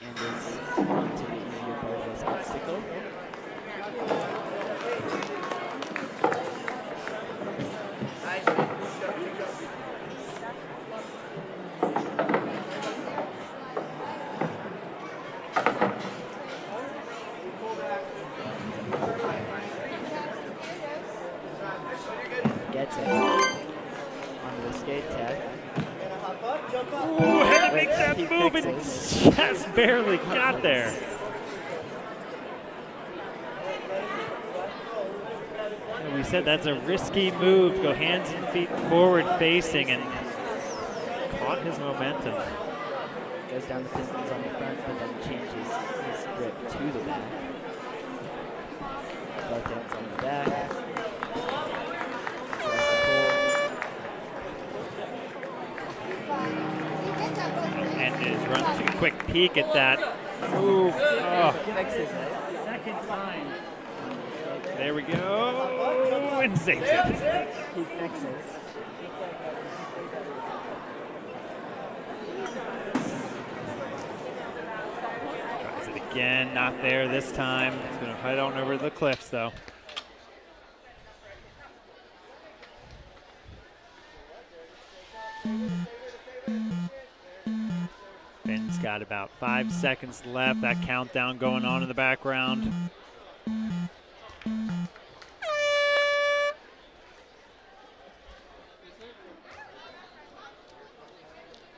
and is on to the easier part of this obstacle. Gets it. Onto the skate tag. Ooh, had to make that move and just barely got there. we said that's a risky move. Go hands and feet forward facing, and caught his momentum. Goes down the pistons on the front, but then changes his grip to the back. Both hands on the back. And is running a quick peek at that move. Oh. Second time. There we go. And saves it. He fixes. Tries it again. Not there this time. He's going to head on over the cliffs, though. Finn's got about 5 seconds left. That countdown going on in the background.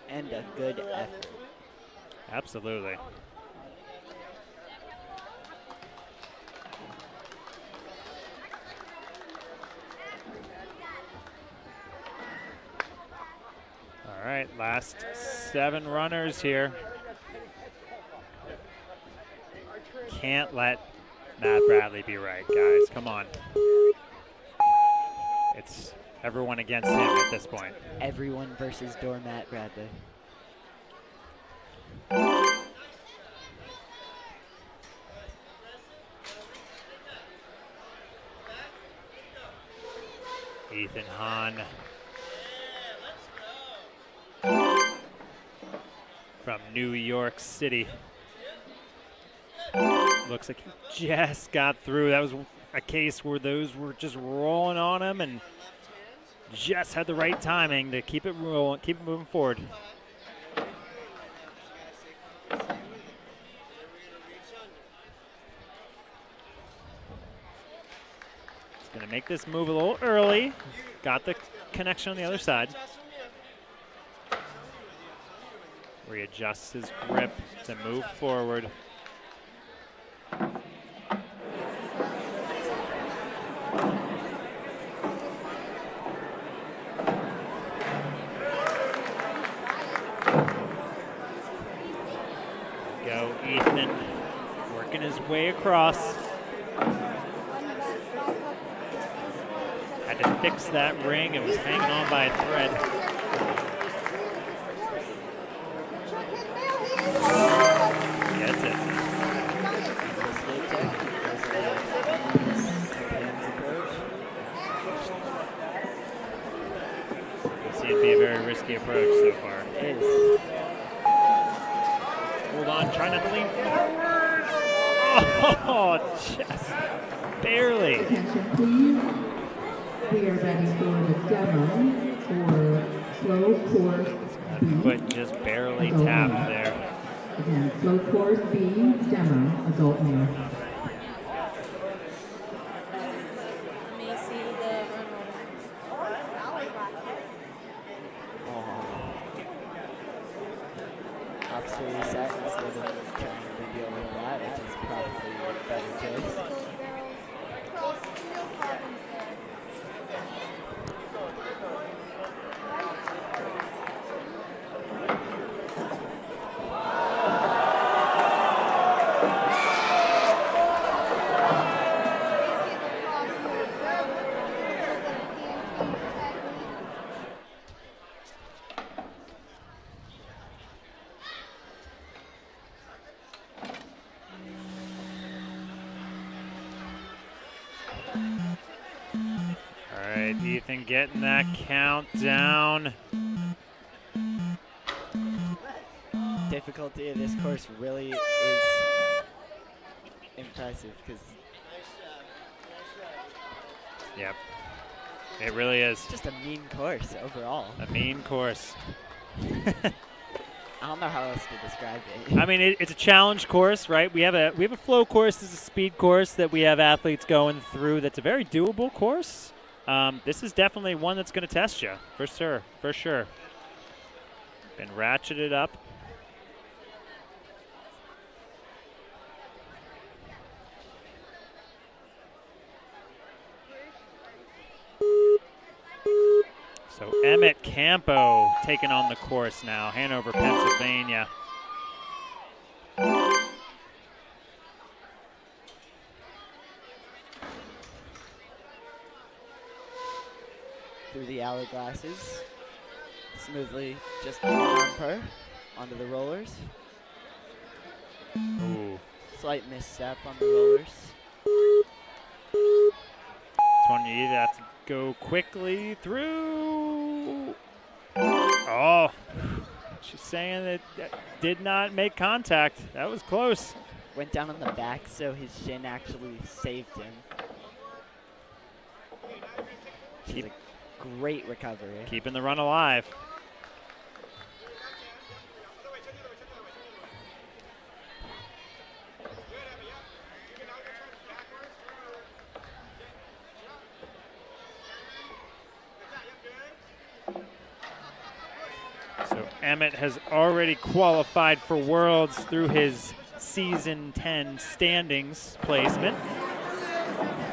And a good effort. Absolutely. All right, last 7 runners here. Can't let Matt Bradley be right, guys. Come on. It's everyone against him at this point. Everyone versus Doormat Bradley. Ethan Hahn from New York City. Looks like he just got through. That was a case where those were just rolling on him and just had the right timing to keep it rolling, keep it moving forward. Going to make this move a little early. Got the connection on the other side. Readjusts his grip to move forward. Go, Ethan. Working his way across. Had to fix that ring. It was hanging on by a thread. Gets it. It seemed to be a very risky approach so far. It is. Hold on, try not to lean forward. Oh, just barely. Attention, please. We are ready for the demo for slow course B. Foot just barely tapped there. Again, slow course B, demo, adult male. Let me see the Absolutely set instead of trying to deal with that, which is probably a better choice. Ethan getting that countdown. Difficulty of this course really is impressive because Yep, it really is. It's just a mean course overall. A mean course. I don't know how else to describe it. I mean, it's a challenge course, right? We have a flow course. This is a speed course that we have athletes going through. That's a very doable course. This is definitely one that's going to test you, for sure, for sure. Been ratcheted up. Emmett Campo taking on the course now, Hanover, Pennsylvania. Through the hourglasses, smoothly, just on per, onto the rollers. Ooh. Slight misstep on the rollers. This one you either have to go quickly through. Oh, she's saying that did not make contact. That was close. Went down on the back, so his shin actually saved him. She's a great recovery. Keeping the run alive. So Emmett has already qualified for Worlds through his Season 10 standings placement.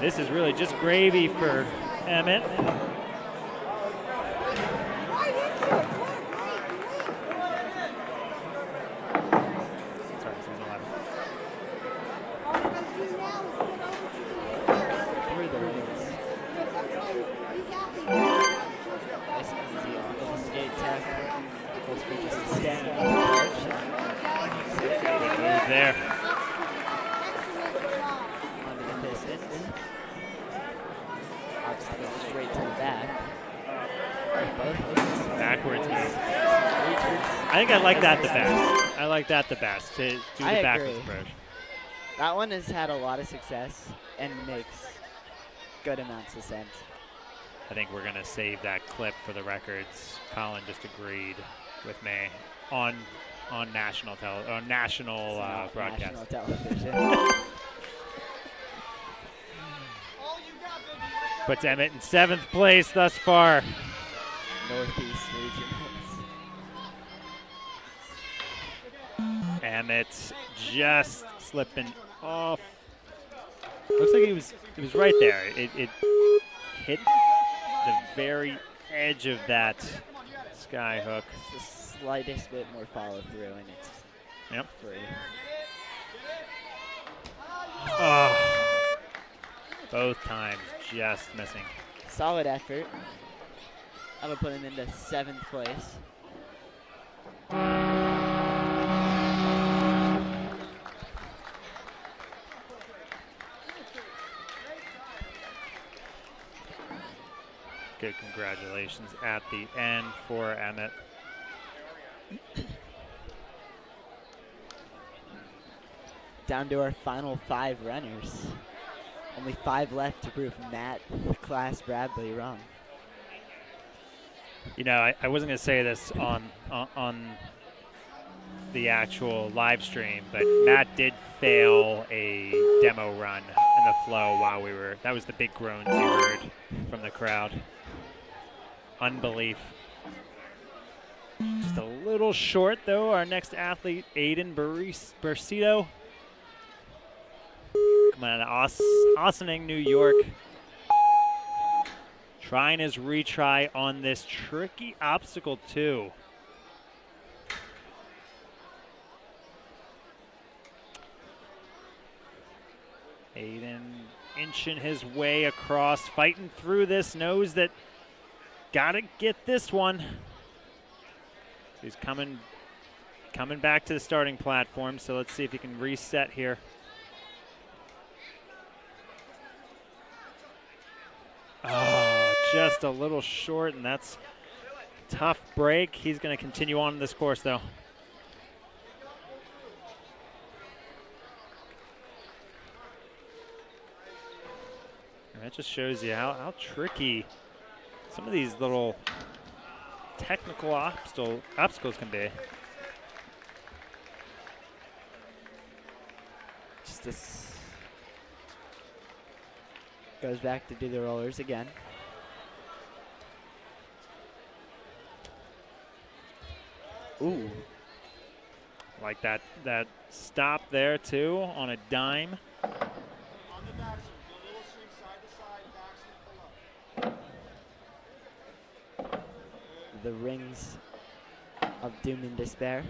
This is really just gravy for Emmett. Sorry, Season 11. Through the rings. Nice and easy on the skate tech. Goes for just a standing on the ledge. Move there. Onto the pistons. Obstacle straight to the back. Both legs. Backwards move. I think I like that the best. I like that the best, to do the I backwards agree. approach. That one has had a lot of success and makes good amounts of sense. I think we're going to save that clip for the records. Colin just agreed with me on national broadcast. National television. Puts Emmett in 7th place thus far. Northeast regions. Emmett's just slipping off. Looks like it was right there. It hit the very edge of that sky hook. The slightest bit more follow through and it's free. Oh. Both times just missing. Solid effort. That'll put him into 7th place. Good congratulations at the end for Emmett. Down to our final 5 runners. Only 5 left to prove Matt Class Bradley wrong. You know, I wasn't going to say this on the actual live stream, but Matt did fail a demo run in the flow while we were. That was the big groans you heard from the crowd. Unbelief. Just a little short, though. Our next athlete, Aiden Burcito. Coming out of Ossining, New York. Trying his retry on this tricky obstacle, too. Aiden inching his way across, fighting through this, knows that gotta get this one. He's coming back to the starting platform, so let's see if he can reset here. Oh, just a little short, and that's a tough break. He's going to continue on in this course, though. And that just shows you how tricky some of these little technical obstacles can be. Just this goes back to do the rollers again. Ooh. Like that stop there too on a dime. the rings of doom and despair.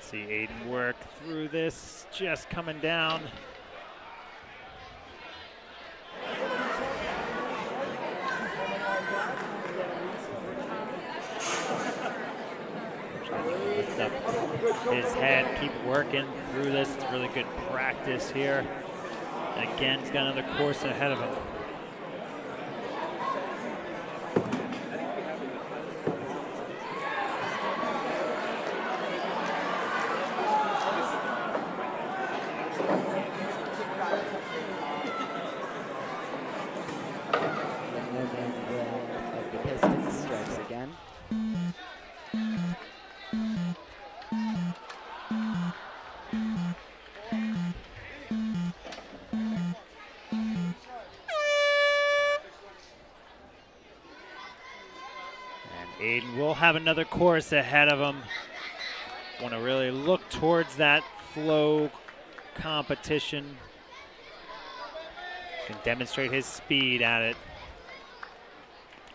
See Aiden work through this, just coming down. Lift up his head, keep working through this. It's really good practice here. And again, he's got another course ahead of him. Aiden will have another course ahead of him. Want to really look towards that flow competition. Can demonstrate his speed at it.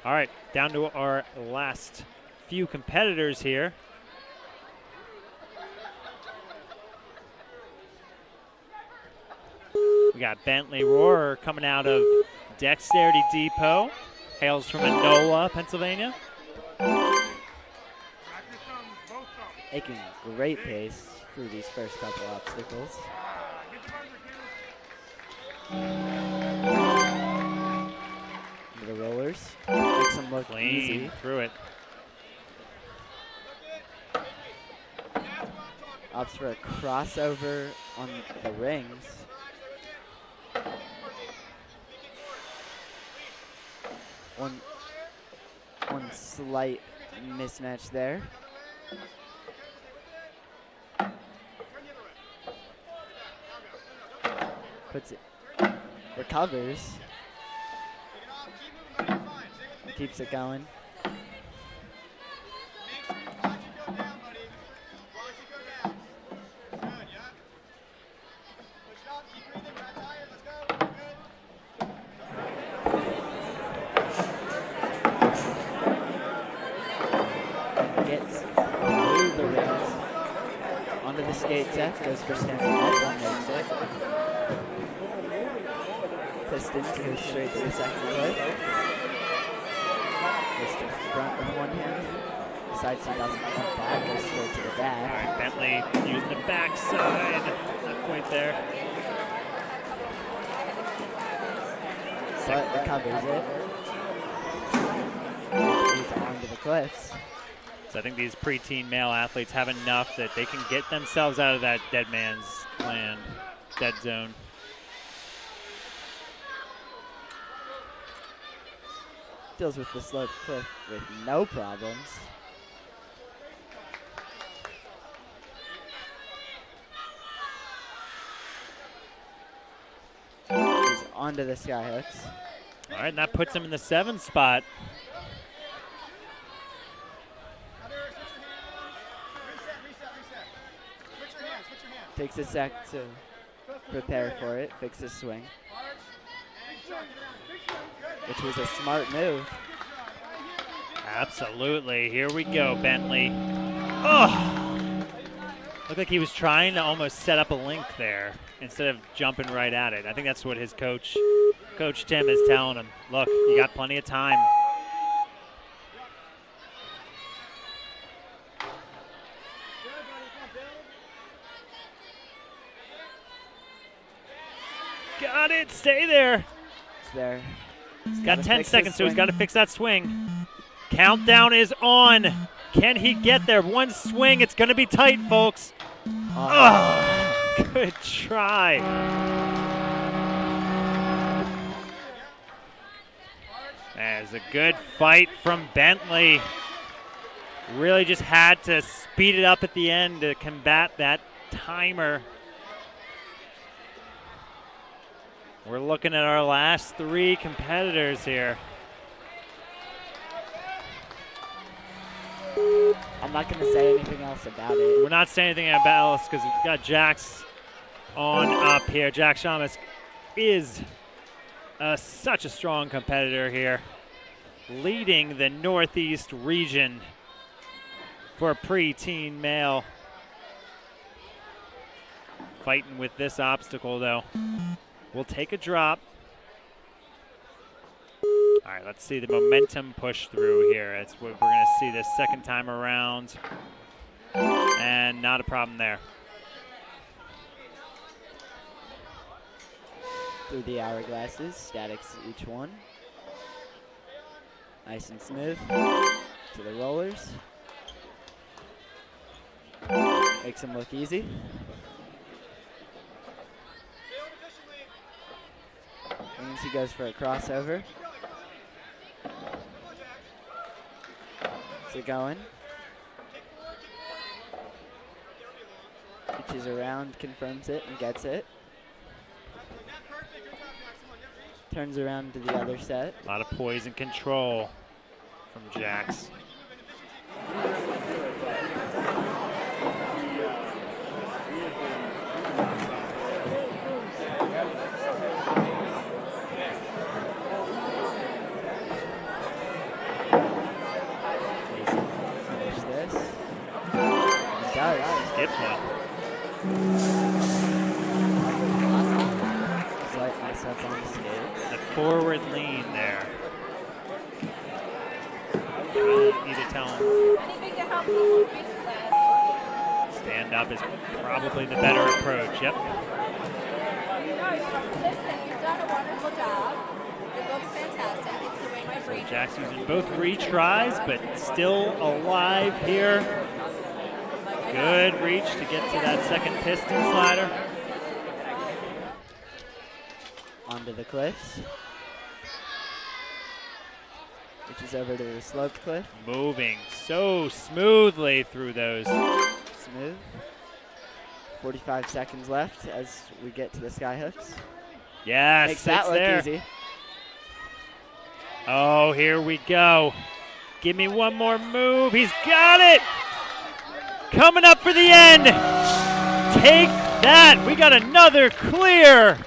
All right, down to our last few competitors here. We got Bentley Rohrer coming out of Dexterity Depot. Hails from Enola, Pennsylvania. Making great pace through these first couple obstacles. Into the rollers. Makes them look Clean easy. through it. Opts for a crossover on the rings. One slight mismatch there. Puts it, recovers, keeps it going. Gets through the rings, onto the skate deck, goes for standing up, one makes it. Pistons goes straight to the second clip. Goes to the front with one hand. Decides he doesn't want that, goes straight to the back. All right, Bentley using the backside. Not quite there. But recovers it. He's onto the cliffs. So I think these preteen male athletes have enough that they can get themselves out of that dead man's land, dead zone. Deals with the sloped cliff with no problems. He's onto the sky hooks. All right, and that puts him in the 7th spot. Takes a sec to prepare for it, fix his swing. Which was a smart move. Absolutely. Here we go, Bentley. Oh! Looked like he was trying to almost set up a link there instead of jumping right at it. I think that's what his coach, Coach Tim, is telling him. Look, you got plenty of time. Got it. Stay there. It's there. He's got 10 seconds, so he's got to fix that swing. Countdown is on. Can he get there? One swing. It's going to be tight, folks. Oh, good try. That is a good fight from Bentley. Really just had to speed it up at the end to combat that timer. We're looking at our last 3 competitors here. I'm not going to say anything else about it. We're not saying anything about else because we've got Jax on up here. Jax Shamus is such a strong competitor here, leading the Northeast region for Preteen Male. Fighting with this obstacle, though. We'll take a drop. All right, let's see the momentum push through here. That's what we're going to see this second time around. And not a problem there. Through the hourglasses, statics each one. Nice and smooth. To the rollers. Makes them look easy. And he goes for a crossover. Is it going? Reaches around, confirms it, and gets it. Turns around to the other set. A lot of poise and control from Jax. Finish this. Skips one. Slight mess up on the skates. The forward lean there. Really need to tell him. Stand up is probably the better approach. Yep. You've done a wonderful job. It looks fantastic. It's the way my brain. Jax using both retries, but still alive here. Good reach to get to that second piston slider. Onto the cliffs. Which is over to the sloped cliff. Moving so smoothly through those. Smooth. 45 seconds left as we get to the sky hooks. Yes, Makes that look there. easy. Oh, here we go. Give me one more move. He's got it. Coming up for the end. Take that. We got another clear.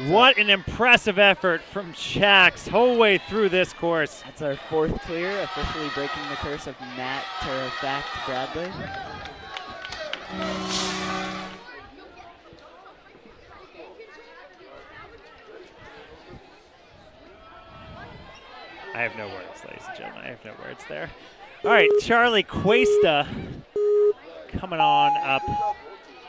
What an impressive effort from Jax whole way through this course. That's our 4th clear, officially breaking the curse of Matt Fact Bradley. I have no words, ladies and gentlemen. I have no words there. All right, Charlie Cuesta coming on up.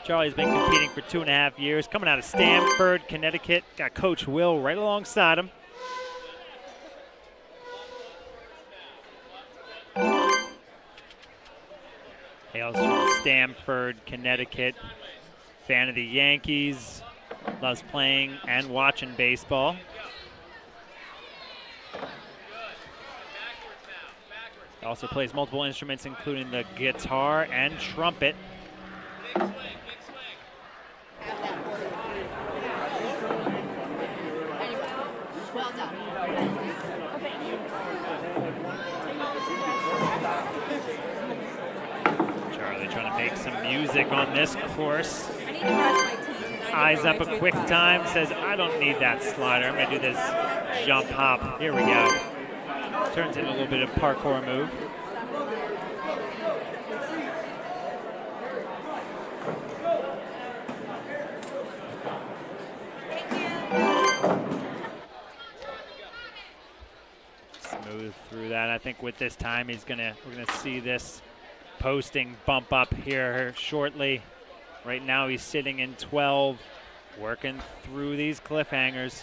Charlie's been competing for 2.5 years, coming out of Stamford, Connecticut. Got Coach Will right alongside him. Hails from Stamford, Connecticut. Fan of the Yankees. Loves playing and watching baseball. Also plays multiple instruments, including the guitar and trumpet. Well done. Charlie trying to make some music on this course. I need to brush my teeth. Eyes up a quick time, says, I don't need that slider. I'm going to do this jump hop. Here we go. Turns into a little bit of parkour move. Smooth through that. I think with this time we're gonna see this posting bump up here shortly. Right now he's sitting in 12, working through these cliffhangers.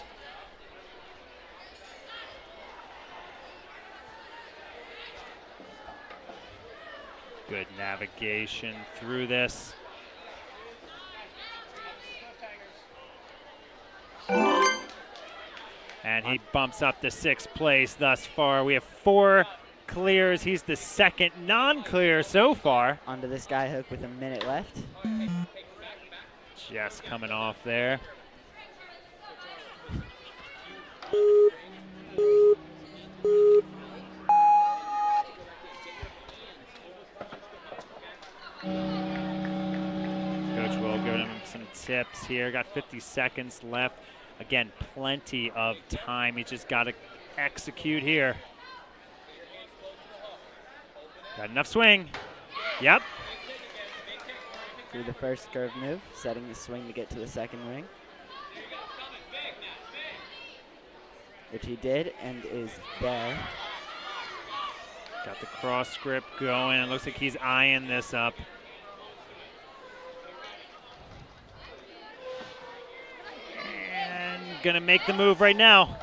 Good navigation through this. And he bumps up to 6th place thus far. We have 4 clears. He's the second non-clear so far. Onto the sky hook with a minute left. Just coming off there. Coach will give him some tips here. Got 50 seconds left. Again, plenty of time. He just got to execute here. Got enough swing. Yep. Through the first curve move, setting the swing to get to the second ring. Which he did and is there. Got the cross grip going. It looks like he's eyeing this up. And gonna make the move right now.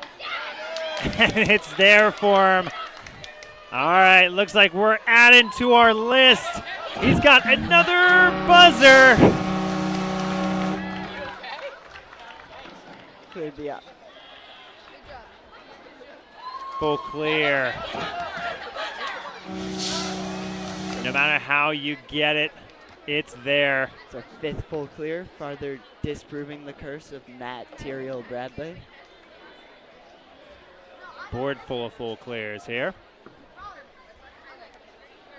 And it's there for him. All right, looks like we're adding to our list. He's got another buzzer. Cleared the up. Full clear. No matter how you get it, it's there. It's a 5th full clear, farther disproving the curse of Material Bradley. Board full of full clears here.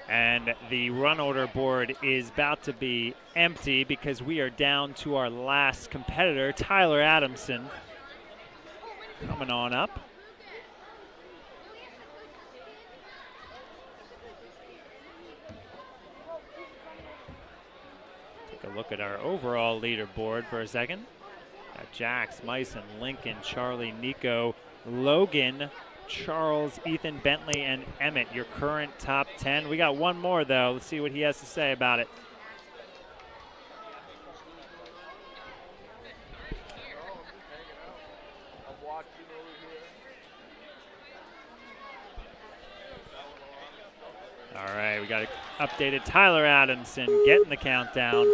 And the run order board is about to be empty because we are down to our last competitor, Tyler Adamson, coming on up. Take a look at our overall leaderboard for a second. Got Jax, Myson, Lincoln, Charlie, Nico, Logan, Charles, Ethan, Bentley, and Emmett, your current top 10. We got one more, though. Let's see what he has to say about it. All right, we got updated Tyler Adamson getting the countdown.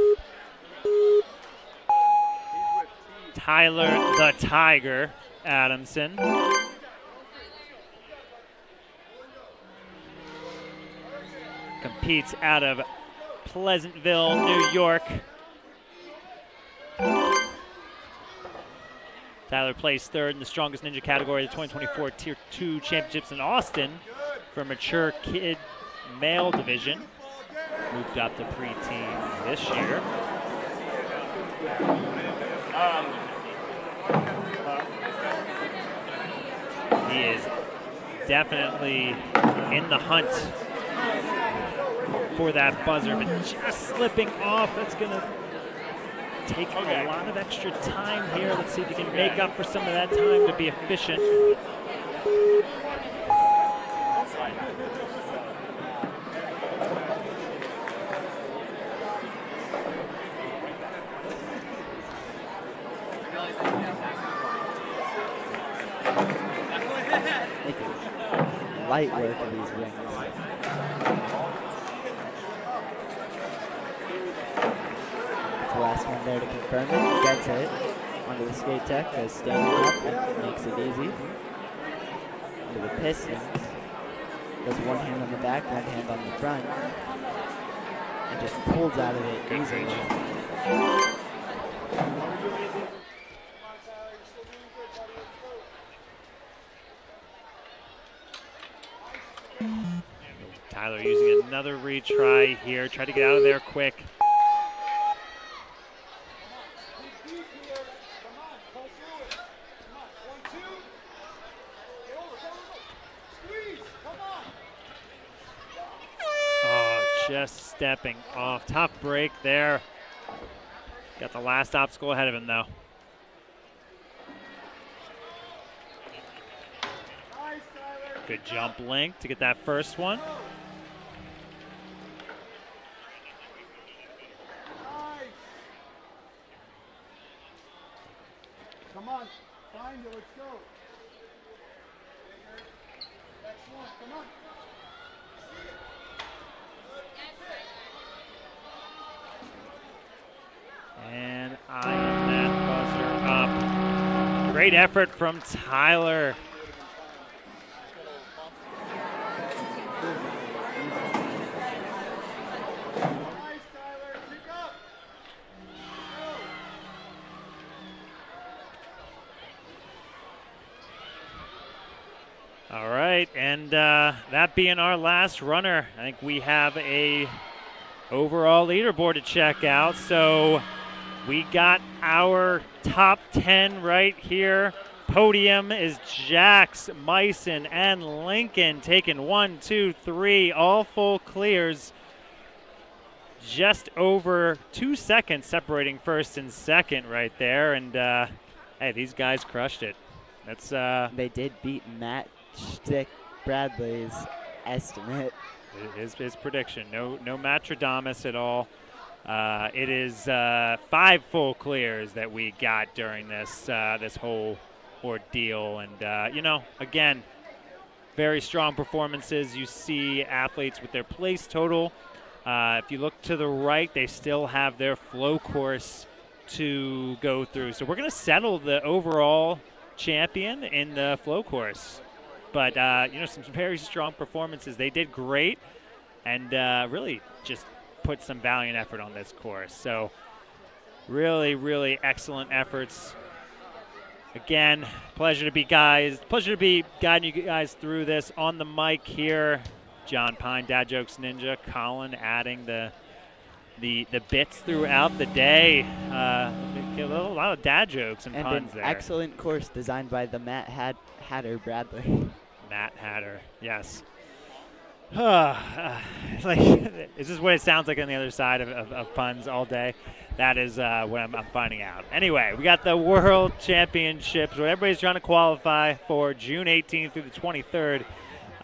Tyler the Tiger Adamson. Competes out of Pleasantville, New York. Tyler placed 3rd in the strongest ninja category of the 2024 Tier 2 Championships in Austin for mature kid male division. Moved up to preteen this year. He is definitely in the hunt for that buzzer, but just slipping off. That's gonna take a lot of extra time here. Let's see if he can make up for some of that time to be efficient. Light work of these rings. It's the last one there to confirm it. Gets it onto the skate tech, goes standing up and makes it easy. Onto the pistons. Does one hand on the back, one hand on the front. And just pulls out of it easily. Tyler using another retry here. Try to get out of there quick. Oh, just stepping off. Tough break there. Got the last obstacle ahead of him, though. Good jump link to get that first one. Come on, find it, let's go. Next one, come on. And I am that buzzer up. Great effort from Tyler. All right, and that being our last runner, I think we have a overall leaderboard to check out. So we got our top 10 right here. Podium is Jax, Myson, and Lincoln taking 1, 2, 3, all full clears. Just over 2 seconds separating first and second right there. And hey, these guys crushed it. That's They did beat Matt Bradley's estimate. His prediction. No Matt Tradamus at all. It is 5 full clears that we got during this this whole ordeal. And, you know, again, very strong performances. You see athletes with their place total. If you look to the right, they still have their flow course to go through. So we're going to settle the overall champion in the flow course. But, you know, some very strong performances. They did great and really just put some valiant effort on this course. So really, really excellent efforts. Again, pleasure to be guiding you guys through this on the mic here. John Pine, Dad Jokes Ninja, Colin adding the bits throughout the day. A lot of dad jokes and puns an there. Excellent course designed by the Matt Hatter Bradley. Matt Hatter, yes. Like, is this what it sounds like on the other side of puns all day? That is what I'm finding out. Anyway, we got the World Championships where everybody's trying to qualify for June 18th through the 23rd.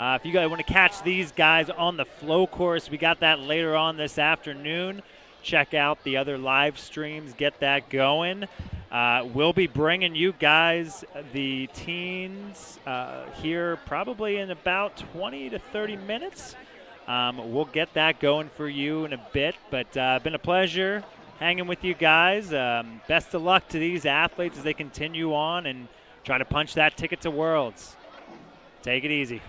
If you guys want to catch these guys on the flow course, we got that later on this afternoon. Check out the other live streams, get that going. We'll be bringing you guys the teens here probably in about 20 to 30 minutes. We'll get that going for you in a bit, but been a pleasure hanging with you guys. Best of luck to these athletes as they continue on and try to punch that ticket to Worlds. Take it easy.